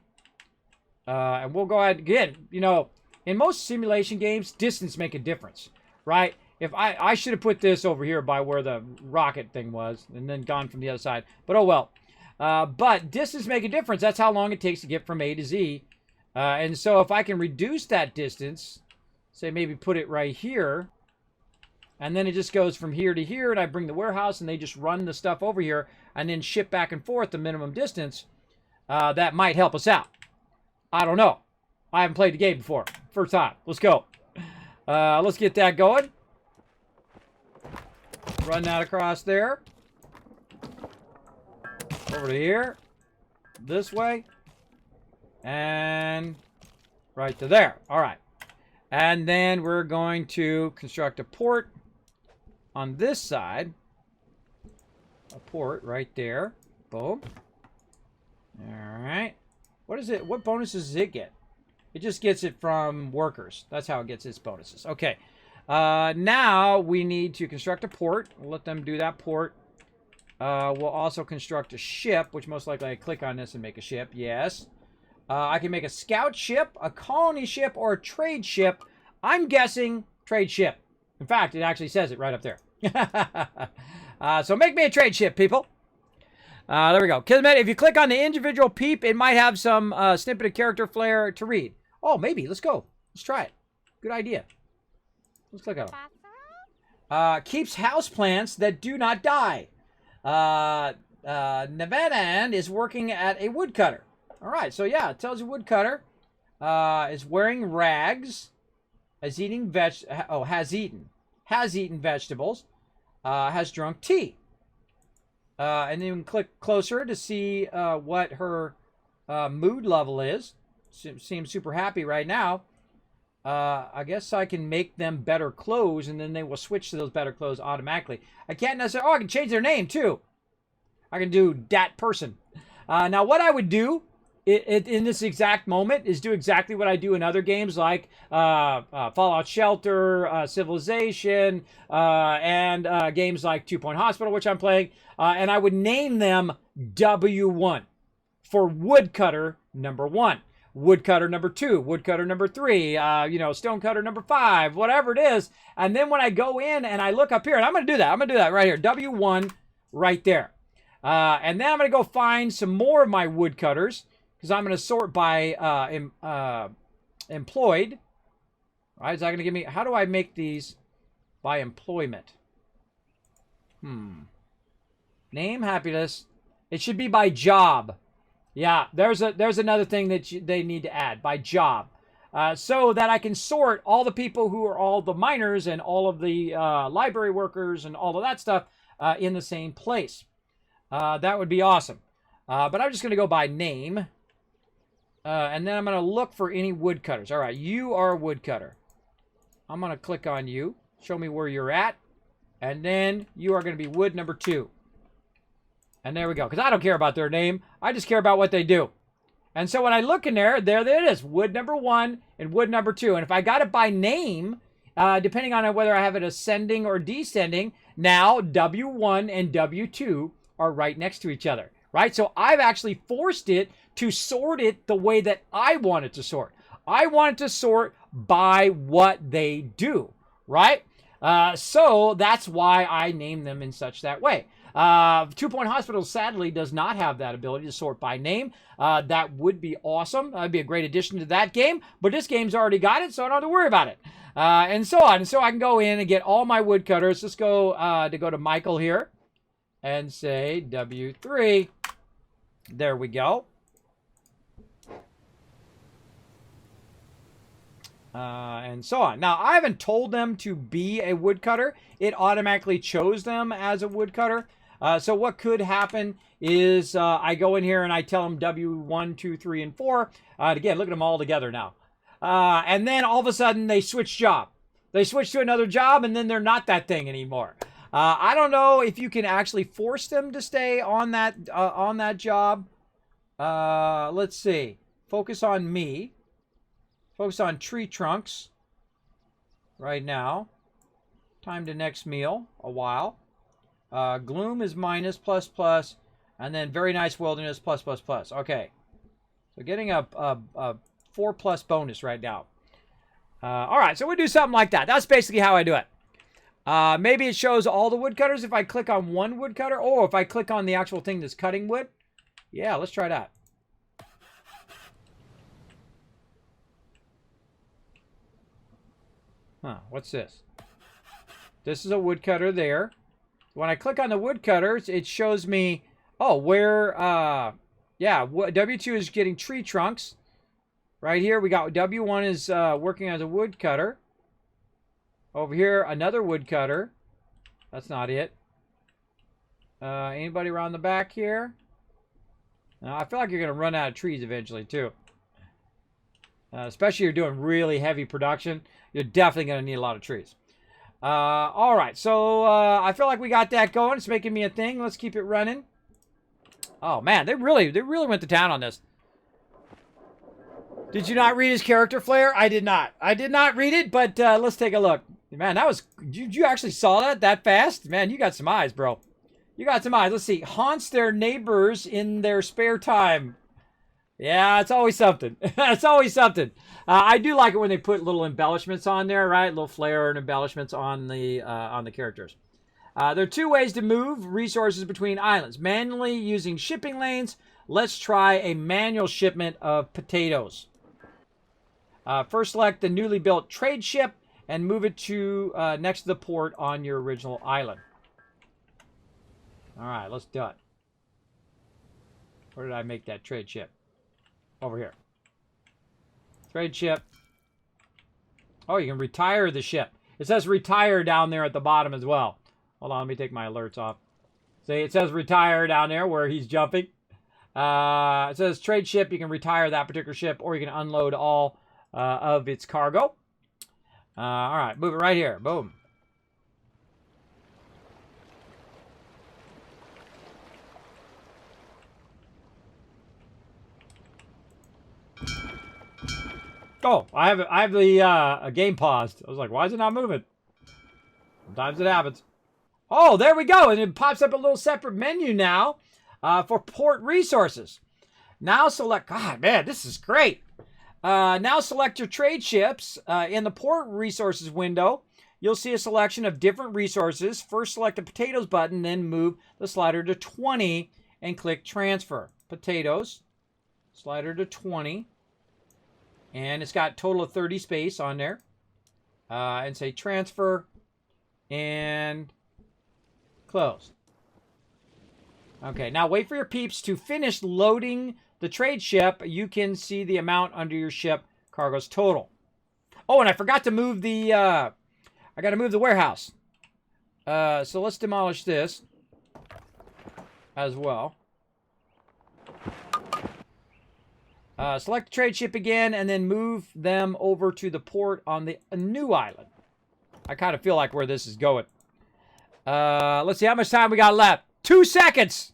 And we'll go ahead again. You know, in most simulation games, distance make a difference, right? If I should have put this over here by where the rocket thing was and then gone from the other side. But oh well. But distance make a difference. That's how long it takes to get from A to Z. And so if I can reduce that distance, say maybe put it right here, and then it just goes from here to here, and I bring the warehouse, and they just run the stuff over here, and then ship back and forth the minimum distance, that might help us out. I don't know. I haven't played the game before. First time. Let's go. Let's get that going. Run that across there. Over to here. This way. And right to there. All right. And then we're going to construct a port on this side. A port right there. Boom. All right. What is it? What bonuses does it get? It just gets it from workers. That's how it gets its bonuses. Okay. Now we need to construct a port. We'll let them do that port. We'll also construct a ship, which most likely I click on this and make a ship. Yes. I can make a scout ship, a colony ship, or a trade ship. I'm guessing trade ship. In fact, it actually says it right up there. So make me a trade ship, people. There we go. Kismet, if you click on the individual peep, it might have some snippet of character flair to read. Oh, maybe. Let's go. Let's try it. Good idea. Let's click on it. Keeps houseplants that do not die. Nevadan is working at a woodcutter. All right. So, yeah, it tells you woodcutter is wearing rags, has eaten vegetables, has drunk tea. And then you can click closer to see what her mood level is. Seems super happy right now. I guess I can make them better clothes, and then they will switch to those better clothes automatically. I can't necessarily... Oh, I can change their name, too. I can do dat person. Now, what I would do in this exact moment is do exactly what I do in other games like Fallout Shelter, Civilization, and games like 2 Point Hospital, which I'm playing. And I would name them W1 for woodcutter number 1, woodcutter number 2, woodcutter number 3, stonecutter number 5, whatever it is. And then when I go in and I look up here, and I'm going to do that. I'm going to do that right here. W1 right there. And then I'm going to go find some more of my woodcutters because I'm going to sort by employed. All right, is that going to give me... How do I make these by employment? Name, happiness. It should be by job. Yeah, there's another thing that they need to add, by job. So that I can sort all the people who are all the miners and all of the library workers and all of that stuff in the same place. that would be awesome. But I'm just going to go by name. And then I'm going to look for any woodcutters. All right, you are a woodcutter. I'm going to click on you. Show me where you're at. And then you are going to be wood number 2. And there we go. Because I don't care about their name. I just care about what they do. And so when I look in there, there it is. Wood number 1 and wood number 2. And if I got it by name, depending on whether I have it ascending or descending, now W1 and W2 are right next to each other. Right? So I've actually forced it to sort it the way that I want it to sort. I want it to sort by what they do. Right? So that's why I name them in such that way. 2 Point Hospital sadly does not have that ability to sort by name. That would be awesome. That'd be a great addition to that game. But this game's already got it, so I don't have to worry about it. And so on. And so I can go in and get all my woodcutters. Let's go to Michael here and say W3. There we go. And so on. Now, I haven't told them to be a woodcutter. It automatically chose them as a woodcutter. So what could happen is I go in here and I tell them W1, 2, 3, and 4. Again, look at them all together now. And then all of a sudden they switch job. They switch to another job and then they're not that thing anymore. I don't know if you can actually force them to stay on that job. Let's see. Focus on me. Focus on tree trunks right now. Time to next meal, a while. Gloom is minus, plus, plus, and then very nice wilderness, plus, plus, plus. Okay. So getting a 4+ bonus right now. All right, so we'll do something like that. That's basically how I do it. Maybe it shows all the woodcutters if I click on one woodcutter, or if I click on the actual thing that's cutting wood. Yeah, let's try that. Huh, what's this? This is a woodcutter there. When I click on the woodcutters, it shows me, oh, where, yeah, W2 is getting tree trunks. Right here, we got W1 is working as a woodcutter. Over here, another woodcutter. That's not it. Anybody around the back here? I feel like you're going to run out of trees eventually, too. Especially if you're doing really heavy production. You're definitely going to need a lot of trees. All right, so I feel like we got that going. It's making me a thing. Let's keep it running. Oh, man, they really went to town on this. Did you not read his character flair? I did not. I did not read it, but let's take a look. Man, that was... You actually saw that fast? Man, you got some eyes, bro. You got some eyes. Let's see. Haunts their neighbors in their spare time. Yeah, it's always something. It's always something. I do like it when they put little embellishments on there, right? Little flair and embellishments on the characters. There are 2 ways to move resources between islands. Manually using shipping lanes. Let's try a manual shipment of potatoes. First select the newly built trade ship and move it to next to the port on your original island. All right, let's do it. Where did I make that trade ship? Over here. Trade ship. Oh, you can retire the ship. It says retire down there at the bottom as well. Hold on, let me take my alerts off. See, it says retire down there where he's jumping. It says trade ship. You can retire that particular ship, or you can unload all of its cargo. All right, move it right here. Boom. Oh, I have the game paused. I was like, why is it not moving? Sometimes it happens. Oh, there we go. And it pops up a little separate menu now for port resources. Now select, God, man, this is great. Now select your trade ships. In the port resources window, you'll see a selection of different resources. First select the potatoes button, then move the slider to 20 and click transfer. Potatoes, slider to 20. And it's got total of 30 space on there. And say transfer and close. Okay, now wait for your peeps to finish loading the trade ship. You can see the amount under your ship cargo's total. Oh, and I forgot to move the, I got to move the warehouse. So let's demolish this. as well. Select the trade ship again, and then move them over to the port on the new island. I kind of feel like where this is going. Let's see how much time we got left. 2 seconds!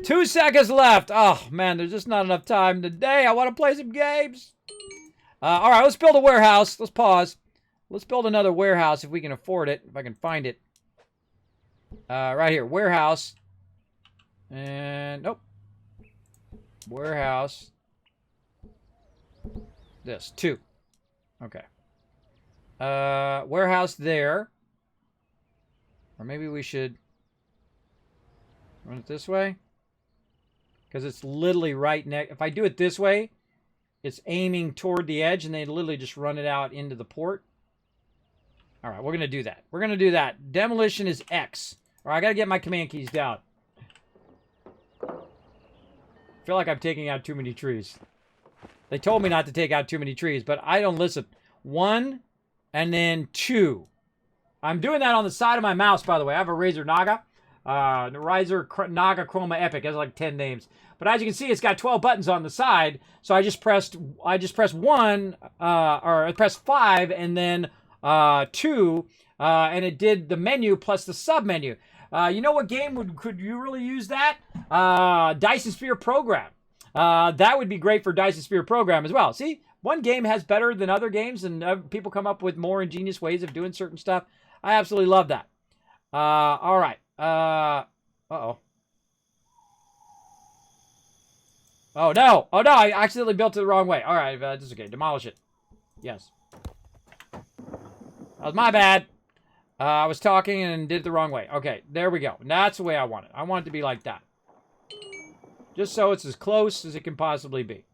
2 seconds left. Oh, man, there's just not enough time today. I want to play some games. All right, let's build a warehouse. Let's pause. Let's build another warehouse if we can afford it, if I can find it. Right here, warehouse. And, nope. Warehouse. This, 2. Okay. Warehouse there. Or maybe we should run it this way. Because it's literally right next. If I do it this way, it's aiming toward the edge, and they literally just run it out into the port. All right, we're going to do that. We're going to do that. Demolition is X. All right, I got to get my command keys down. I feel like I'm taking out too many trees. They told me not to take out too many trees, but I don't listen. 1, and then 2. I'm doing that on the side of my mouse, by the way. I have a Razer Naga. The Razer Naga Chroma Epic. It has like 10 names. But as you can see, it's got 12 buttons on the side. So I just pressed 1, or I pressed 5, and then 2, and it did the menu plus the sub menu. You know what game could you really use that? Dyson Sphere Program. That would be great for Dyson Sphere Program as well. See, one game has better than other games, and people come up with more ingenious ways of doing certain stuff. I absolutely love that. All right. Uh-oh. Oh, no. Oh, no. I accidentally built it the wrong way. All right. That's okay. Demolish it. Yes. That was my bad. I was talking and did it the wrong way. Okay. There we go. That's the way I want it. I want it to be like that. Just so it's as close as it can possibly be.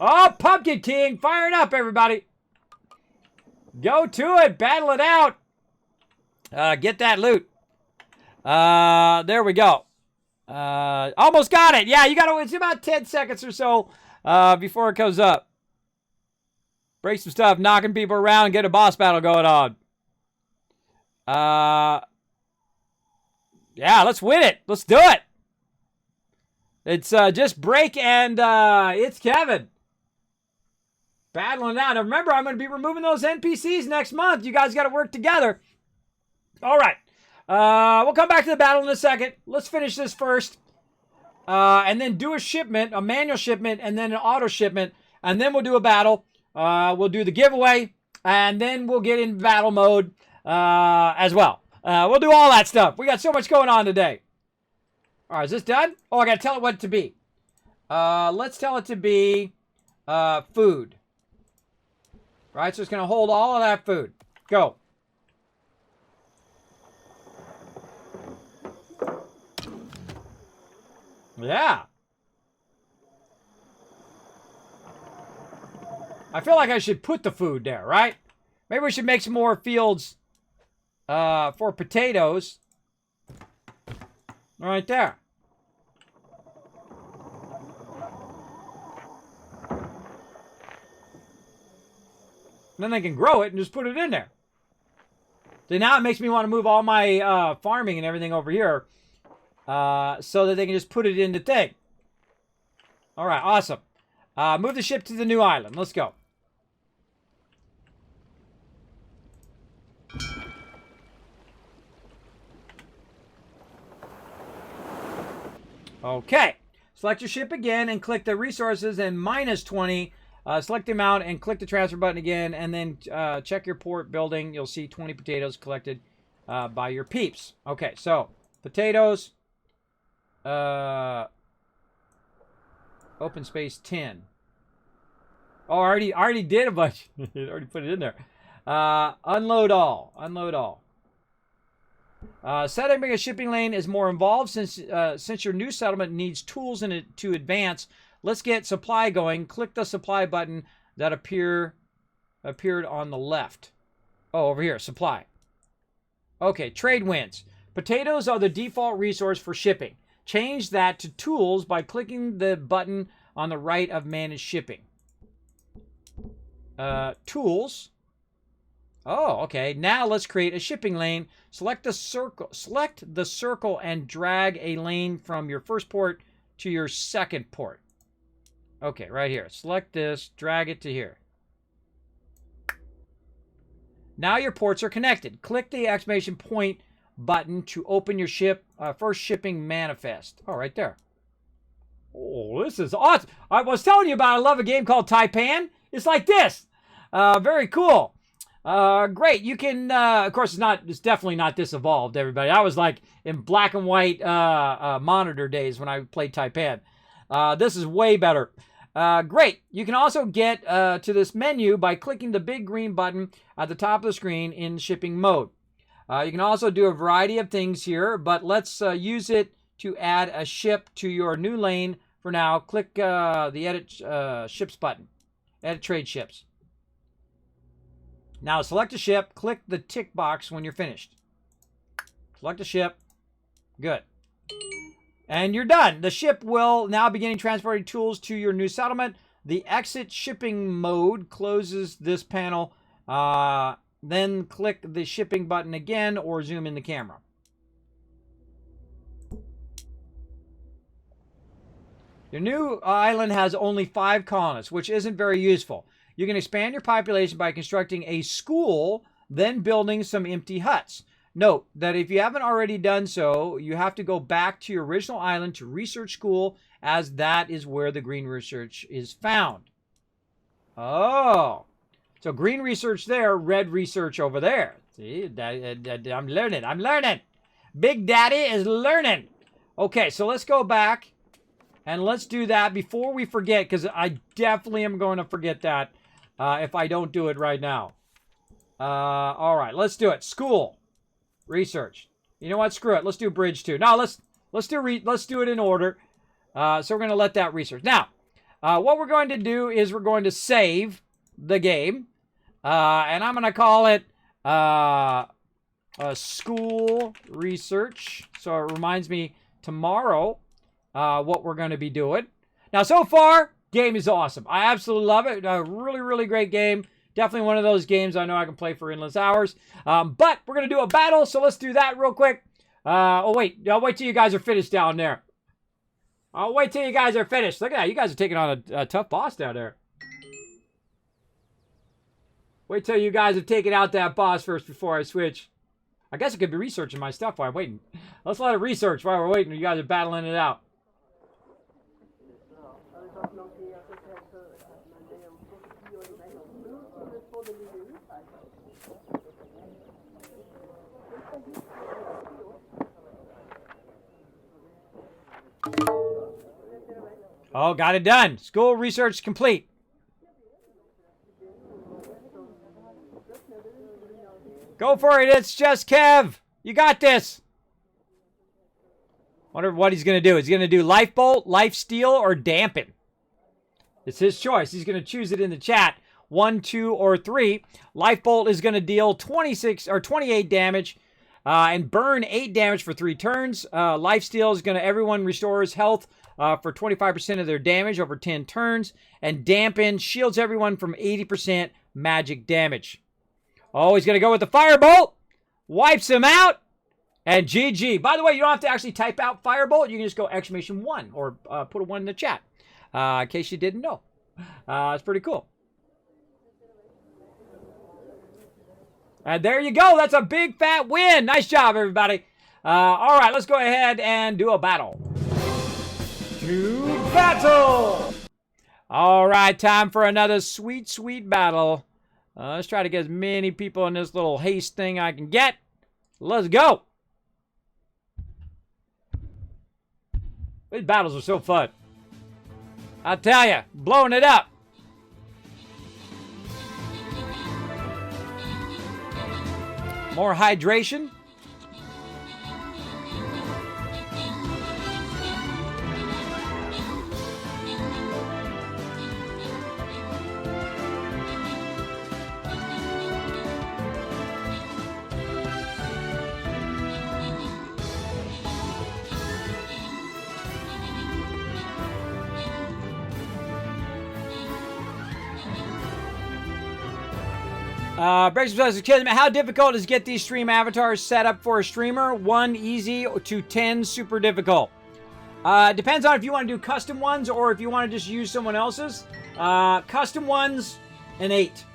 Oh, Pumpkin King. Fire it up, everybody. Go to it. Battle it out. Get that loot. There we go. Almost got it. Yeah, you got to. It's about 10 seconds or so before it goes up. Break some stuff, knocking people around, get a boss battle going on. Yeah, let's win it. Let's do it. It's just break and it's Kevin. Battling out. Now remember, I'm going to be removing those NPCs next month. You guys got to work together. All right. We'll come back to the battle in a second. Let's finish this first. And then do a shipment, a manual shipment, and then an auto shipment. And then we'll do a battle. We'll do the giveaway. And then we'll get in battle mode as well. We'll do all that stuff. We got so much going on today. All right, is this done? Oh, I got to tell it what to be. Let's tell it to be food. All right, so it's going to hold all of that food. Go. Yeah. I feel like I should put the food there, right? Maybe we should make some more fields for potatoes. Right there. Then they can grow it and just put it in there. So now it makes me want to move all my farming and everything over here. So that they can just put it in the thing. All right, awesome. Move the ship to the new island. Let's go. Okay. Select your ship again and click the resources and -20. Select the amount and click the transfer button again, and then check your port building. You'll see 20 potatoes collected by your peeps. Okay, so potatoes. Open space 10. Oh, I already did a bunch. I already put it in there. Unload all. Unload all. Setting a shipping lane is more involved since your new settlement needs tools in it to advance. Let's get supply going. Click the supply button that appeared on the left. Oh, over here, supply. Okay, trade winds. Potatoes are the default resource for shipping. Change that to tools by clicking the button on the right of manage shipping. Tools. Oh, okay. Now let's create a shipping lane. Select the circle and drag a lane from your first port to your second port. Okay, right here. Select this, drag it to here. Now your ports are connected. Click the exclamation point button to open your first shipping manifest. Oh, right there. Oh, this is awesome. I was telling you about I love a game called Taipan. It's like this. Very cool. Great. You can, of course, it's definitely not this evolved, everybody. I was like in black and white monitor days when I played Taipan. This is way better. Great. You can also get to this menu by clicking the big green button at the top of the screen in shipping mode. You can also do a variety of things here, but let's use it to add a ship to your new lane for now. Click the Edit Ships button. Edit Trade Ships. Now select a ship. Click the tick box when you're finished. Select a ship. Good. And you're done. The ship will now begin transporting tools to your new settlement. The exit shipping mode closes this panel. Then click the shipping button again or zoom in the camera. Your new island has only 5 colonists, which isn't very useful. You can expand your population by constructing a school, then building some empty huts. Note that if you haven't already done so, you have to go back to your original island to research school, as that is where the green research is found. Oh, so green research there, red research over there. See, I'm learning. Big Daddy is learning. Okay, so let's go back and let's do that before we forget, because I definitely am going to forget that if I don't do it right now. All right, let's do it. School. Research. You know what? Screw it. Let's do bridge 2. No, let's do it in order. So we're going to let that research. Now, what we're going to do is we're going to save the game, and I'm going to call it school research. So it reminds me tomorrow what we're going to be doing. Now, so far, game is awesome. I absolutely love it. A really, really great game. Definitely one of those games I know I can play for endless hours. But we're going to do a battle, so let's do that real quick. I'll wait till you guys are finished down there. I'll wait till you guys are finished. Look at that. You guys are taking on a tough boss down there. Wait till you guys have taken out that boss first before I switch. I guess I could be researching my stuff while I'm waiting. Let's let it research while we're waiting. You guys are battling it out. Oh, got it done. School research complete. Go for it. It's just Kev. You got this. Wonder what he's going to do. He's going to do Life Bolt, Life Steal, or Dampen. It's his choice. He's going to choose it in the chat. 1, 2, or 3. Life Bolt is going to deal 26 or 28 damage and burn 8 damage for 3 turns. Life Steal is going to everyone restores health for 25% of their damage over 10 turns. And Dampen shields everyone from 80% magic damage. Oh, he's going to go with the Firebolt. Wipes him out. And GG. By the way, you don't have to actually type out Firebolt. You can just go exclamation 1 or put a 1 in the chat. In case you didn't know. It's pretty cool. And there you go. That's a big fat win. Nice job, everybody. All right, let's go ahead and do a battle. To battle! All right, time for another sweet, sweet battle. Let's try to get as many people in this little haste thing I can get. Let's go. These battles are so fun. I tell you, blowing it up. More hydration. Breaks says, Kismet, how difficult is to get these stream avatars set up for a streamer? 1 easy to 10 super difficult. Depends on if you want to do custom ones or if you want to just use someone else's. Custom ones, an 8.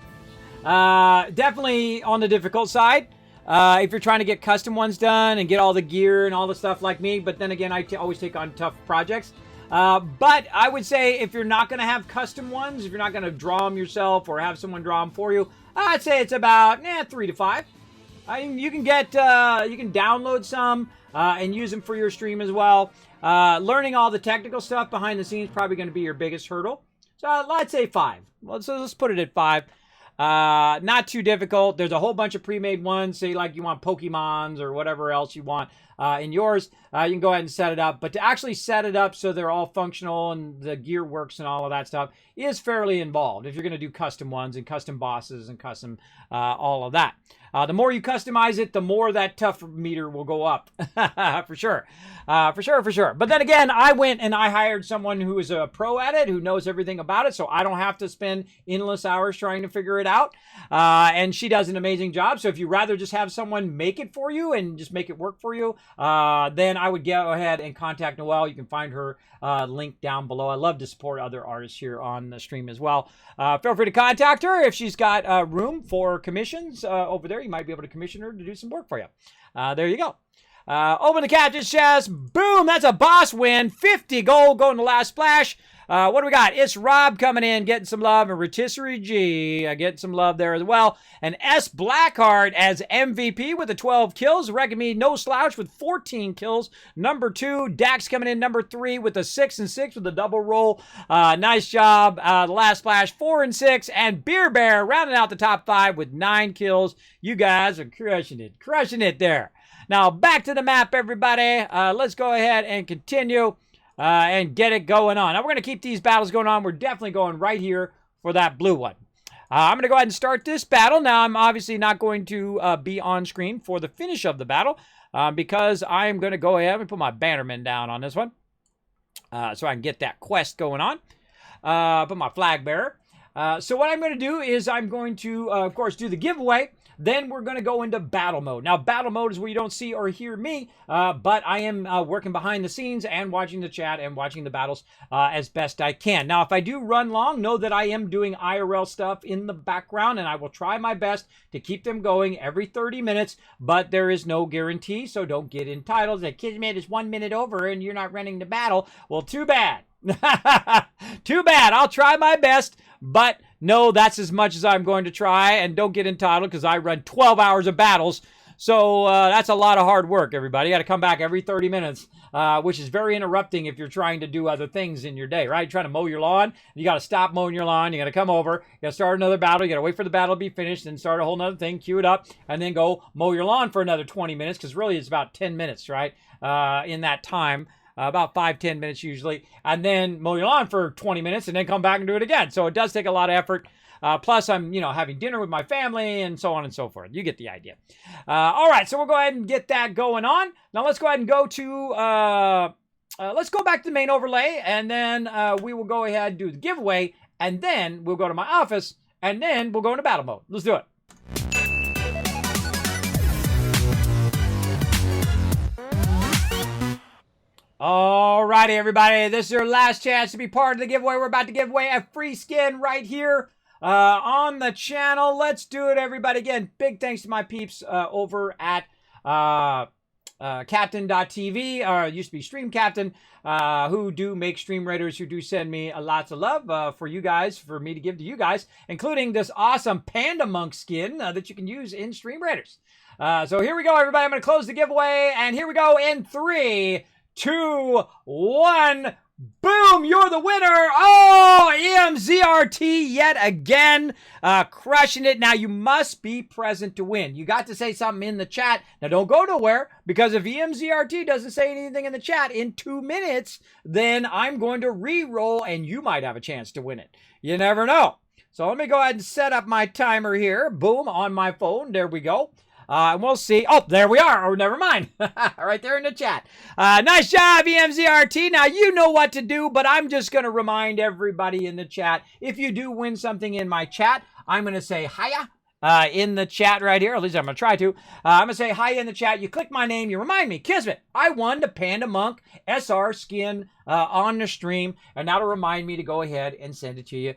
Definitely on the difficult side. If you're trying to get custom ones done and get all the gear and all the stuff like me, but then again, I always take on tough projects. But I would say if you're not going to have custom ones, if you're not going to draw them yourself or have someone draw them for you, I'd say it's about 3 to 5. You can get you can download some and use them for your stream as well. Learning all the technical stuff behind the scenes is probably going to be your biggest hurdle. So I'd say 5. Well, so let's put it at 5. Not too difficult. There's a whole bunch of pre-made ones. Say like you want Pokemons or whatever else you want in yours. You can go ahead and set it up. But to actually set it up so they're all functional and the gear works and all of that stuff is fairly involved if you're going to do custom ones and custom bosses and custom all of that. The more you customize it, the more that tough meter will go up. For sure. For sure. But then again, I went and I hired someone who is a pro at it, who knows everything about it, so I don't have to spend endless hours trying to figure it out. And she does an amazing job. So if you'd rather just have someone make it for you and just make it work for you, then I would go ahead and contact Noelle. You can find her link down below. I love to support other artists here on the stream as well. Feel free to contact her if she's got room for commissions over there. You might be able to commission her to do some work for you. There you go. Open the captain's chest. Boom, that's a boss win. 50 gold going to last splash. What do we got? It's Rob coming in, getting some love, and Rotisserie G getting some love there as well. And S. Blackheart as MVP with the 12 kills. Reckon me no slouch with 14 kills. Number 2, Dax coming in number 3 with a 6 and 6 with a double roll. Nice job. The last splash 4 and 6, and Beer Bear rounding out the top 5 with 9 kills. You guys are crushing it there. Now back to the map, everybody. Let's go ahead and continue. And get it going on. Now, we're going to keep these battles going on. We're definitely going right here for that blue one. I'm going to go ahead and start this battle. Now, I'm obviously not going to be on screen for the finish of the battle because I'm going to go ahead and put my bannerman down on this one so I can get that quest going on. Put my flag bearer. So what I'm going to do is I'm going to, of course, do the giveaway. Then we're going to go into battle mode. Now, battle mode is where you don't see or hear me, but I am working behind the scenes and watching the chat and watching the battles as best I can. Now, if I do run long, know that I am doing IRL stuff in the background, and I will try my best to keep them going every 30 minutes, but there is no guarantee, so don't get entitled. The Kismet is 1 minute over and you're not running the battle. Well, too bad. Too bad. I'll try my best, but no, that's as much as I'm going to try, and don't get entitled because I run 12 hours of battles. So that's a lot of hard work, everybody. You got to come back every 30 minutes, which is very interrupting if you're trying to do other things in your day, right? You're trying to mow your lawn. You got to stop mowing your lawn. You got to come over. You got to start another battle. You got to wait for the battle to be finished, then start a whole nother thing, queue it up, and then go mow your lawn for another 20 minutes because really it's about 10 minutes, right, in that time. About 5-10 minutes usually, and then mow your lawn for 20 minutes and then come back and do it again. So it does take a lot of effort. Plus I'm, having dinner with my family and so on and so forth. You get the idea. All right, so we'll go ahead and get that going on. Now let's go ahead and go to, let's go back to the main overlay, and then we will go ahead and do the giveaway, and then we'll go to my office, and then we'll go into battle mode. Let's do it. Alrighty, everybody, this is your last chance to be part of the giveaway. We're about to give away a free skin right here on the channel. Let's do it, everybody. Again, big thanks to my peeps over at Captain.tv, used to be Stream Captain, who do make Stream Raiders, who do send me lots of love for you guys, for me to give to you guys, including this awesome Panda Monk skin that you can use in Stream Raiders. So here we go, everybody. I'm going to close the giveaway, and here we go in 3, 2, 1. Boom! You're the winner! Oh, EMZRT yet again. Crushing it. Now, you must be present to win. You got to say something in the chat. Now, don't go nowhere, because if EMZRT doesn't say anything in the chat in 2 minutes, then I'm going to re-roll, and you might have a chance to win it. You never know. So let me go ahead and set up my timer here. Boom, on my phone. There we go. And we'll see. Oh, there we are. Oh, never mind. Right there in the chat. Nice job, EMZRT. Now, you know what to do, but I'm just going to remind everybody in the chat, if you do win something in my chat, I'm going to say hiya, in the chat right here. At least I'm going to try to. I'm going to say hi in the chat. You click my name. You remind me, Kismet, I won the Panda Monk SR skin on the stream. And that'll remind me to go ahead and send it to you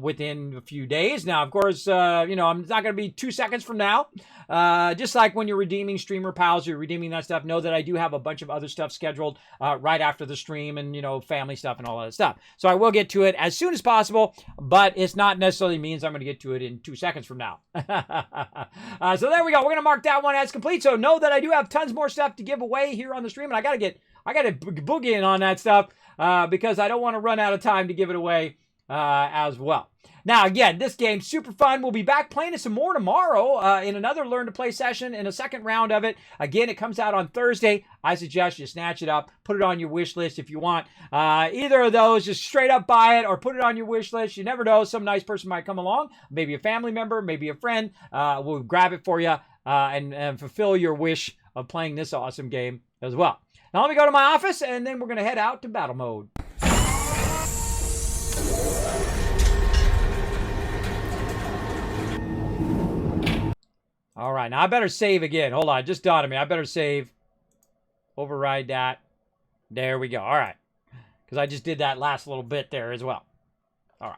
within a few days. Now, of course, you know, I'm not going to be 2 seconds from now. Just like when you're redeeming Streamer Pals, you're redeeming that stuff. Know that I do have a bunch of other stuff scheduled right after the stream and, you know, family stuff and all that stuff. So I will get to it as soon as possible, but it's not necessarily means I'm going to get to it in 2 seconds from now. So there we go. We're going to mark that one as complete. So know that I do have tons more stuff to give away here on the stream, and I got to boogie in on that stuff because I don't want to run out of time to give it away as well. Now, again, this game's super fun. We'll be back playing it some more tomorrow in another Learn to Play session in a second round of it. Again, it comes out on Thursday. I suggest you snatch it up, put it on your wish list if you want. Either of those, just straight up buy it or put it on your wish list. You never know. Some nice person might come along, maybe a family member, maybe a friend. Will grab it for you and fulfill your wish of playing this awesome game as well. Now, let me go to my office, and then we're going to head out to battle mode. All right, now I better save again. Hold on, just dawned on me. I better save. Override that. There we go. All right, because I just did that last little bit there as well. All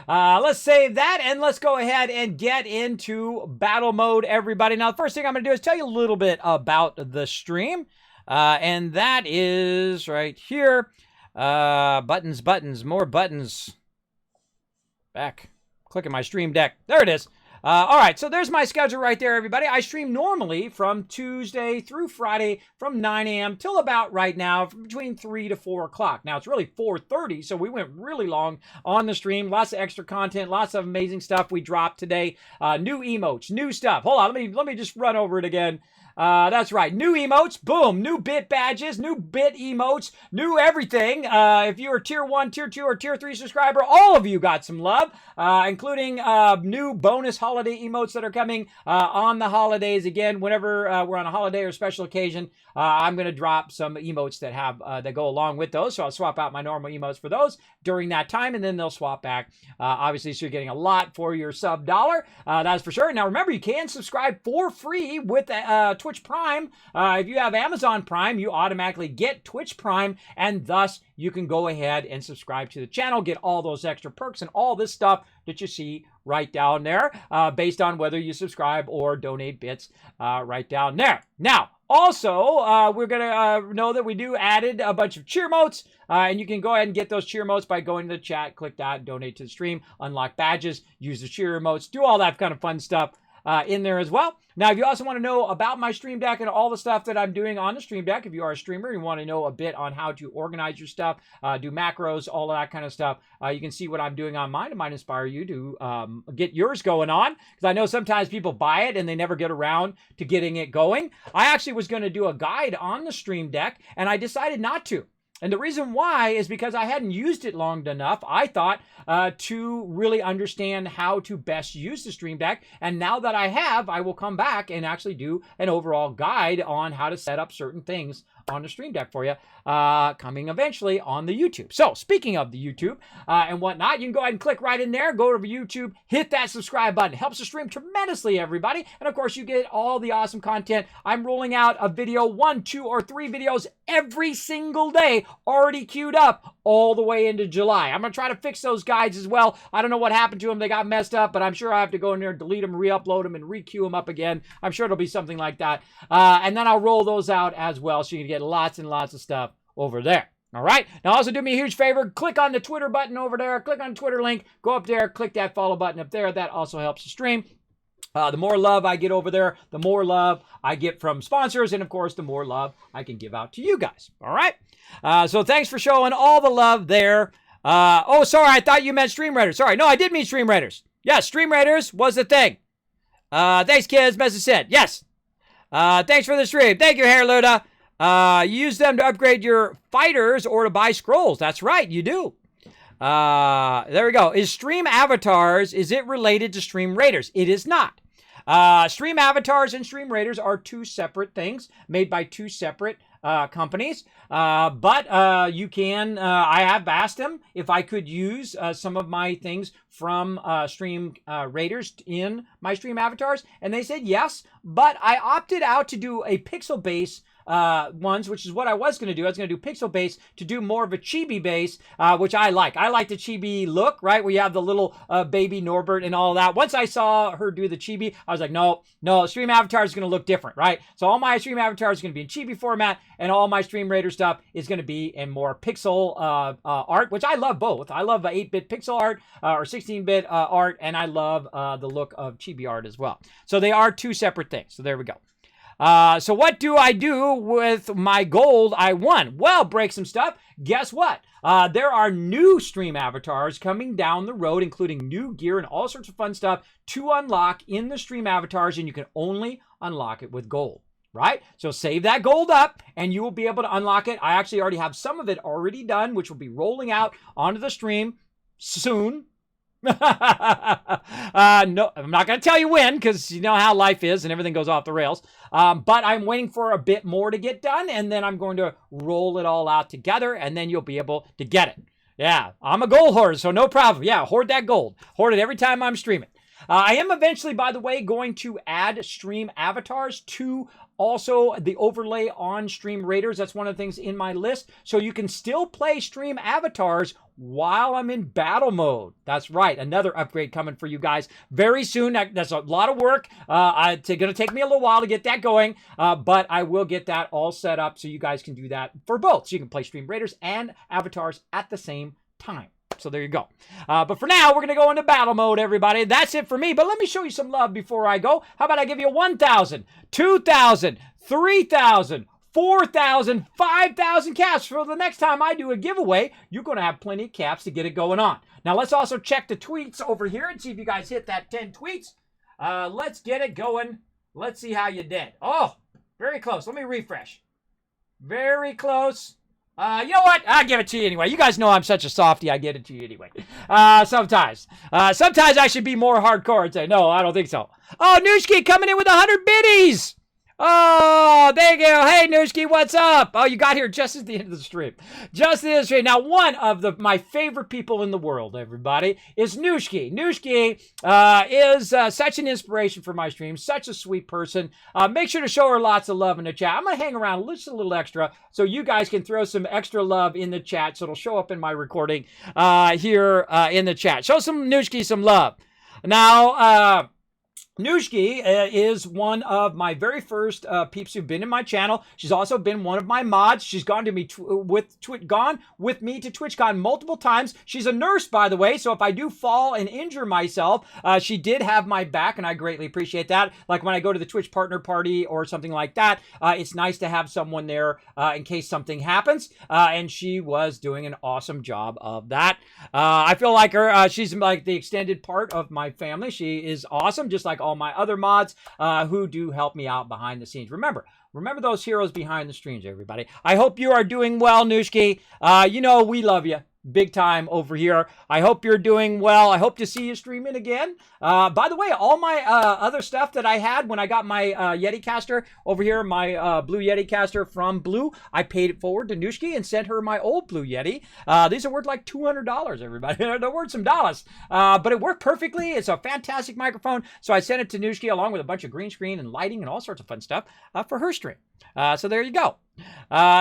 right, let's save that, and let's go ahead and get into battle mode, everybody. Now, the first thing I'm going to do is tell you a little bit about the stream, and that is right here. Buttons, buttons, more buttons. Back. Click on my stream deck. There it is. All right, so there's my schedule right there, everybody. I stream normally from Tuesday through Friday from 9 a.m. till about right now, between 3 to 4 o'clock. Now, it's really 4:30, so we went really long on the stream. Lots of extra content, lots of amazing stuff we dropped today. New emotes, new stuff. Hold on, let me just run over it again. That's right. New emotes, boom. New bit badges, new bit emotes, new everything. If you are tier 1, tier 2, or tier 3 subscriber, all of you got some love, including new bonus holiday emotes that are coming on the holidays. Again, whenever we're on a holiday or special occasion, I'm going to drop some emotes that have that go along with those. So I'll swap out my normal emotes for those during that time, and then they'll swap back. Obviously, so you're getting a lot for your sub dollar. That's for sure. Now, remember, you can subscribe for free with Twitch Prime. If you have Amazon Prime, you automatically get Twitch Prime, and thus you can go ahead and subscribe to the channel, get all those extra perks and all this stuff that you see right down there, based on whether you subscribe or donate bits right down there. Now, also, we're going to know that we do added a bunch of cheer motes, and you can go ahead and get those cheer motes by going to the chat, click that, donate to the stream, unlock badges, use the cheer emotes, do all that kind of fun stuff in there as well. Now, if you also want to know about my Stream Deck and all the stuff that I'm doing on the Stream Deck, if you are a streamer and you want to know a bit on how to organize your stuff, do macros, all of that kind of stuff, you can see what I'm doing on mine. It might inspire you to get yours going on, because I know sometimes people buy it and they never get around to getting it going. I actually was going to do a guide on the Stream Deck, and I decided not to. And the reason why is because I hadn't used it long enough, I thought, to really understand how to best use the Stream Deck. And now that I have, I will come back and actually do an overall guide on how to set up certain things on the Stream Deck for you, coming eventually on the YouTube. So, speaking of the YouTube and whatnot, you can go ahead and click right in there, go to YouTube, hit that subscribe button. It helps the stream tremendously, everybody. And of course, you get all the awesome content. I'm rolling out a video, 1, 2, or 3 videos every single day, already queued up all the way into July. I'm going to try to fix those guides as well. I don't know what happened to them. They got messed up, but I'm sure I have to go in there, delete them, re-upload them, and re-queue them up again. I'm sure it'll be something like that. And then I'll roll those out as well, so you can get lots and lots of stuff over there. All right. Now, also do me a huge favor. Click on the Twitter button over there. Click on the Twitter link. Go up there. Click that follow button up there. That also helps the stream. The more love I get over there, the more love I get from sponsors. And, of course, the more love I can give out to you guys. All right. So thanks for showing all the love there. Oh, sorry. I thought you meant Stream Raiders. Sorry. No, I did mean Stream Raiders. Yes, Stream Raiders was the thing. Thanks, kids. Message sent. Yes. Thanks for the stream. Thank you, Hair Luda. Use them to upgrade your fighters or to buy scrolls. That's right, you do. There we go. Is Stream Avatars, is it related to Stream Raiders? It is not. Stream Avatars and Stream Raiders are two separate things made by two separate companies. But you can, I have asked them if I could use some of my things from Stream Raiders in my Stream avatars, and they said yes, but I opted out to do a pixel base ones, which is what I was going to do. I was going to do pixel base to do more of a chibi base, which I like. I like the chibi look, right? Where you have the little baby Norbert and all that. Once I saw her do the chibi, I was like, no, Stream Avatar is going to look different, right? So all my Stream Avatars are going to be in chibi format, and all my Stream Raider stuff is going to be in more pixel art, which I love both. I love 8-bit pixel art or 16-bit art, and I love the look of chibi art as well. So they are two separate things. So there we go. So what do I do with my gold I won? Well, break some stuff. Guess what? There are new Stream Avatars coming down the road, including new gear and all sorts of fun stuff to unlock in the Stream Avatars, and you can only unlock it with gold, right? So save that gold up, and you will be able to unlock it. I actually already have some of it already done, which will be rolling out onto the stream soon. No, I'm not going to tell you when, because you know how life is and everything goes off the rails. But I'm waiting for a bit more to get done, and then I'm going to roll it all out together, and then you'll be able to get it. Yeah, I'm a gold hoarder, so no problem. Yeah, hoard that gold. Hoard it every time I'm streaming. I am eventually, by the way, going to add Stream Avatars to also the overlay on Stream Raiders. That's one of the things in my list. So you can still play Stream Avatars while I'm in battle mode. That's right. Another upgrade coming for you guys very soon. That's a lot of work. It's going to take me a little while to get that going, but I will get that all set up so you guys can do that for both. So you can play Stream Raiders and Avatars at the same time. So there you go. But for now, we're going to go into battle mode, everybody. That's it for me. But let me show you some love before I go. How about I give you 1,000, 2,000, 3,000, 4,000, 5,000 caps for the next time I do a giveaway. You're going to have plenty of caps to get it going on. Now, let's also check the tweets over here and see if you guys hit that 10 tweets. Let's get it going. Let's see how you did. Oh, very close. Let me refresh. Very close. You know what? I'll give it to you anyway. You guys know I'm such a softie. I get it to you anyway. Sometimes. Sometimes I should be more hardcore and say, no, I don't think so. Oh, Nooshki coming in with 100 biddies. Oh, there you go. Hey, Nooshki, what's up? Oh, you got here just at the end of the stream. Just at the end of the stream. Now, one of my favorite people in the world, everybody, is Nooshki. Nooshki is such an inspiration for my stream, such a sweet person. Make sure to show her lots of love in the chat. I'm going to hang around just a little extra so you guys can throw some extra love in the chat so it'll show up in my recording here in the chat. Show some Nooshki some love. Now, Nooshki is one of my very first peeps who've been in my channel. She's also been one of my mods. She's gone to me gone with me to TwitchCon multiple times. She's a nurse, by the way, so if I do fall and injure myself, she did have my back, and I greatly appreciate that. Like when I go to the Twitch partner party or something like that, it's nice to have someone there in case something happens, and she was doing an awesome job of that. I feel like her, she's like the extended part of my family. She is awesome, just like all my other mods who do help me out behind the scenes. Remember those heroes behind the streams, everybody. I hope you are doing well, Nooshki. You know we love you big time over here. I hope you're doing well. I hope to see you streaming again. By the way, all my other stuff that I had when I got my Yeti caster over here, my Blue Yeti caster from Blue, I paid it forward to Nooshki and sent her my old Blue Yeti. These are worth like $200, everybody. They're worth some dollars. But it worked perfectly. It's a fantastic microphone. So I sent it to Nooshki along with a bunch of green screen and lighting and all sorts of fun stuff for her stream. So there you go.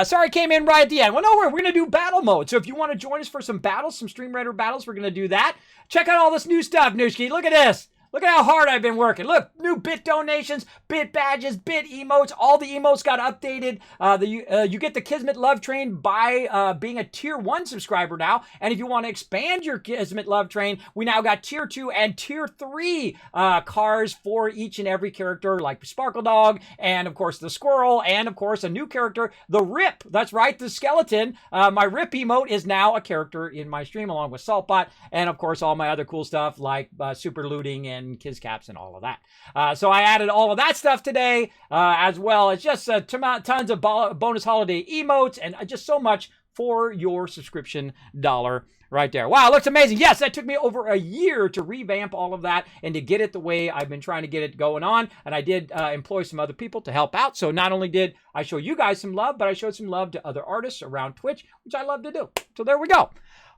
Sorry, came in right at the end. Well, no, we're going to do battle mode. So if you want to join us for some battles, some Stream Raider battles, we're going to do that. Check out all this new stuff, Nooshki. Look at this. Look at how hard I've been working. Look, new bit donations, bit badges, bit emotes. All the emotes got updated. You get the Kismet Love Train by being a Tier 1 subscriber now. And if you want to expand your Kismet Love Train, we now got Tier 2 and Tier 3 cars for each and every character, like Sparkle Dog, and of course the Squirrel, and of course a new character, the Rip. That's right, the skeleton. My Rip emote is now a character in my stream, along with Saltbot, and of course all my other cool stuff like Super Looting and Kiz Caps and all of that. So I added all of that stuff today as well. It's just tons of bonus holiday emotes and just so much for your subscription dollar right there. Wow, it looks amazing. Yes, that took me over a year to revamp all of that and to get it the way I've been trying to get it going on. And I did employ some other people to help out. So not only did I show you guys some love, but I showed some love to other artists around Twitch, which I love to do. So there we go.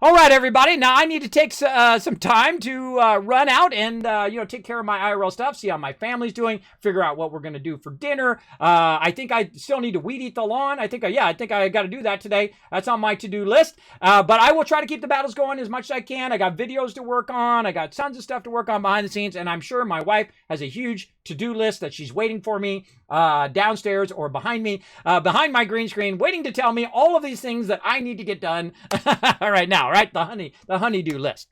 All right, everybody. Now I need to take some time to run out and take care of my IRL stuff, see how my family's doing, figure out what we're going to do for dinner. I think I still need to weed eat the lawn. I think I got to do that today. That's on my to-do list. But I will try to keep the battles going as much as I can. I got videos to work on. I got tons of stuff to work on behind the scenes, and I'm sure my wife has a huge to-do list that she's waiting for me downstairs or behind me, behind my green screen, waiting to tell me all of these things that I need to get done right now, right? The honeydew list.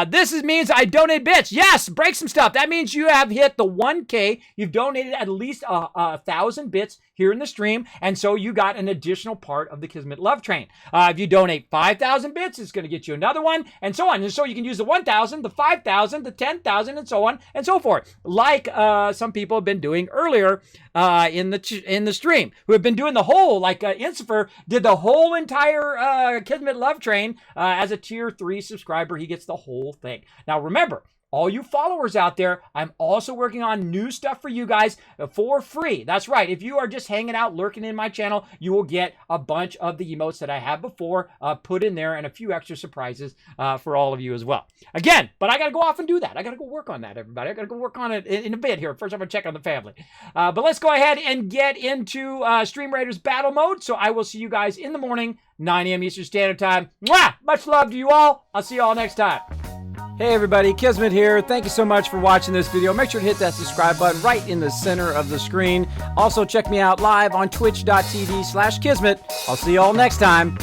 This means I donate bits. Yes, break some stuff. That means you have hit the 1K. You've donated at least 1,000 bits here in the stream, and so you got an additional part of the Kismet Love Train. If you donate 5,000 bits, it's going to get you another one, and so on. And so you can use the 1,000, the 5,000, the 10,000, and so on and so forth. Like some people have been doing earlier in the stream, who have been doing the whole, like Insifer did the whole entire Kismet Love Train as a tier 3 subscriber. He gets the whole thing. Now remember, all you followers out there, I'm also working on new stuff for you guys for free. That's right. If you are just hanging out, lurking in my channel, you will get a bunch of the emotes that I have before put in there and a few extra surprises for all of you as well. Again, but I got to go off and do that. I got to go work on that, everybody. I got to go work on it in a bit here. First, I'm going to check on the family. But let's go ahead and get into Stream Raiders battle mode. So I will see you guys in the morning, 9 a.m. Eastern Standard Time. Mwah! Much love to you all. I'll see you all next time. Hey everybody, Kismet here. Thank you so much for watching this video. Make sure to hit that subscribe button right in the center of the screen. Also check me out live on twitch.tv/Kismet. I'll see you all next time.